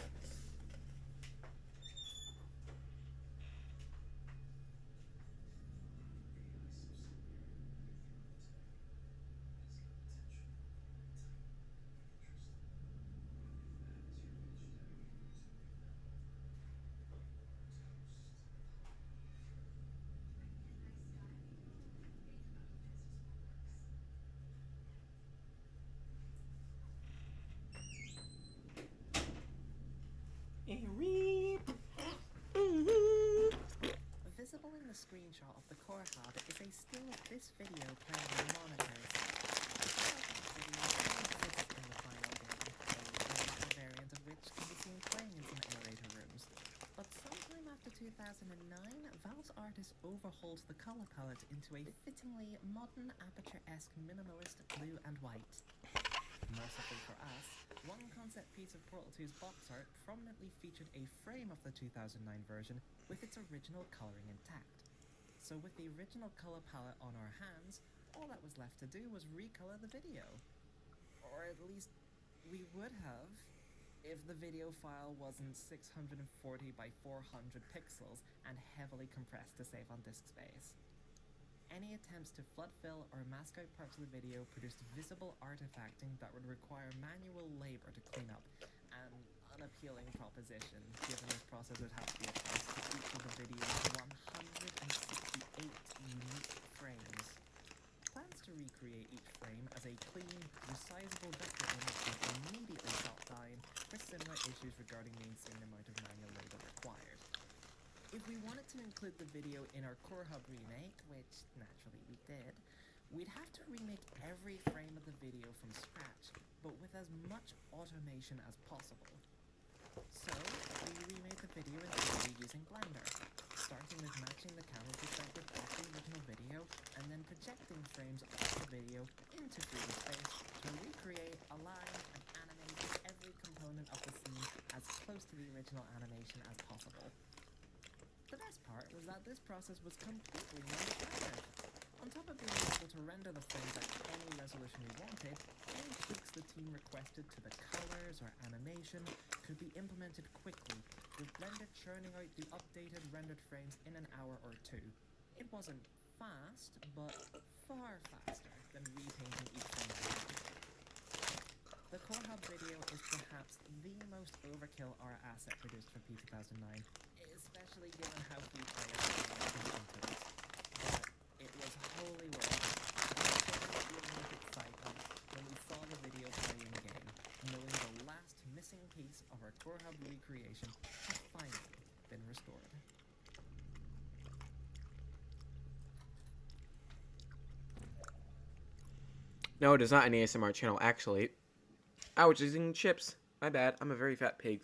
Visible in the screenshot of the core hub is a still of this video playing on the monitors. The file for this video still exists in the final game, a variant of which can be seen playing in some emulator rooms. But sometime after 2009, Valve's artist overhauled the color palette into a fittingly modern Aperture-esque minimalist blue and white. Mercifully for us, one concept piece of Portal 2's box art prominently featured a frame of the 2009 version with its original coloring intact. So with the original color palette on our hands, all that was left to do was recolor the video. Or at least, we would have, if the video file wasn't 640 by 400 pixels and heavily compressed to save on disk space. Any attempts to flood fill or mask out parts of the video produced visible artifacting that would require manual labor to clean up, an unappealing proposition, given this process would have to be applied to each of the video's 168 unique frames. Plans to recreate each frame as a clean, resizable vector image was immediately shot down for similar issues regarding the insane amount of manual labor required. If we wanted to include the video in our Core Hub remake, which naturally we did, we'd have to remake every frame of the video from scratch, but with as much automation as possible. So, we remade the video in 3D using Blender, starting with matching the camera perspective of the original video, and then projecting frames of the video into 3D space to recreate, align, and animate every component of the scene as close to the original animation as possible. The best part was that this process was completely non-destructive. On top of being able to render the frames at any resolution we wanted, any tweaks the team requested to the colors or animation could be implemented quickly, with Blender churning out the updated rendered frames in an hour or two. It wasn't fast, but far faster than repainting each frame. The Core Hub Hub video is perhaps the most overkill R asset produced for P2009, especially given how few players pay attention to it. But it was wholly worth it. We were so excited when we saw the video play in game, knowing the last missing piece of our Core Hub recreation had finally been restored. No, it is not an ASMR channel, actually. I was using chips. My bad. I'm a very fat pig.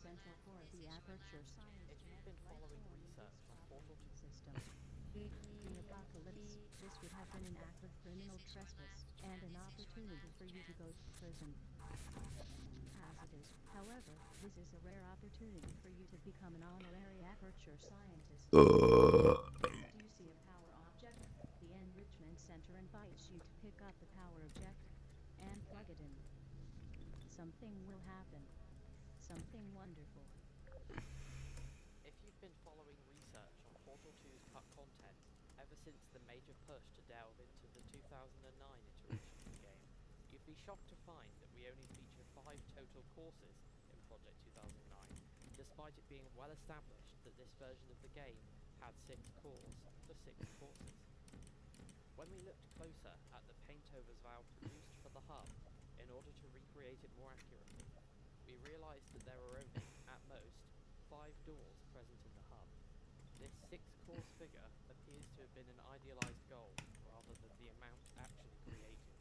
Central for the Aperture Science If you've been following research on Portal 2 system. The apocalypse, this would have been an act of criminal trespass, and an opportunity for you to go to prison. As it is, however, this is a rare opportunity for you to become an honorary Aperture Scientist. Do you see a power object? The Enrichment Center invites you to pick up the power object and plug it in. Something will happen. Something wonderful. If you've been following research on Portal 2's cut content ever since the major push to delve into the 2009 iteration of the game, you'd be shocked to find that we only feature 5 total courses in Project 2009, despite it being well established that this version of the game had 6 cores for 6 courses. When we looked closer at the paintovers Valve produced for the hub in order to recreate it more accurately, we realized that there were only, at most, 5 doors present in the hub. This 6-course figure appears to have been an idealized goal rather than the amount actually created.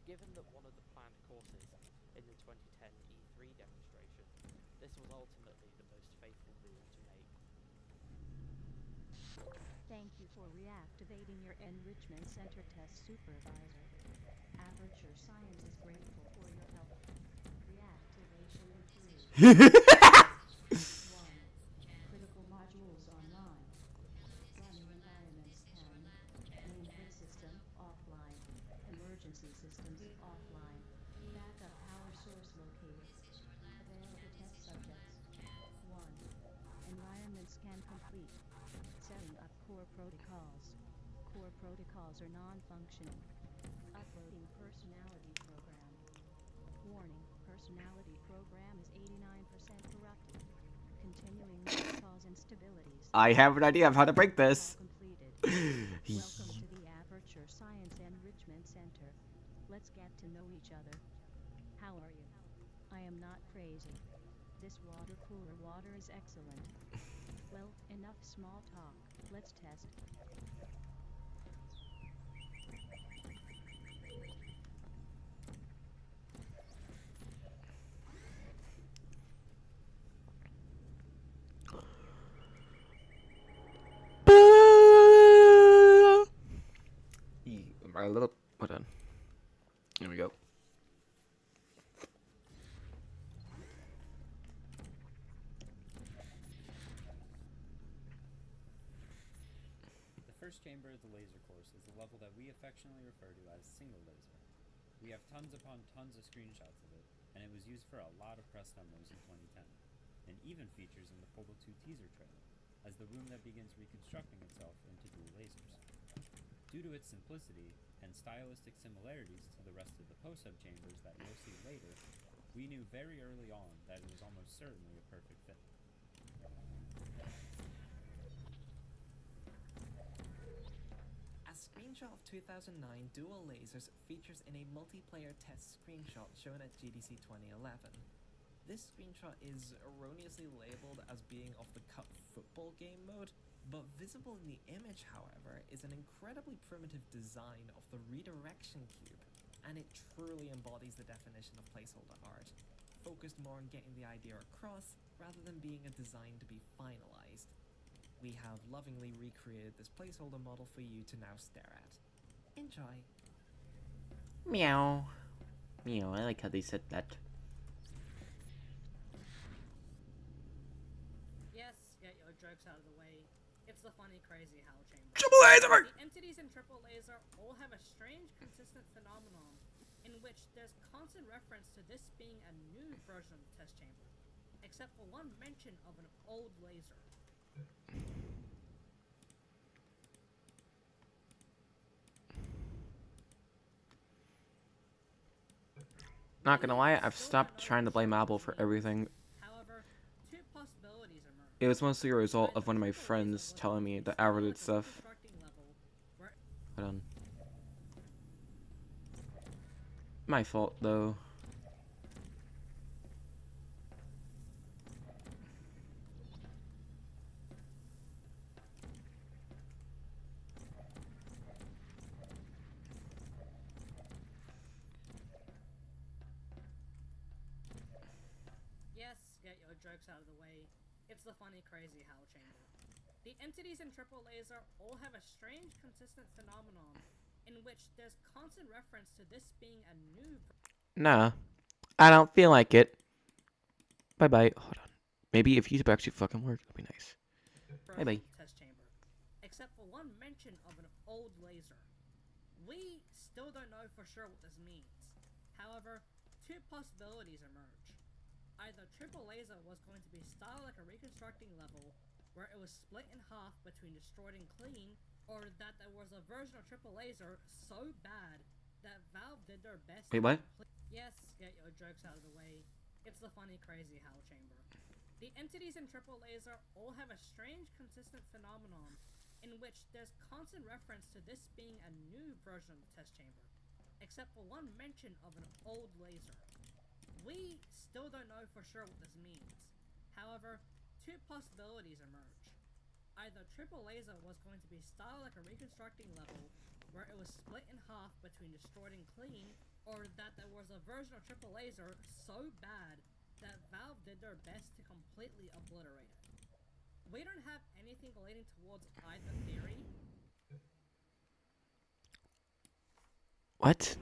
Given that one of the planned courses in the 2010 E3 demonstration, this was ultimately the most faithful move to make. Thank you for reactivating your Enrichment Center test supervisor. Aperture Science is grateful for your help. Reactivation approved. 1. Critical modules online. Running environment scan. Mainframe system offline. Emergency systems offline. Backup power source located. Available test subjects. 1. Environment scan complete. Setting up core protocols. Core protocols are non-functioning. Uploading personality program. Warning, personality program is 89% corrupted. Continuing may cause instabilities. I have an idea of how to break this. Completed. Welcome to the Aperture Science Enrichment Center. Let's get to know each other. How are you? I am not crazy. This water cooler water is excellent. Well, enough small talk. Let's test. A little. Hold on. There we go. The first chamber of the laser course is the level that we affectionately refer to as single laser. We have tons upon tons of screenshots of it, and it was used for a lot of press demos in 2010, and even features in the Portal 2 teaser trailer, as the room that begins reconstructing itself into dual lasers. Due to its simplicity and stylistic similarities to the rest of the post-hub chambers that we'll see later, we knew very early on that it was almost certainly a perfect fit. A screenshot of 2009 dual lasers features in a multiplayer test screenshot shown at GDC 2011. This screenshot is erroneously labeled as being of the Cup football game mode, but visible in the image, however, is an incredibly primitive design of the redirection cube, and it truly embodies the definition of placeholder art, focused more on getting the idea across rather than being a design to be finalized. We have lovingly recreated this placeholder model for you to now stare at. Enjoy. Meow. Meow, I like how they said that. Yes, jokes out of the way, it's the funny, crazy Hell Chamber. Triple laser! The entities in Triple Laser all have a strange, consistent phenomenon in which there's constant reference to this being a new version of the test chamber, except for one mention of an old laser. Not gonna lie, I've stopped trying to blame Apple for everything. However, two possibilities emerge. It was mostly a result of one of my friends telling me the average stuff. Hold on. My fault, though. Yes, get your jokes out of the way. It's the funny, crazy Hell Chamber. The entities in Triple Laser all have a strange, consistent phenomenon in which there's constant reference to this being a new. Nah, I don't feel like it. Bye-bye. Hold on. Maybe if YouTube actually fucking worked, it'd be nice. Bye-bye. Test chamber, except for one mention of an old laser. We still don't know for sure what this means. However, two possibilities emerge. Either Triple Laser was going to be styled like a reconstructing level, where it was split in half between destroyed and clean, or that there was a version of Triple Laser so bad that Valve did their best. Wait, what? Yes, get your jokes out of the way. It's the funny, crazy Hell Chamber. The entities in Triple Laser all have a strange, consistent phenomenon in which there's constant reference to this being a new version of the test chamber, except for one mention of an old laser. We still don't know for sure what this means. However, two possibilities emerge. Either Triple Laser was going to be styled like a reconstructing level, where it was split in half between destroyed and clean, or that there was a version of Triple Laser so bad that Valve did their best to completely obliterate it. We don't have anything leading towards either theory. What?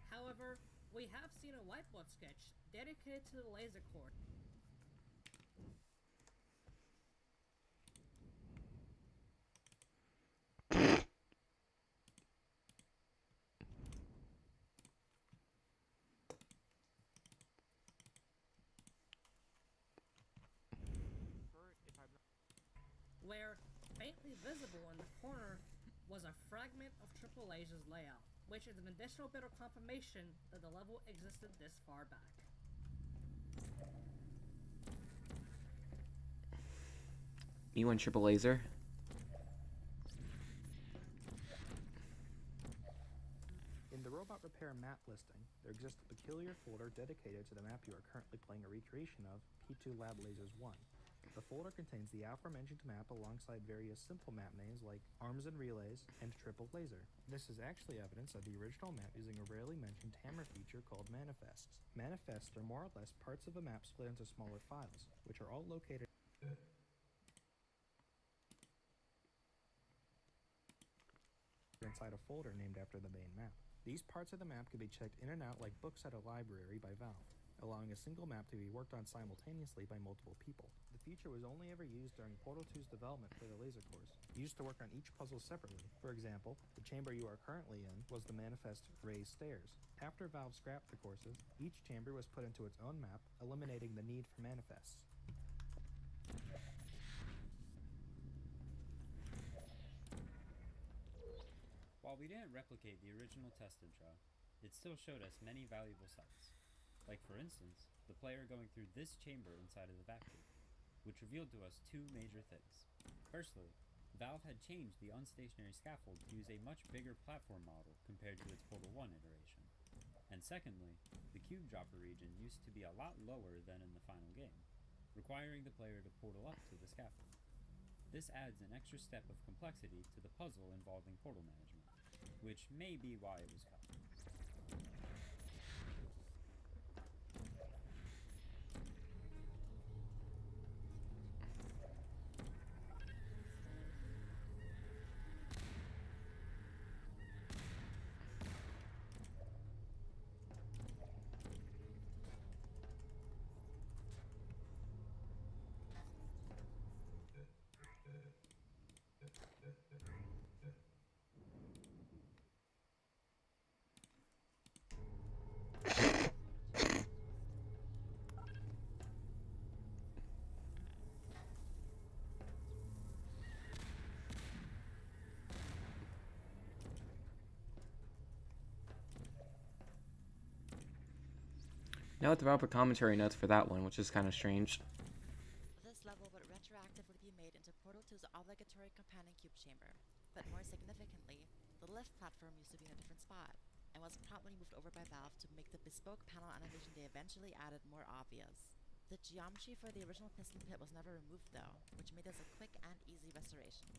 However, we have seen a whiteboard sketch dedicated to the laser core. Where, faintly visible in the corner, was a fragment of Triple Laser's layout, which is an additional bit of confirmation that the level existed this far back. You and Triple Laser? In the Robot Repair map listing, there exists a peculiar folder dedicated to the map you are currently playing a recreation of, P2 Lab Lasers 1. The folder contains the aforementioned map alongside various simple map names like Arms and Relays and Triple Laser. This is actually evidence of the original map using a rarely mentioned hammer feature called manifests. Manifests are more or less parts of a map split into smaller files, which are all located inside a folder named after the main map. These parts of the map can be checked in and out like books at a library by Valve, allowing a single map to be worked on simultaneously by multiple people. The feature was only ever used during Portal 2's development for the laser cores, used to work on each puzzle separately. For example, the chamber you are currently in was the manifest Raised Stairs. After Valve scrapped the courses, each chamber was put into its own map, eliminating the need for manifests. While we didn't replicate the original test intro, it still showed us many valuable sights. Like for instance, the player going through this chamber inside of the vac tube, which revealed to us two major things. Firstly, Valve had changed the unstationary scaffold to use a much bigger platform model compared to its Portal 1 iteration. And secondly, the cube dropper region used to be a lot lower than in the final game, requiring the player to portal up to the scaffold. This adds an extra step of complexity to the puzzle involving portal management, which may be why it was cut. No developer commentary notes for that one, which is kind of strange. This level would retroactively be made into Portal 2's obligatory companion cube chamber, but more significantly, the lift platform used to be in a different spot, and was promptly moved over by Valve to make the bespoke panel animation they eventually added more obvious. The geometry for the original piston pit was never removed though, which made this a quick and easy restoration.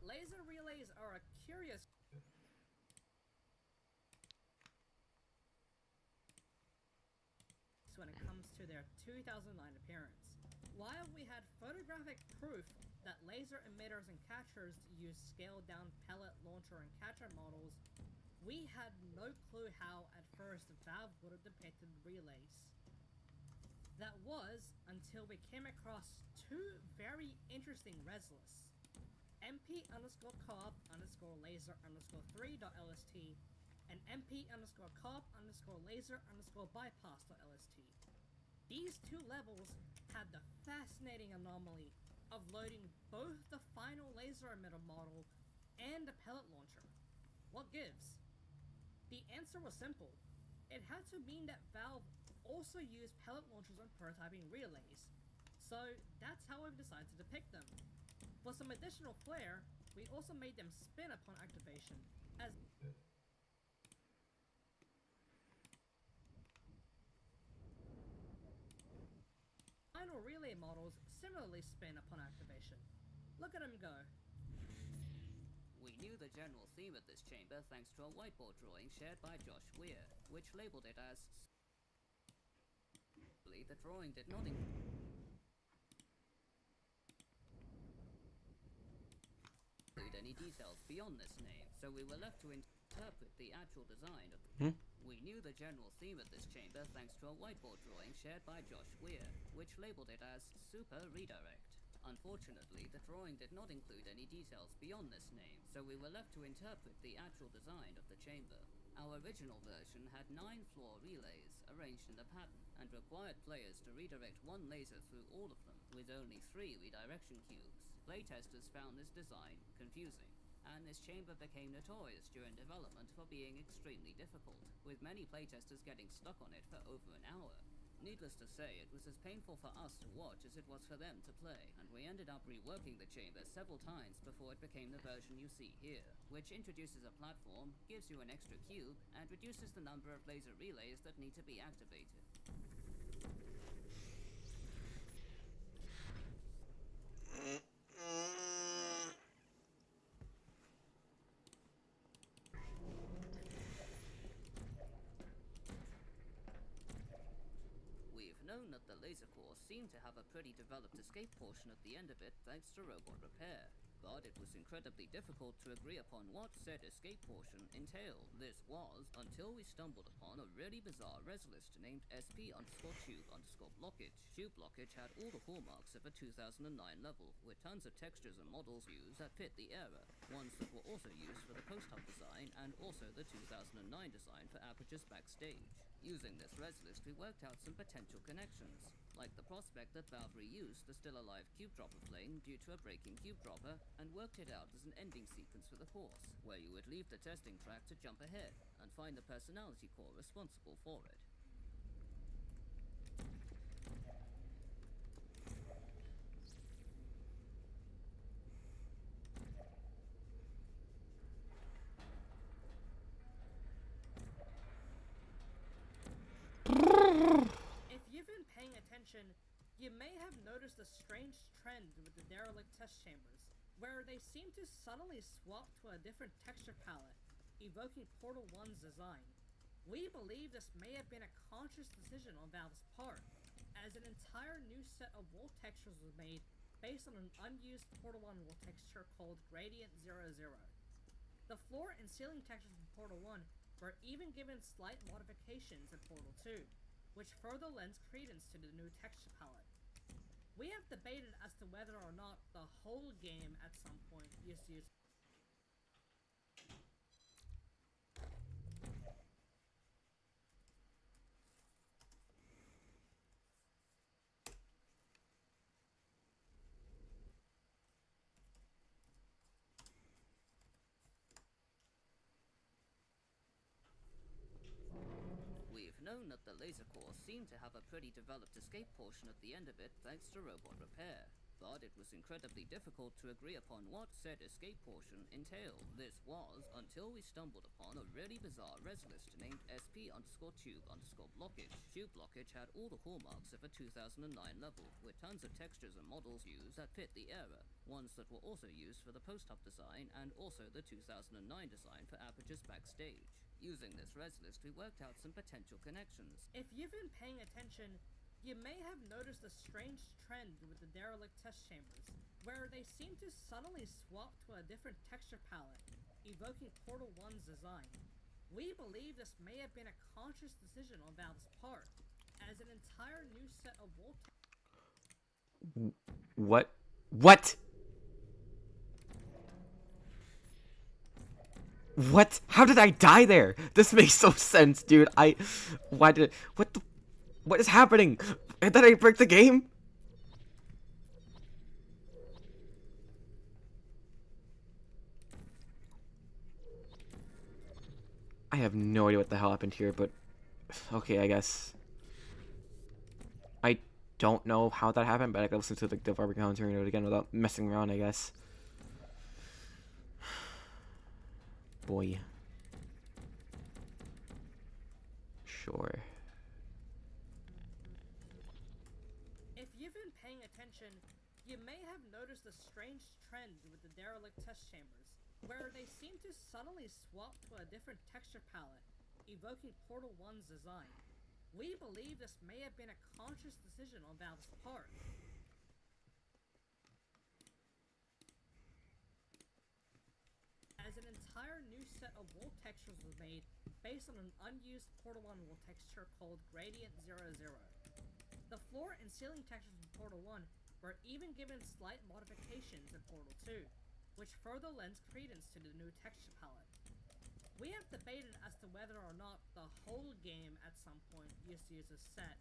Laser relays are a curious when it comes to their 2009 appearance. While we had photographic proof that laser emitters and catchers use scaled-down pellet launcher and catcher models, we had no clue how, at first, Valve would have depicted relays. That was until we came across two very interesting res lists. MP_coop_laser_3.lst and MP_coop_laser_bypass.lst. These two levels had the fascinating anomaly of loading both the final laser emitter model and the pellet launcher. What gives? The answer was simple. It had to mean that Valve also used pellet launchers on prototyping relays. So that's how we've decided to depict them. For some additional flair, we also made them spin upon activation, as final relay models similarly spin upon activation. Look at them go. We knew the general theme of this chamber thanks to a whiteboard drawing shared by Josh Weir, which labeled it as... The drawing did not include any details beyond this name, so we were left to interpret the actual design of the... We knew the general theme of this chamber thanks to a whiteboard drawing shared by Josh Weir, which labeled it as Super Redirect. Unfortunately, the drawing did not include any details beyond this name, so we were left to interpret the actual design of the chamber. Our original version had 9 floor relays arranged in a pattern, and required players to redirect one laser through all of them, with only 3 redirection cubes. Playtesters found this design confusing, and this chamber became notorious during development for being extremely difficult, with many playtesters getting stuck on it for over an hour. Needless to say, it was as painful for us to watch as it was for them to play, and we ended up reworking the chamber several times before it became the version you see here, which introduces a platform, gives you an extra cube, and reduces the number of laser relays that need to be activated. We've known that the laser core seemed to have a pretty developed escape portion at the end of it thanks to robot repair, but it was incredibly difficult to agree upon what said escape portion entailed. This was until we stumbled upon a really bizarre res list named SP_tube_blockage. Tube blockage had all the hallmarks of a 2009 level, with tons of textures and models used that fit the era, ones that were also used for the post-hub design and also the 2009 design for Aperture's backstage. Using this res list, we worked out some potential connections, like the prospect that Valve reused the still alive cube dropper flame due to a breaking cube dropper, and worked it out as an ending sequence for the course, where you would leave the testing track to jump ahead and find the personality core responsible for it. If you've been paying attention, you may have noticed a strange trend with the derelict test chambers, where they seem to suddenly swap to a different texture palette, evoking Portal 1's design. We believe this may have been a conscious decision on Valve's part, as an entire new set of wall textures was made based on an unused Portal 1 wall texture called Gradient 00. The floor and ceiling textures from Portal 1 were even given slight modifications in Portal 2, which further lends credence to the new texture palette. We have debated as to whether or not the whole game at some point is used. We've known that the laser core seemed to have a pretty developed escape portion at the end of it thanks to robot repair. But it was incredibly difficult to agree upon what said escape portion entailed. This was until we stumbled upon a really bizarre res list named SP_tube_blockage. Tube blockage had all the hallmarks of a 2009 level, with tons of textures and models used that fit the era, ones that were also used for the post-up design and also the 2009 design for Aperture's backstage. Using this res list, we worked out some potential connections. If you've been paying attention, you may have noticed a strange trend with the derelict test chambers, where they seem to suddenly swap to a different texture palette, evoking Portal 1's design. We believe this may have been a conscious decision on Valve's part, as an entire new set of wall What? What? What? How did I die there? This makes no sense, dude. Why did... What is happening? Did I break the game? I have no idea what the hell happened here, but... Okay, I guess. I don't know how that happened, but I can listen to the barbecue commentary and do it again without messing around, I guess. Boy. Sure. If you've been paying attention, you may have noticed a strange trend with the derelict test chambers, where they seem to suddenly swap to a different texture palette, evoking Portal 1's design. We believe this may have been a conscious decision on Valve's part. As an entire new set of wall textures was made based on an unused Portal 1 wall texture called Gradient 00. The floor and ceiling textures in Portal 1 were even given slight modifications in Portal 2, which further lends credence to the new texture palette. We have debated as to whether or not the whole game at some point used to use this set,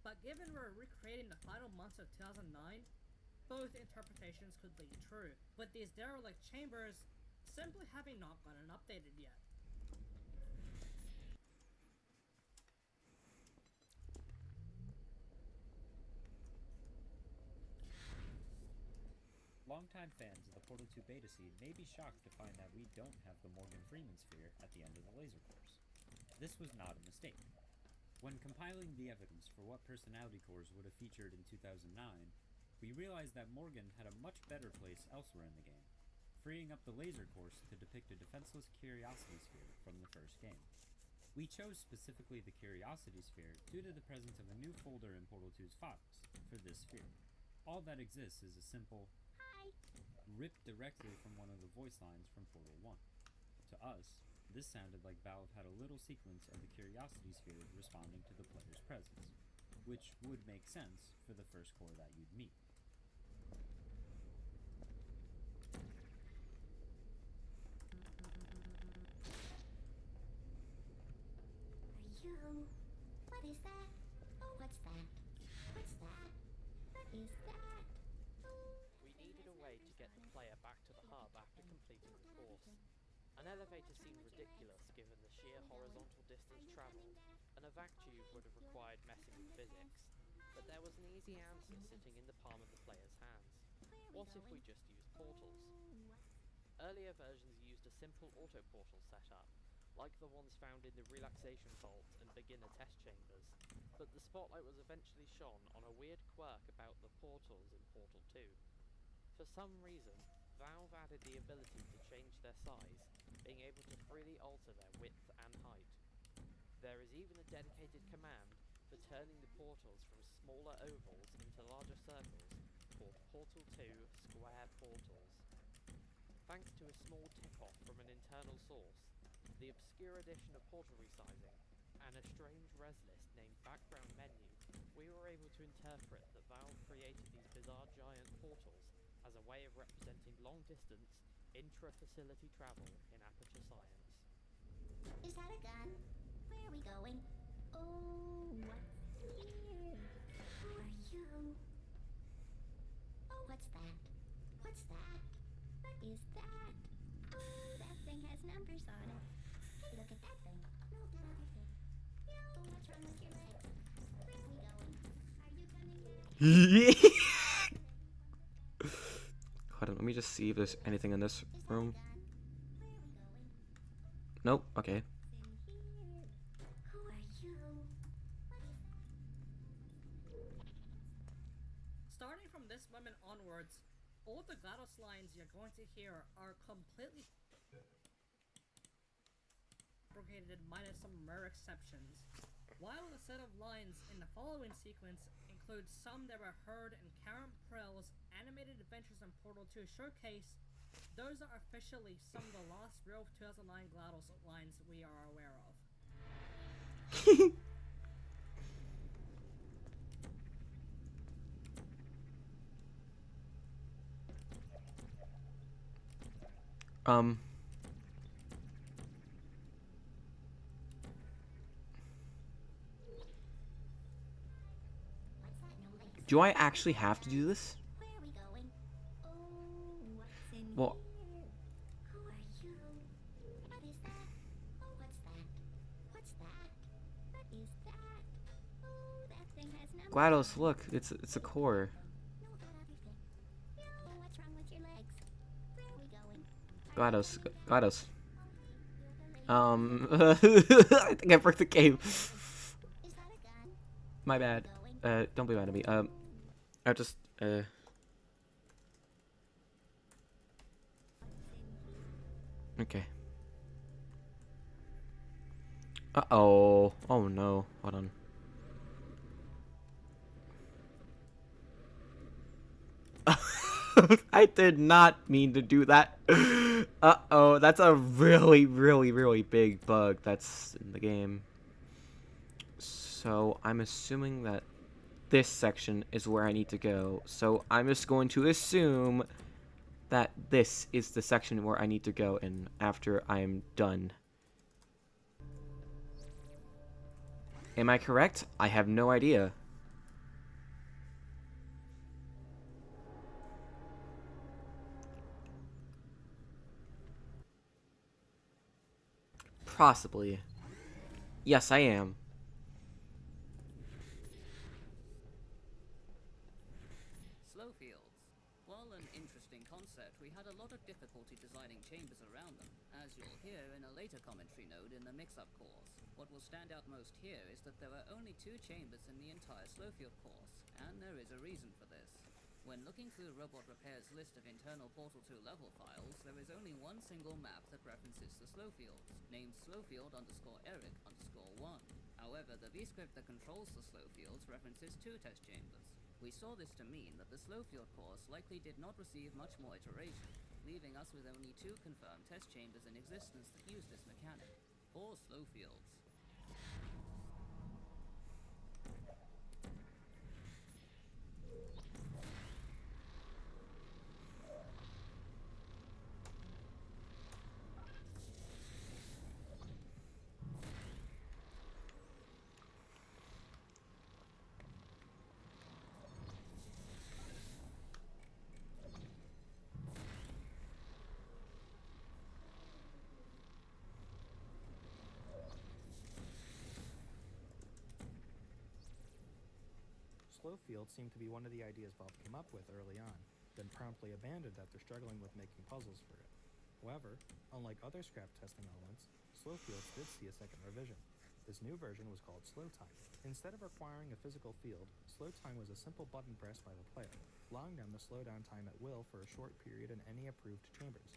but given we're recreating the final months of 2009, both interpretations could be true, with these derelict chambers simply having not gotten updated yet. Longtime fans of the Portal 2 beta seed may be shocked to find that we don't have the Morgan Freeman sphere at the end of the laser course. This was not a mistake. When compiling the evidence for what personality cores would have featured in 2009, we realized that Morgan had a much better place elsewhere in the game, freeing up the laser course to depict a defenseless Curiosity sphere from the first game. We chose specifically the Curiosity sphere due to the presence of a new folder in Portal 2's files for this sphere. All that exists is a simple ripped directly from one of the voice lines from Portal 1. To us, this sounded like Valve had a little sequence of the Curiosity sphere responding to the player's presence, which would make sense for the first core that you'd meet. Yo, what is that? Oh, what's that? What's that? What is that? We needed a way to get the player back to the hub after completing the course. An elevator seemed ridiculous given the sheer horizontal distance travelled, and a vac tube would have required messing with physics. But there was an easy answer sitting in the palm of the player's hands. What if we just used portals? Earlier versions used a simple auto-portal setup, like the ones found in the relaxation vault and beginner test chambers, but the spotlight was eventually shone on a weird quirk about the portals in Portal 2. For some reason, Valve added the ability to change their size, being able to freely alter their width and height. There is even a dedicated command for turning the portals from smaller ovals into larger circles, called Portal 2 Square Portals. Thanks to a small tip-off from an internal source, the obscure addition of portal resizing and a strange res list named background menu, we were able to interpret that Valve created these bizarre giant portals as a way of representing long-distance, intra-facility travel in Aperture Science. Is that a gun? Where are we going? Oh, what's here? Who are you? Oh, what's that? What's that? What is that? Oh, that thing has numbers on it. Hey, look at that thing. No, that other thing. Yo, what's wrong with your legs? Where are we going? Are you coming with us? Hold on, let me just see if there's anything in this room. Nope, okay. Who are you? Starting from this moment onwards, all the GLaDOS lines you're going to hear are completely fabricated minus some rare exceptions. While the set of lines in the following sequence includes some that were heard in Karen Prell's Animated Adventures in Portal 2 showcase, those are officially some of the last real 2009 GLaDOS lines we are aware of. Do I actually have to do this? Where are we going? Oh, what's in Well, here? Who are you? What is that? Oh, what's that? What's that? What is that? Oh, that thing has numbers. GLaDOS, look, it's a core. No, that other thing. Yo, what's wrong with your legs? Where are we going? GLaDOS, GLaDOS. I think I broke the game. Is that a gun? My bad. Don't be mad at me. I just, okay. Uh-oh. Oh no. Hold on. I did not mean to do that. Uh-oh. That's a really, really, really big bug that's in the game. So, I'm assuming that this section is where I need to go. So, I'm just going to assume that this is the section where I need to go in after I'm done. Am I correct? I have no idea. Possibly. Yes, I am. Slow fields. While an interesting concept, we had a lot of difficulty designing chambers around them, as you'll hear in a later commentary node in the mix-up course. What will stand out most here is that there are only 2 chambers in the entire Slowfield course, and there is a reason for this. When looking through Robot Repair's list of internal Portal 2 level files, there is only one single map that references the Slowfields, named Slowfield_Eric_1. However, the vscript that controls the Slowfields references 2 test chambers. We saw this to mean that the Slowfield course likely did not receive much more iteration, leaving us with only 2 confirmed test chambers in existence that use this mechanic. 4 Slowfields. Slowfield seemed to be one of the ideas Valve came up with early on, then promptly abandoned after struggling with making puzzles for it. However, unlike other scrap testing elements, Slowfields did see a second revision. This new version was called Slow Time. Instead of requiring a physical field, Slow Time was a simple button press by the player, allowing them to slow down time at will for a short period in any approved chambers.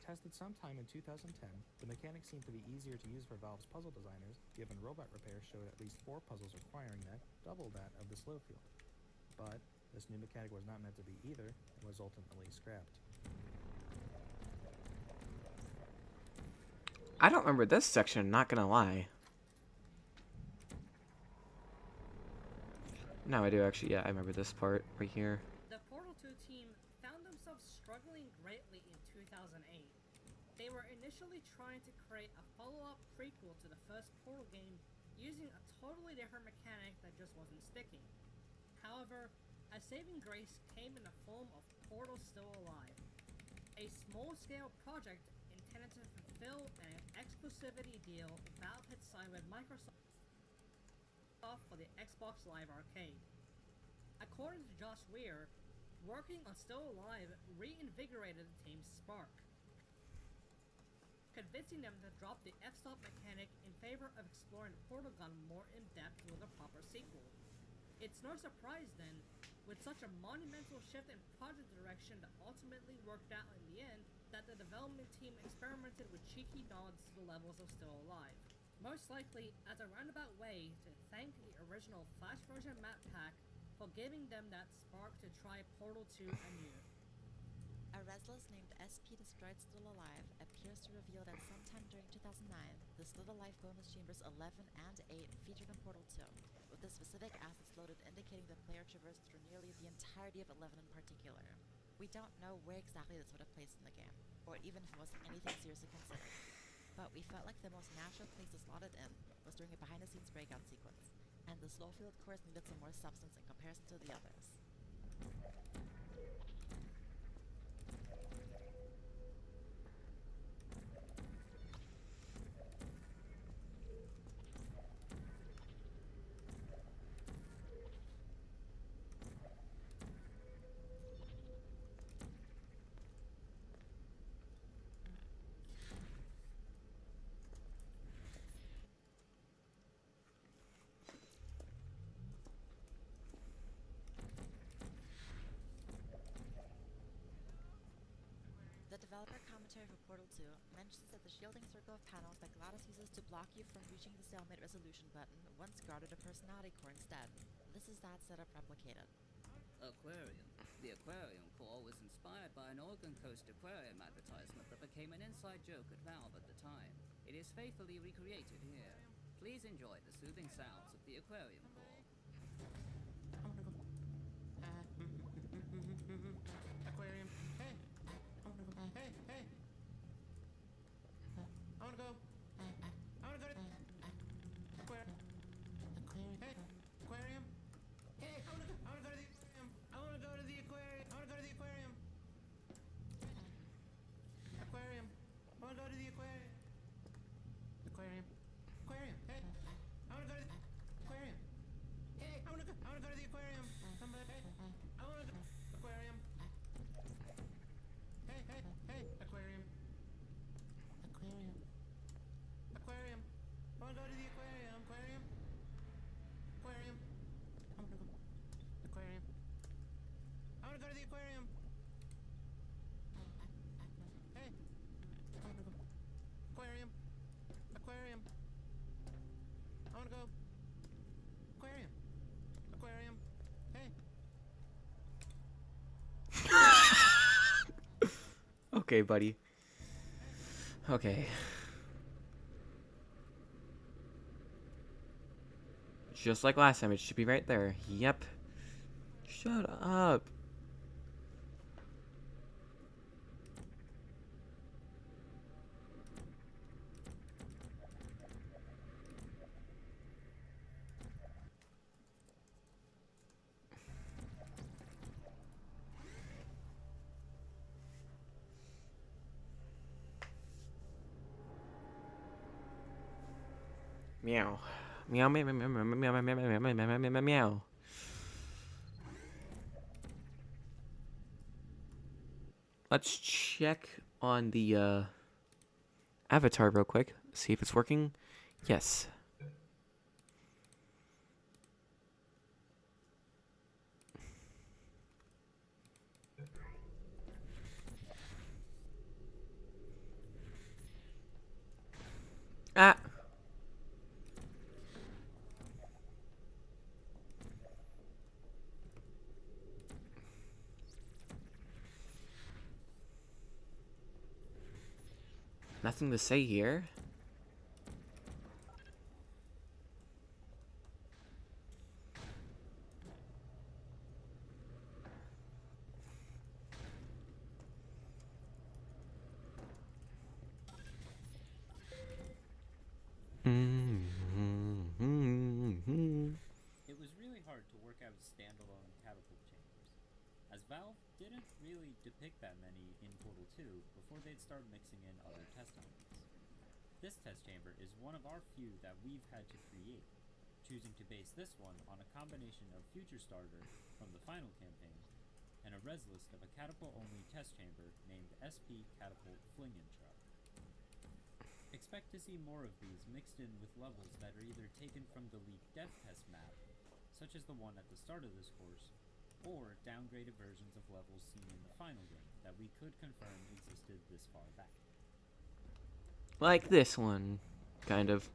Tested sometime in 2010, the mechanic seemed to be easier to use for Valve's puzzle designers, given Robot Repair showed at least 4 puzzles requiring that, double that of the slow field. But this new mechanic was not meant to be either, and was ultimately scrapped. I don't remember this section, not gonna lie. No, I do actually. Yeah, I remember this part right here. The Portal 2 team found themselves struggling greatly in 2008. They were initially trying to create a follow-up prequel to the first Portal game using a totally different mechanic that just wasn't sticking. However, a saving grace came in the form of Portal Still Alive, a small-scale project intended to fulfill an exclusivity deal Valve had signed with Microsoft for the Xbox Live Arcade. According to Josh Weir, working on Still Alive reinvigorated the team's spark, convincing them to drop the f-stop mechanic in favor of exploring the Portal gun more in depth with a proper sequel. It's no surprise then, with such a monumental shift in project direction that ultimately worked out in the end, that the development team experimented with cheeky nods to the levels of Still Alive. Most likely as a roundabout way to thank the original Flash version map pack for giving them that spark to try Portal 2 anew. A restless named SP Destroyed Still Alive appears to reveal that sometime during 2009, the Still Alive bonus chambers 11 and 8 featured in Portal 2, with the specific assets loaded indicating the player traversed through nearly the entirety of 11 in particular. We don't know where exactly this would have placed in the game, or even if it was anything seriously considered, but we felt like the most natural place to slot it in was during a behind-the-scenes breakout sequence, and the Slowfield course needed some more substance in comparison to the others. The developer commentary for Portal 2 mentions that the shielding circle of panels that GLaDOS uses to block you from reaching the stalemate resolution button once guarded a personality core instead. This is that setup replicated. Aquarium. The aquarium core was inspired by an Oregon Coast aquarium advertisement that became an inside joke at Valve at the time. It is faithfully recreated here. Please enjoy the soothing sounds of the aquarium core. Aquarium. Hey. Hey, hey. I wanna go. I wanna go to aquarium. Hey, aquarium. Hey, I wanna go to the aquarium. I wanna go to the aquarium. I wanna go to the aquarium. Aquarium. I wanna go to the aquarium. Aquarium. Aquarium. Hey. I wanna go to the aquarium. Hey, I wanna go to the aquarium. Somebody. Hey. I wanna go aquarium. Hey, hey, hey, aquarium. Aquarium. Aquarium. I wanna go to the aquarium. Aquarium. Aquarium. I wanna go. Aquarium. I wanna go to the aquarium. Hey. I wanna go. Aquarium. Aquarium. I wanna go. Aquarium. Aquarium. Hey. Okay, buddy. Okay. Just like last time, it should be right there. Yep. Shut up. Meow. Meow, meow, meow, meow, meow, meow, meow, meow, meow, meow, meow, meow, meow. Let's check on the avatar real quick. See if it's working. Yes. Ah. Nothing to say here. didn't really depict that many in Portal 2 before they'd start mixing in other test elements. This test chamber is one of our few that we've had to create, choosing to base this one on a combination of Future Starter from the final campaign and a res list of a catapult-only test chamber named SP Catapult Fling Intro. Expect to see more of these mixed in with levels that are either taken from the leaked dev test map, such as the one at the start of this course, or downgraded versions of levels seen in the final game that we could confirm existed this far back. Like this one, kind of.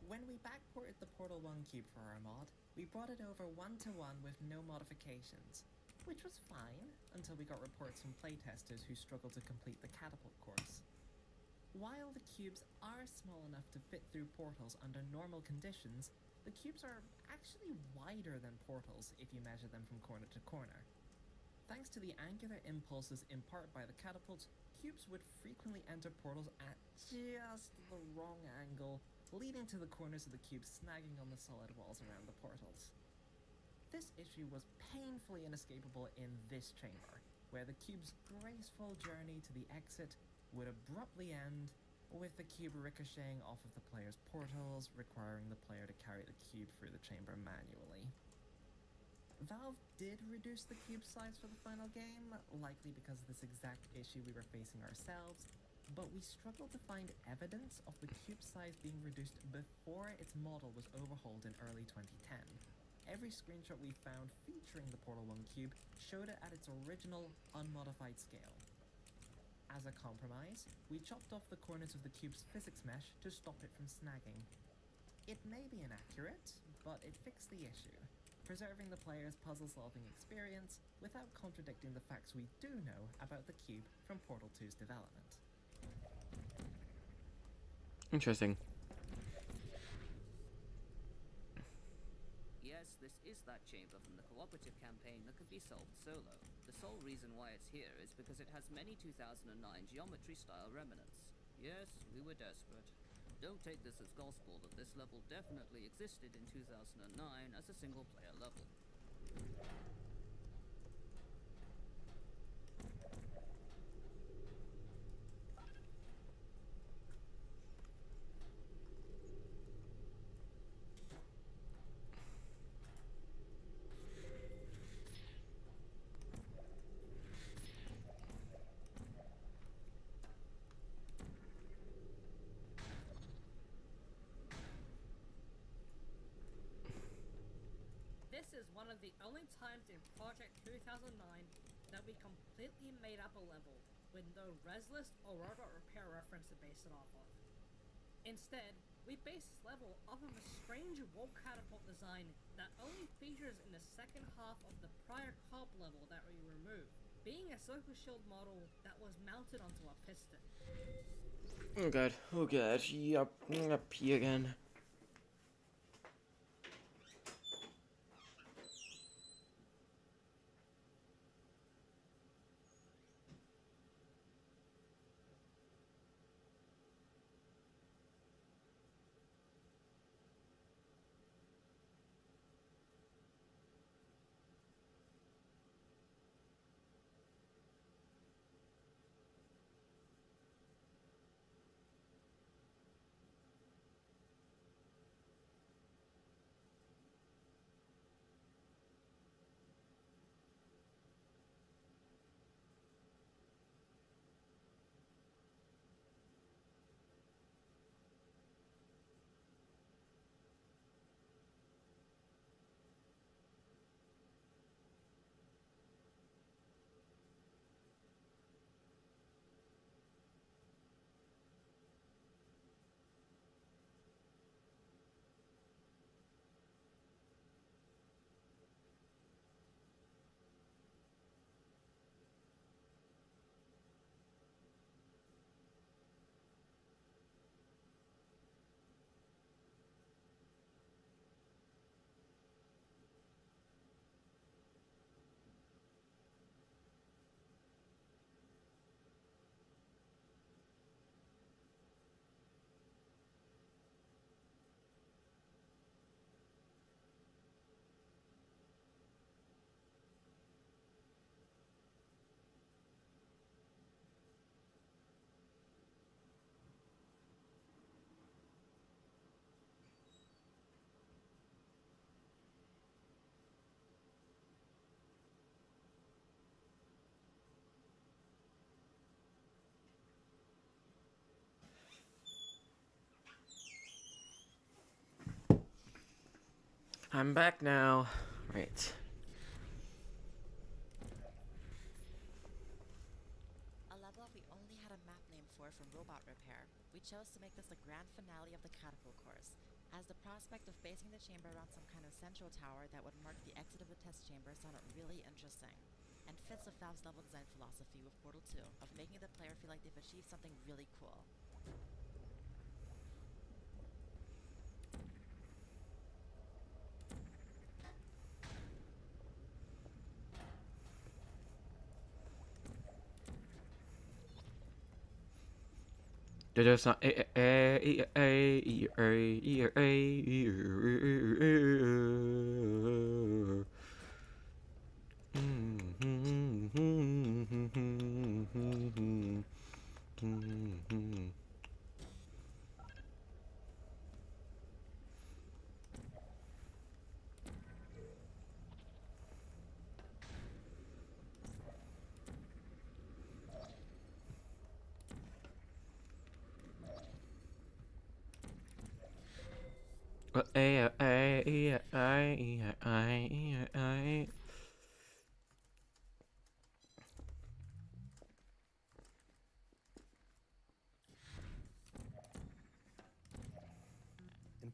When we backported the Portal 1 cube for our mod, we brought it over one-to-one with no modifications, which was fine until we got reports from playtesters who struggled to complete the catapult course. While the cubes are small enough to fit through portals under normal conditions, the cubes are actually wider than portals if you measure them from corner to corner. Thanks to the angular impulses imparted by the catapults, cubes would frequently enter portals at just the wrong angle, leading to the corners of the cubes snagging on the solid walls around the portals. This issue was painfully inescapable in this chamber, where the cube's graceful journey to the exit would abruptly end, with the cube ricocheting off of the player's portals, requiring the player to carry the cube through the chamber manually. Valve did reduce the cube size for the final game, likely because of this exact issue we were facing ourselves, but we struggled to find evidence of the cube size being reduced before its model was overhauled in early 2010. Every screenshot we found featuring the Portal 1 cube showed it at its original, unmodified scale. As a compromise, we chopped off the corners of the cube's physics mesh to stop it from snagging. It may be inaccurate, but it fixed the issue, preserving the player's puzzle-solving experience without contradicting the facts we do know about the cube from Portal 2's development. Interesting. Yes, this is that chamber from the cooperative campaign that could be solved solo. The sole reason why it's here is because it has many 2009 geometry-style remnants. Yes, we were desperate. Don't take this as gospel that this level definitely existed in 2009 as a single-player level. This is one of the only times in Project 2009 that we completely made up a level with no res list or robot repair reference to base it off of. Instead, we based this level off of a strange wall catapult design that only features in the second half of the prior comp level that we removed, being a Sofa Shield model that was mounted onto a piston. Oh god, oh god, yup, I'm gonna pee again. I'm back now. Right. A level we only had a map name for from Robot Repair. We chose to make this the grand finale of the Catapult course, as the prospect of basing the chamber around some kind of central tower that would mark the exit of the test chamber sounded really interesting, and fits with Valve's level design philosophy with Portal 2 of making the player feel like they've achieved something really cool. There's not. In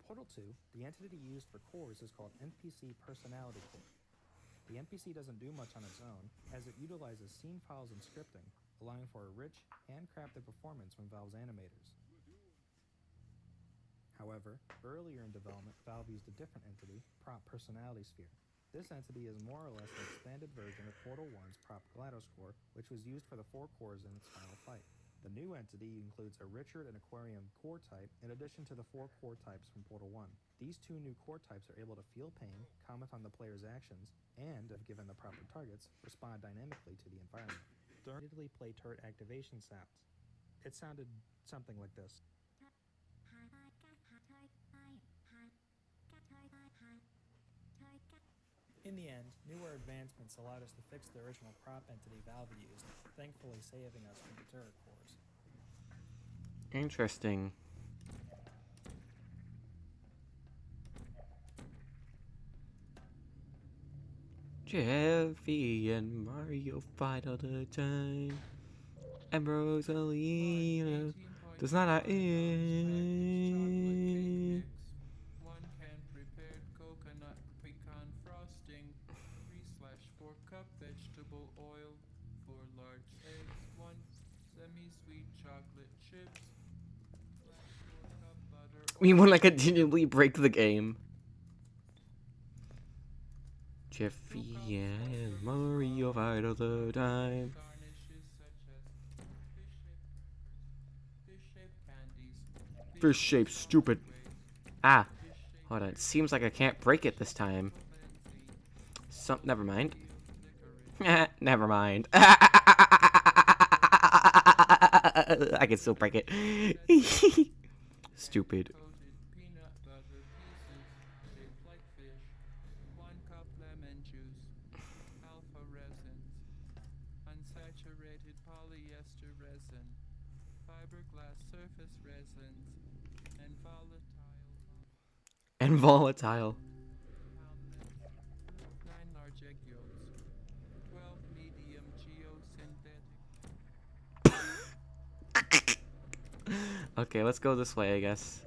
Portal 2, the entity used for cores is called NPC Personality Core. The NPC doesn't do much on its own, as it utilizes scene files and scripting, allowing for a rich, handcrafted performance from Valve's animators. However, earlier in development, Valve used a different entity, Prop Personality Sphere. This entity is more or less an expanded version of Portal 1's Prop GLaDOS core, which was used for the 4 cores in its final fight. The new entity includes a Richard and Aquarium core type, in addition to the 4 core types from Portal 1. These 2 new core types are able to feel pain, comment on the player's actions, and, if given the proper targets, respond dynamically to the environment. Repeatedly play turret activation sounds. It sounded something like this. In the end, newer advancements allowed us to fix the original prop entity Valve used, thankfully saving us from the turret cores. Interesting. Jeffy and Mario fight all the time. And Rosalina does not end. 1 can prepared coconut pecan frosting, 3/4 cup vegetable oil, 4 large eggs, 1 semi-sweet chocolate chips, /4 cup butter. We want to continually break the game. Jeffy and Mario fight all the time. Garnishes such as fish-shaped crackers, fish-shaped candies, Fish shape stupid. Ah, hold on. It seems like I can't break it this time. Never mind. Never mind. I can still break it. Stupid. coated peanut butter pieces shaped like fish, 1 cup lemon juice, alpha resins, unsaturated polyester resin, fiberglass surface resins, and Volatile. outlets, 9 large egg yolks, 12 medium geosynthetic. Okay, let's go this way, I guess.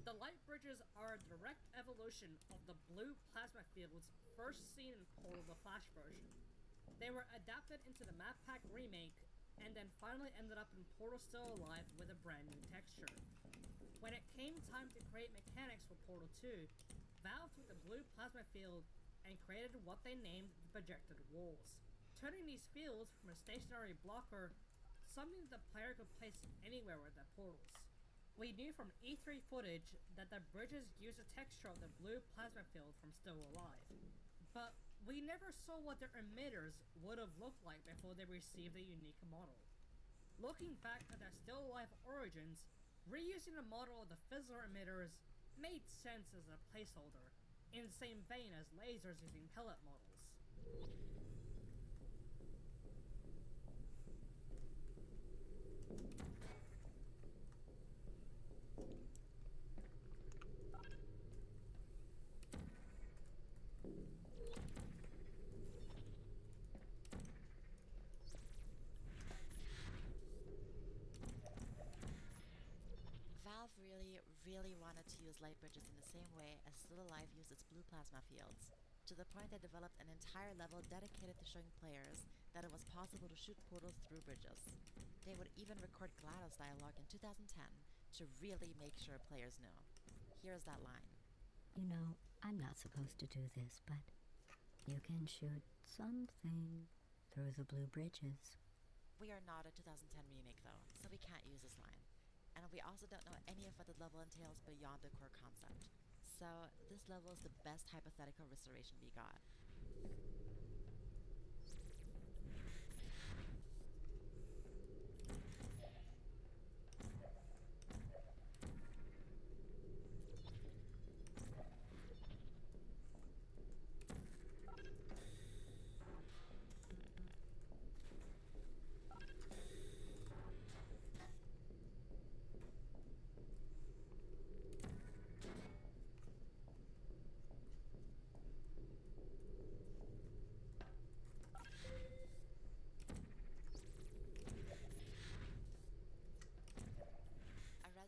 The light bridges are a direct evolution of the blue plasma fields first seen in Portal the Flash version. They were adapted into the map pack remake, and then finally ended up in Portal Still Alive with a brand new texture. When it came time to create mechanics for Portal 2, Valve took the blue plasma field and created what they named the projected walls, turning these fields from a stationary blocker to something that the player could place anywhere with their portals. We knew from E3 footage that the bridges used the texture of the blue plasma field from Still Alive, but we never saw what their emitters would have looked like before they received the unique model. Looking back at their Still Alive origins, reusing the model of the fizzler emitters made sense as a placeholder, in the same vein as lasers using pellet models. Valve really wanted to use light bridges in the same way as Still Alive used its blue plasma fields, to the point they developed an entire level dedicated to showing players that it was possible to shoot portals through bridges. They would even record GLaDOS dialogue in 2010 to really make sure players knew. Here's that line. You know, I'm not supposed to do this, but you can shoot something through the blue bridges. We are not a 2010 remake though, so we can't use this line. And we also don't know any of what the level entails beyond the core concept. So this level is the best hypothetical restoration we got.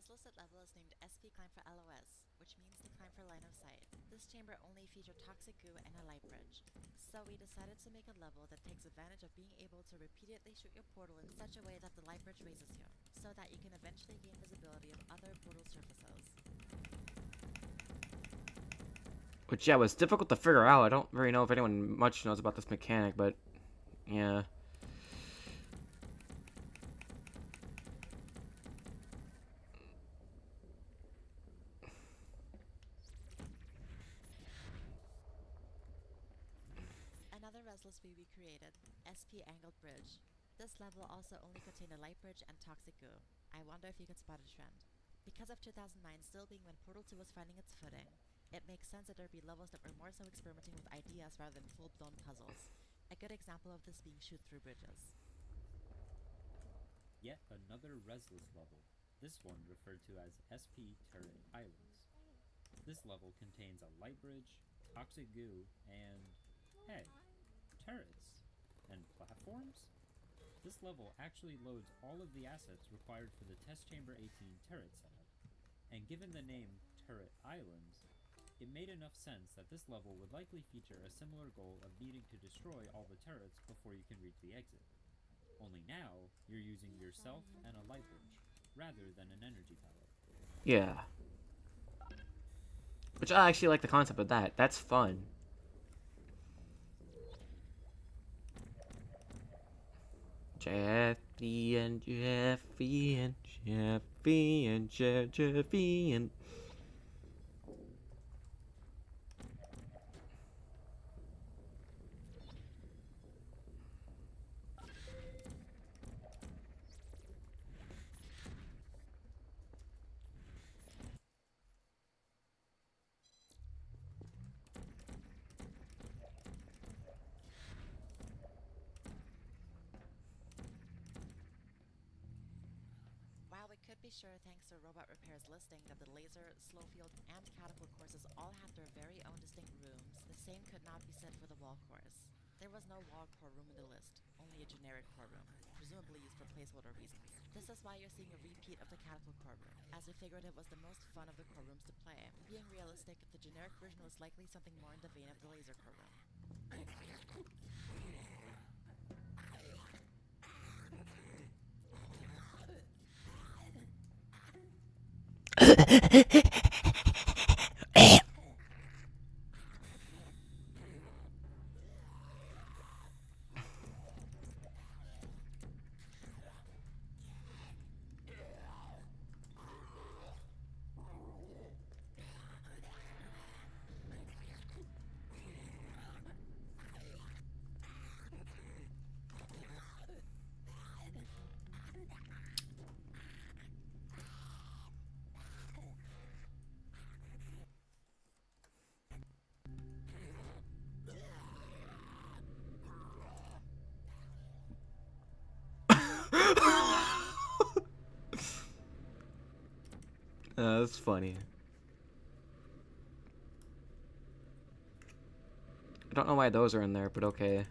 Listed level is named SP Climb for LOS, which means to climb for line of sight. This chamber only featured toxic goo and a light bridge, so we decided to make a level that takes advantage of being able to repeatedly shoot your portal in such a way that the light bridge raises you, so that you can eventually gain visibility of other portal surfaces. Which, yeah, was difficult to figure out. I don't really know if anyone much knows about this mechanic, but yeah. Another restless we recreated, SP Angled Bridge. This level also only contained a light bridge and toxic goo. I wonder if you could spot a trend. Because of 2009 still being when Portal 2 was finding its footing, it makes sense that there be levels that were more so experimenting with ideas rather than full-blown puzzles. A good example of this being shoot-through bridges. Yet another restless level, this one referred to as SP Turret Islands. This level contains a light bridge, toxic goo, and, hey, turrets and platforms? This level actually loads all of the assets required for the Test Chamber 18 turret setup, and given the name Turret Islands, it made enough sense that this level would likely feature a similar goal of needing to destroy all the turrets before you can reach the exit. Only now, you're using yourself and a light bridge, rather than an energy pellet. Yeah. Which I actually like the concept of that. That's fun. Jeffy and Jeffy and Jeffy and Jeffy and... While we could be sure thanks to Robot Repair's listing that the laser, slow field, and catapult courses all had their very own distinct rooms, the same could not be said for the wall course. There was no wall core room in the list, only a generic core room, presumably used for placeholder reasons. This is why you're seeing a repeat of the catapult core room, as we figured it was the most fun of the core rooms to play. Being realistic, the generic version was likely something more in the vein of the laser core room. That's funny. I don't know why those are in there, but okay.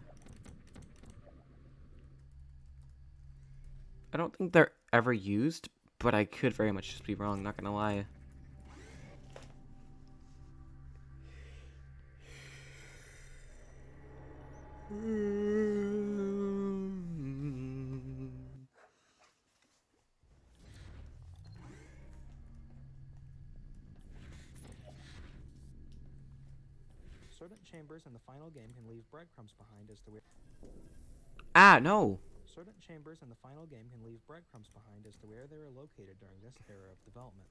I don't think they're ever used, but I could very much just be wrong, not gonna lie. Certain chambers in the final game can leave breadcrumbs behind as to where Ah, no! Certain chambers in the final game can leave breadcrumbs behind as to where they were located during this era of development.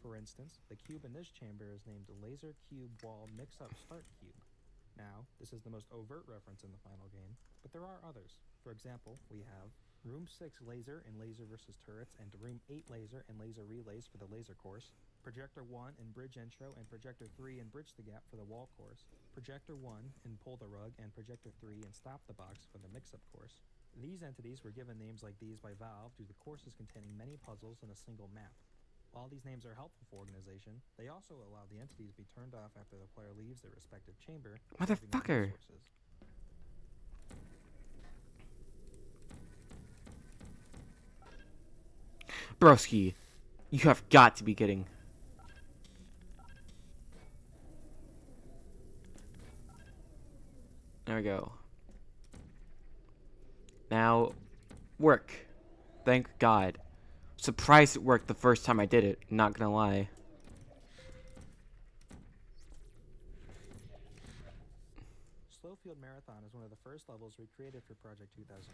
For instance, the cube in this chamber is named Laser Cube Wall Mix-Up Start Cube. Now, this is the most overt reference in the final game, but there are others. For example, we have Room 6 Laser in Laser vs. Turrets and Room 8 Laser and Laser Relays for the Laser course, Projector 1 in Bridge Intro and Projector 3 in Bridge the Gap for the Wall course, Projector 1 in Pull the Rug and Projector 3 in Stop the Box for the Mix-Up course. These entities were given names like these by Valve due to courses containing many puzzles in a single map. While these names are helpful for organization, they also allow the entities to be turned off after the player leaves their respective chamber, saving them Motherfucker! resources. Broski, you have got to be kidding. There we go. Now, work. Thank God. Surprised it worked the first time I did it, not gonna lie. Slowfield Marathon is one of the first levels recreated for Project 2009,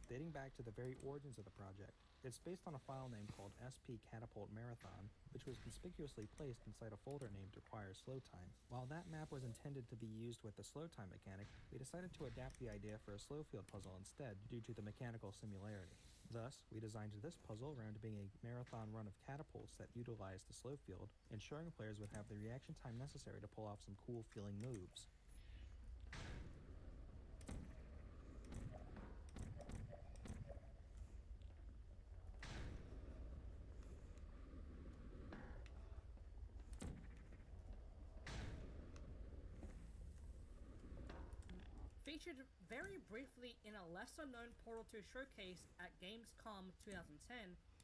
dating back to the very origins of the project. It's based on a file name called SP Catapult Marathon, which was conspicuously placed inside a folder named Require Slow Time. While that map was intended to be used with the slow time mechanic, we decided to adapt the idea for a Slowfield puzzle instead due to the mechanical similarity. Thus, we designed this puzzle around being a marathon run of catapults that utilized the Slowfield, ensuring players would have the reaction time necessary to pull off some cool feeling moves. Featured very briefly in a lesser-known Portal 2 showcase at Gamescom 2010,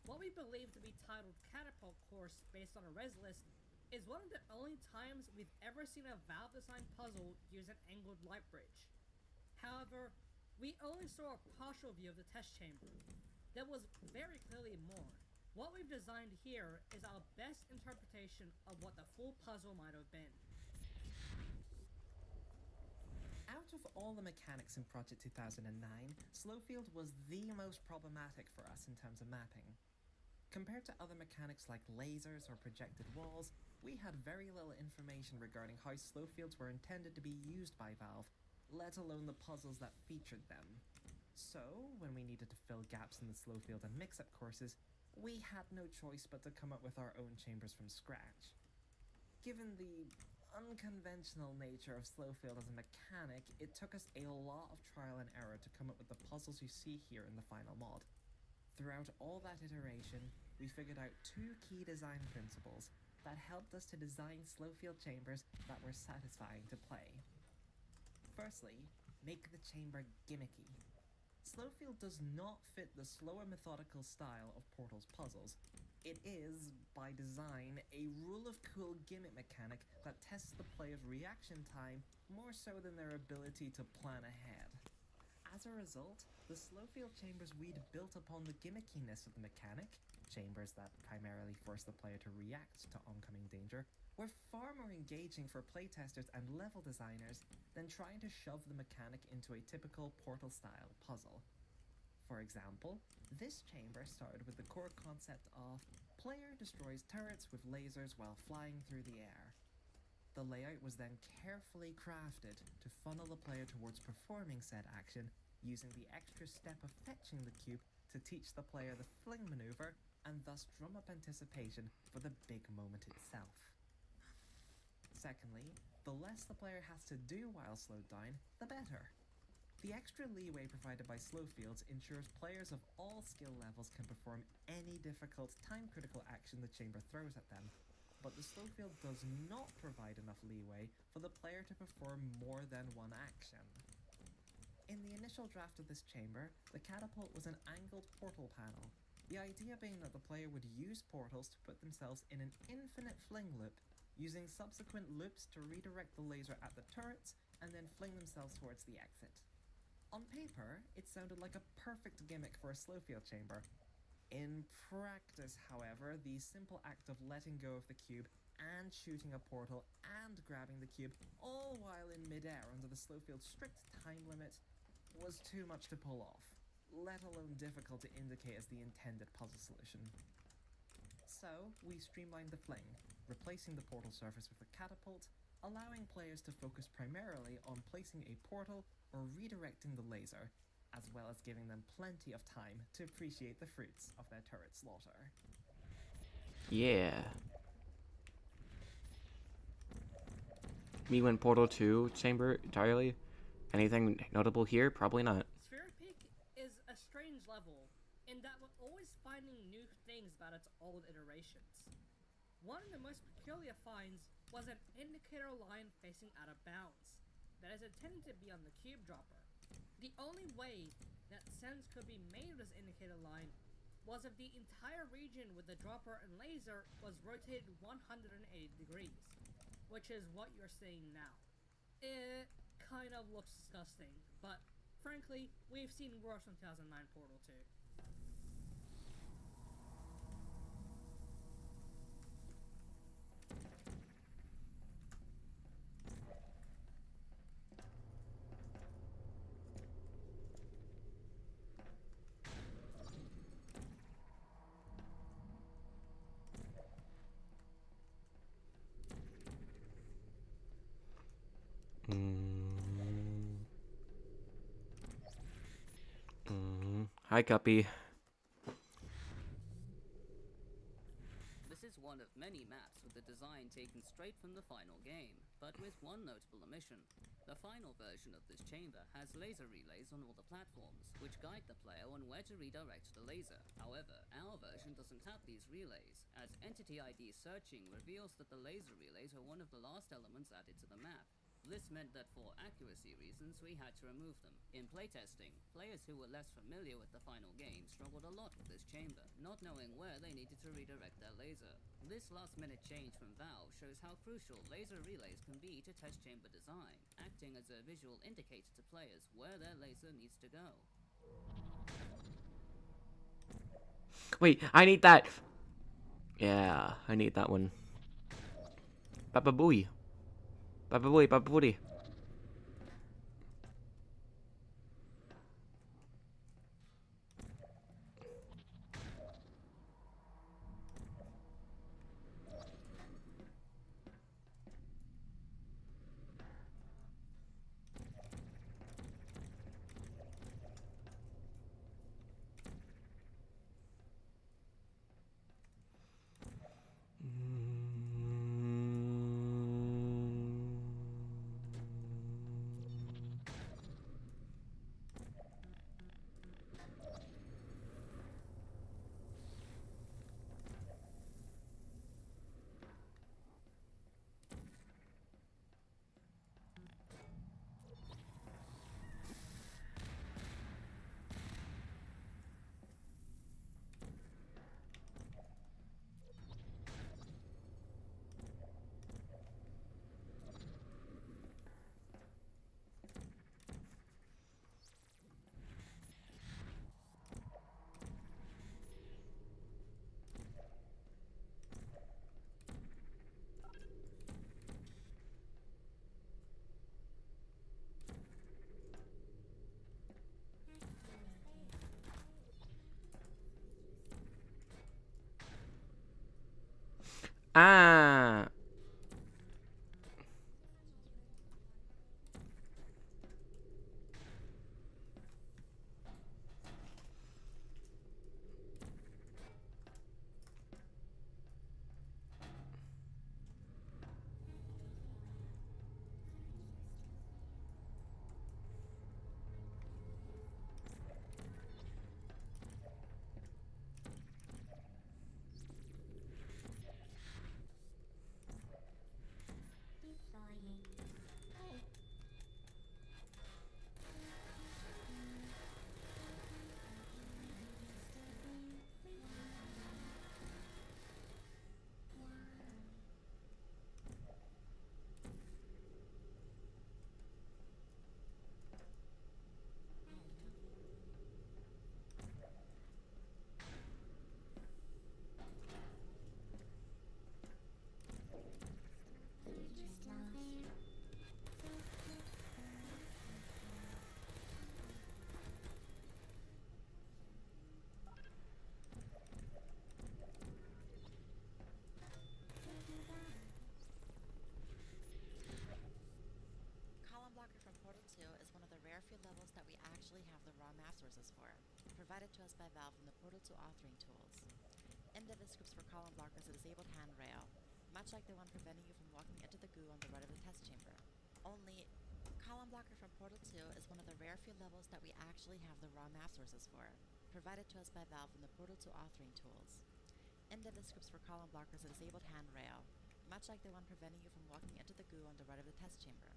what we believe to be titled Catapult Course based on a res list is one of the only times we've ever seen a Valve-designed puzzle use an angled light bridge. However, we only saw a partial view of the test chamber. There was very clearly more. What we've designed here is our best interpretation of what the full puzzle might have been. Out of all the mechanics in Project 2009, Slowfield was the most problematic for us in terms of mapping. Compared to other mechanics like lasers or projected walls, we had very little information regarding how Slowfields were intended to be used by Valve, let alone the puzzles that featured them. So, when we needed to fill gaps in the Slowfield and mix-up courses, we had no choice but to come up with our own chambers from scratch. Given the unconventional nature of Slowfield as a mechanic, it took us a lot of trial and error to come up with the puzzles you see here in the final mod. Throughout all that iteration, we figured out two key design principles that helped us to design Slowfield chambers that were satisfying to play. Firstly, make the chamber gimmicky. Slowfield does not fit the slower methodical style of Portal's puzzles. It is, by design, a rule of cool gimmick mechanic that tests the player's reaction time more so than their ability to plan ahead. As a result, the Slowfield chambers we'd built upon the gimmickiness of the mechanic, chambers that primarily force the player to react to oncoming danger, were far more engaging for playtesters and level designers than trying to shove the mechanic into a typical Portal-style puzzle. For example, this chamber started with the core concept of player destroys turrets with lasers while flying through the air. The layout was then carefully crafted to funnel the player towards performing said action, using the extra step of fetching the cube to teach the player the fling maneuver and thus drum up anticipation for the big moment itself. Secondly, the less the player has to do while slowed down, the better. The extra leeway provided by slow fields ensures players of all skill levels can perform any difficult, time-critical action the chamber throws at them, but the slow field does not provide enough leeway for the player to perform more than one action. In the initial draft of this chamber, the catapult was an angled portal panel, the idea being that the player would use portals to put themselves in an infinite fling loop, using subsequent loops to redirect the laser at the turrets and then fling themselves towards the exit. On paper, it sounded like a perfect gimmick for a slow field chamber. In practice, however, the simple act of letting go of the cube and shooting a portal and grabbing the cube, all while in midair under the slow field's strict time limit, was too much to pull off, let alone difficult to indicate as the intended puzzle solution. So, we streamlined the fling, replacing the portal surface with a catapult, allowing players to focus primarily on placing a portal or redirecting the laser, as well as giving them plenty of time to appreciate the fruits of their turret slaughter. Yeah. Me went Portal 2 chamber entirely. Anything notable here? Probably not. Sphere Peak is a strange level in that we're always finding new things about its old iterations. One of the most peculiar finds was an indicator line facing out of bounds that is intended to be on the cube dropper. The only way that sense could be made of this indicator line was if the entire region with the dropper and laser was rotated 180 degrees, which is what you're seeing now. It kind of looks disgusting, but frankly, we've seen worse from 2009 Portal 2. Hi, Guppy. This is one of many maps with the design taken straight from the final game, but with one notable omission. The final version of this chamber has laser relays on all the platforms, which guide the player on where to redirect the laser. However, our version doesn't have these relays, as Entity ID searching reveals that the laser relays are one of the last elements added to the map. This meant that for accuracy reasons, we had to remove them. In playtesting, players who were less familiar with the final game struggled a lot with this chamber, not knowing where they needed to redirect their laser. This last-minute change from Valve shows how crucial laser relays can be to test chamber design, acting as a visual indicator to players where their laser needs to go. Wait, I need that. Yeah, I need that one. Baba Booey. Baba Booey, Baba Booey. sources for, provided to us by Valve from the Portal 2 authoring tools. Individual scripts for column blockers a disabled handrail, much like the one preventing you from walking into the goo on the right of the test chamber. Only, column blocker from Portal 2 is one of the rare few levels that we actually have the raw map sources for, provided to us by Valve from the Portal 2 authoring tools. Individual scripts for column blockers a disabled handrail, much like the one preventing you from walking into the goo on the right of the test chamber.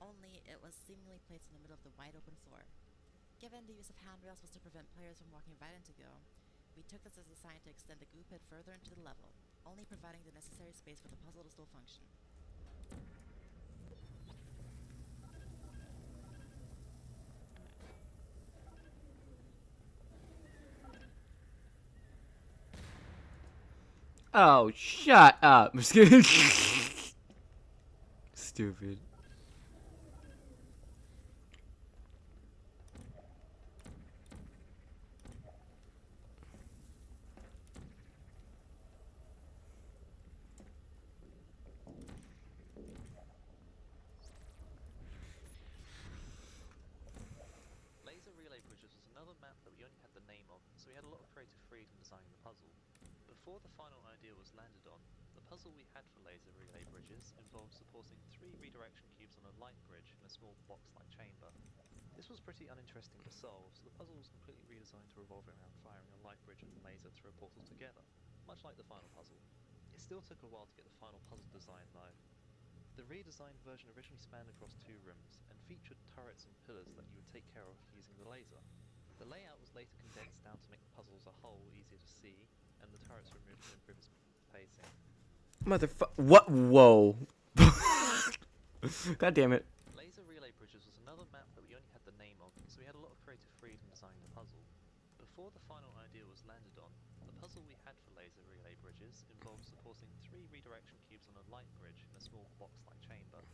Only, it was seemingly placed in the middle of the wide open floor. Given the use of handrails was to prevent players from walking right into goo, we took this as a sign to extend the goo pit further into the level, only providing the necessary space for the puzzle to still function. Oh, shut up. I'm just kidding. Stupid. Laser Relay Bridges was another map that we only had the name of, so we had a lot of creative freedom designing the puzzle. Before the final idea was landed on, the puzzle we had for Laser Relay Bridges involved supporting 3 redirection cubes on a light bridge in a small box-like chamber. This was pretty uninteresting to solve, so the puzzle was completely redesigned to revolve around firing a light bridge and laser through a portal together, much like the final puzzle. It still took a while to get the final puzzle design though. The redesigned version originally spanned across 2 rooms, and featured turrets and pillars that you would take care of using the laser. The layout was later condensed down to make the puzzle as a whole easier to see, and the turrets removed to improve its pacing. What? Whoa. God damn it. Laser Relay Bridges was another map that we only had the name of, so we had a lot of creative freedom designing the puzzle. Before the final idea was landed on, the puzzle we had for Laser Relay Bridges involved supporting 3 redirection cubes on a light bridge in a small box-like chamber.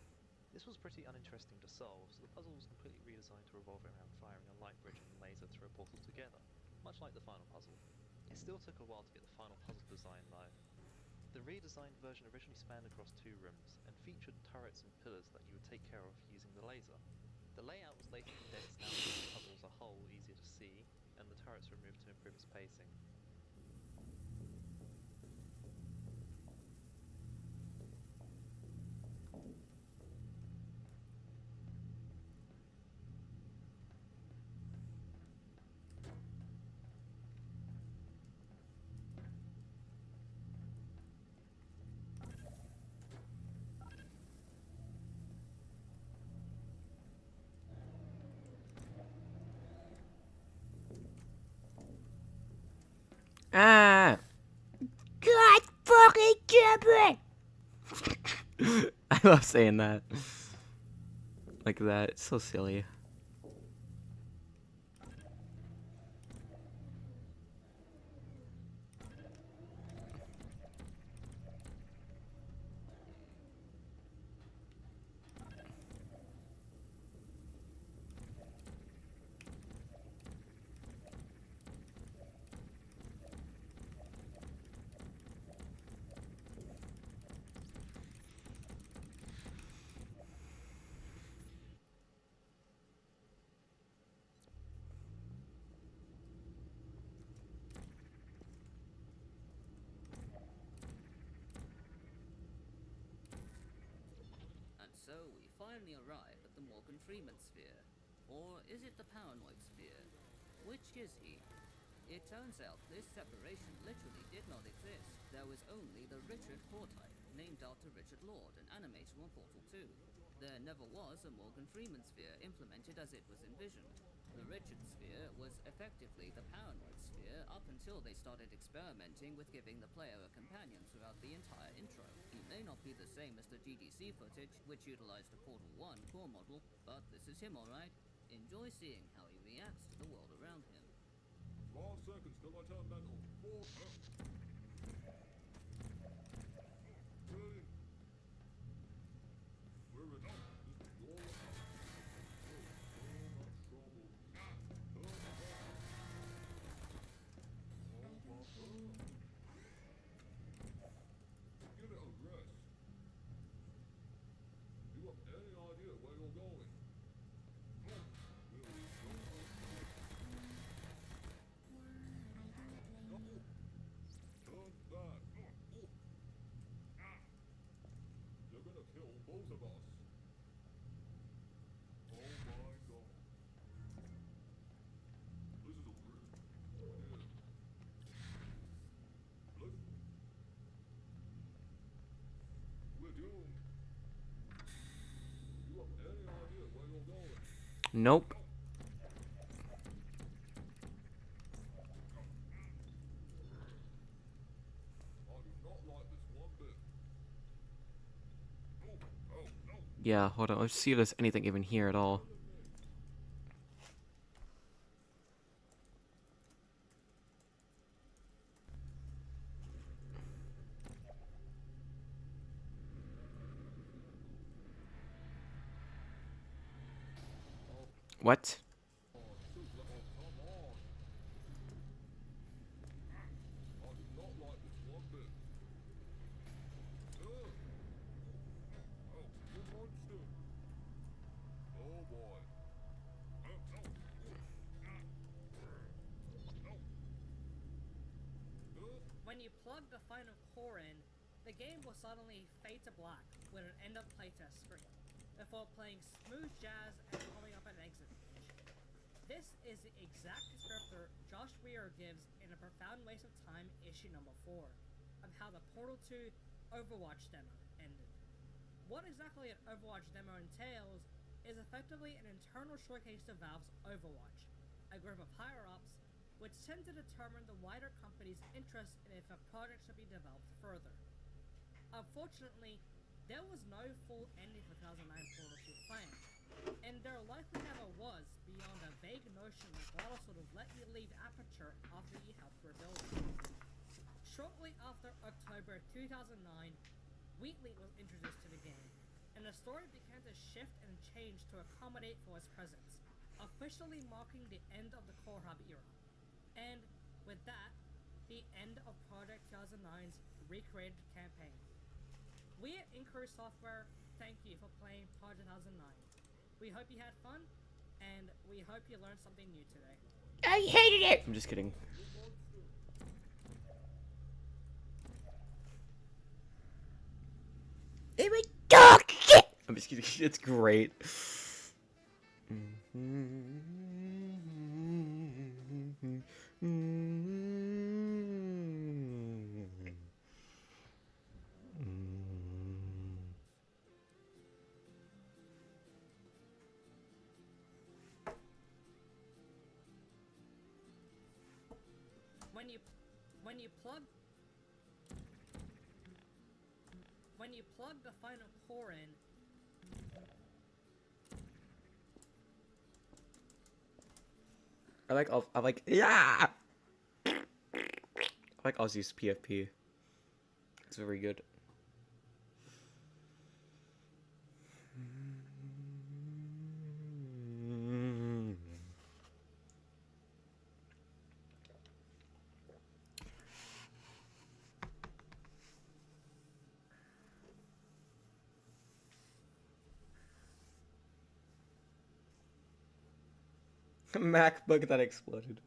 This was pretty uninteresting to solve, so the puzzle was completely redesigned to revolve around firing a light bridge and laser through a portal together, much like the final puzzle. It still took a while to get the final puzzle design though. The redesigned version originally spanned across 2 rooms, and featured turrets and pillars that you would take care of using the laser. The layout was later condensed down to make the puzzle as a whole easier to see, and the turrets removed to improve its pacing. Ah. God fucking damn it. I love saying that. Like that. It's so silly. And so we finally arrive at the Morgan Freeman sphere. Or is it the Paranoid sphere? Which is he? It turns out this separation literally did not exist. There was only the Richard core type, named after Richard Lord, an animator on Portal 2. There never was a Morgan Freeman sphere implemented as it was envisioned. The Richard sphere was effectively the Paranoid sphere up until they started experimenting with giving the player a companion throughout the entire intro. He may not be the same as the GDC footage, which utilized the Portal 1 core model, but this is him alright. Enjoy seeing how he reacts to the world around him. 12 seconds till I turn mental. 4 seconds. Brilliant. We're enough. This is your account. So much trouble. Give it a rest. Do you have any idea where you're going? kill both of us. Oh my god. This is a weird idea. Let's... We're doomed. Do you have any idea where you're going? Nope. I do not like this one bit. Oh, no. Yeah, hold on. Let's see if there's anything even here at all. What? Oh, come on. I do not like this one bit. Ugh. Oh, you monster. Oh boy. When you plug the final core in, the game will suddenly fade to black with an end of playtest screen, before playing smooth jazz and coming up an exit page. This is the exact descriptor Josh Weir gives in A Profound Waste of Time issue number 4, of how the Portal 2 Overwatch demo ended. What exactly an Overwatch demo entails is effectively an internal showcase to Valve's Overwatch, a group of higher-ups which tend to determine the wider company's interest in if a project should be developed further. Unfortunately, there was no full ending for 2009 Portal 2 planned, and there likely never was beyond a vague notion that Valve sort of let you leave Aperture after you helped rebuild it. Shortly after October 2009, Wheatley was introduced to the game, and the story began to shift and change to accommodate for his presence, officially marking the end of the Core Hub era. And, with that, the end of Project 2009's recreated campaign. We at Inquiry Software thank you for playing Project 2009. We hope you had fun, and we hope you learned something new today. I hated it! I'm just kidding. It was dog shit! I'm just kidding. It's great. When you plug the final core in, I like yeah. I like Aussie's PFP. It's very good. MacBook that exploded.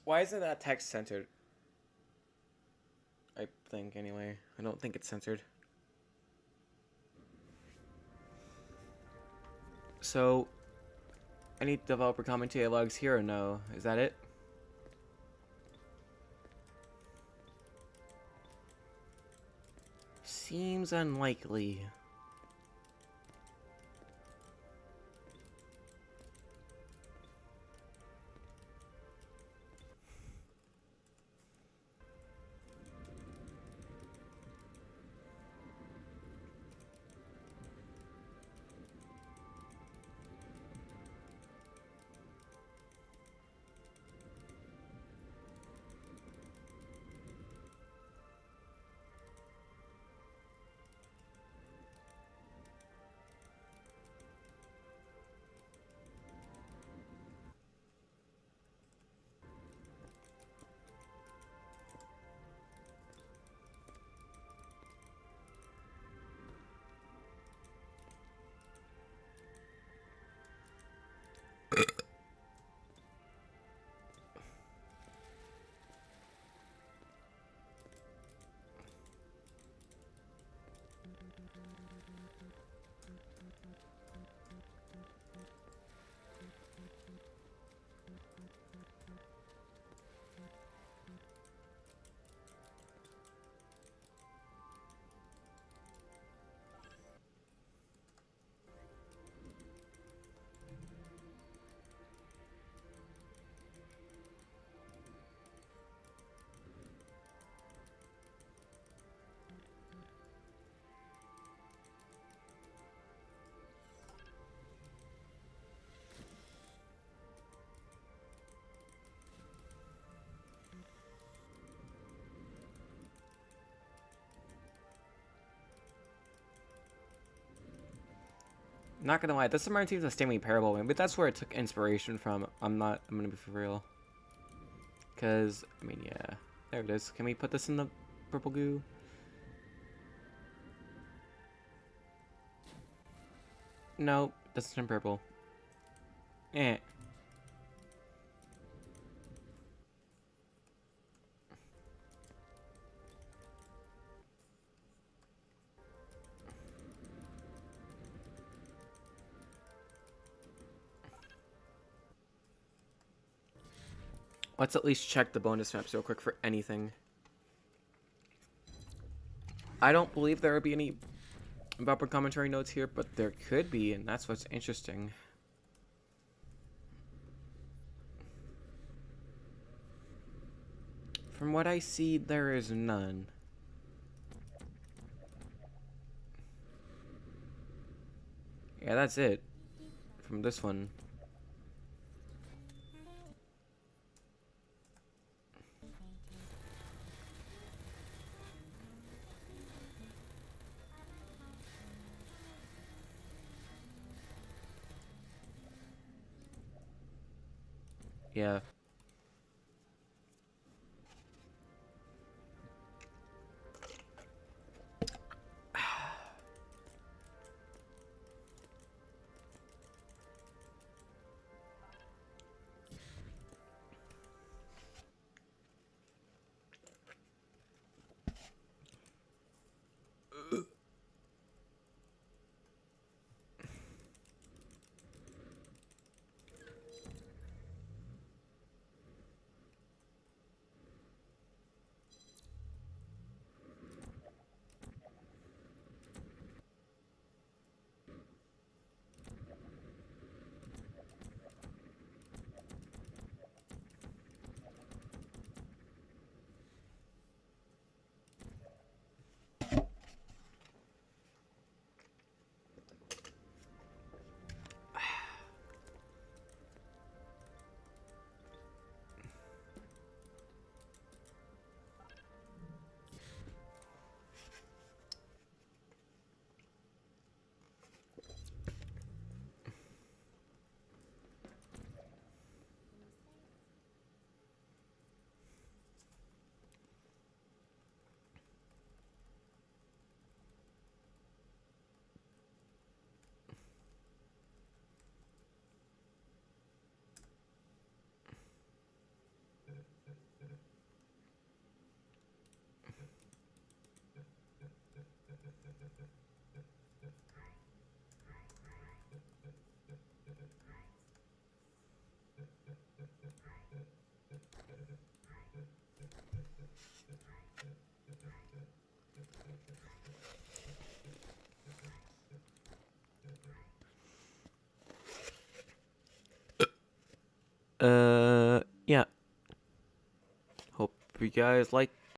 Why isn't that text censored? I think, anyway. I don't think it's censored. So, any developer commentary logs here or no? Is that it? Seems unlikely. Not gonna lie, this submarine seems extremely parable, but that's where it took inspiration from. I'm gonna be for real. Cause, I mean, yeah. There it is. Can we put this in the purple goo? No, this is in purple. Eh. Let's at least check the bonus maps real quick for anything. I don't believe there would be any bumper commentary notes here, but there could be, and that's what's interesting. From what I see, there is none. Yeah, that's it. From this one. Yeah. Yeah. Hope you guys like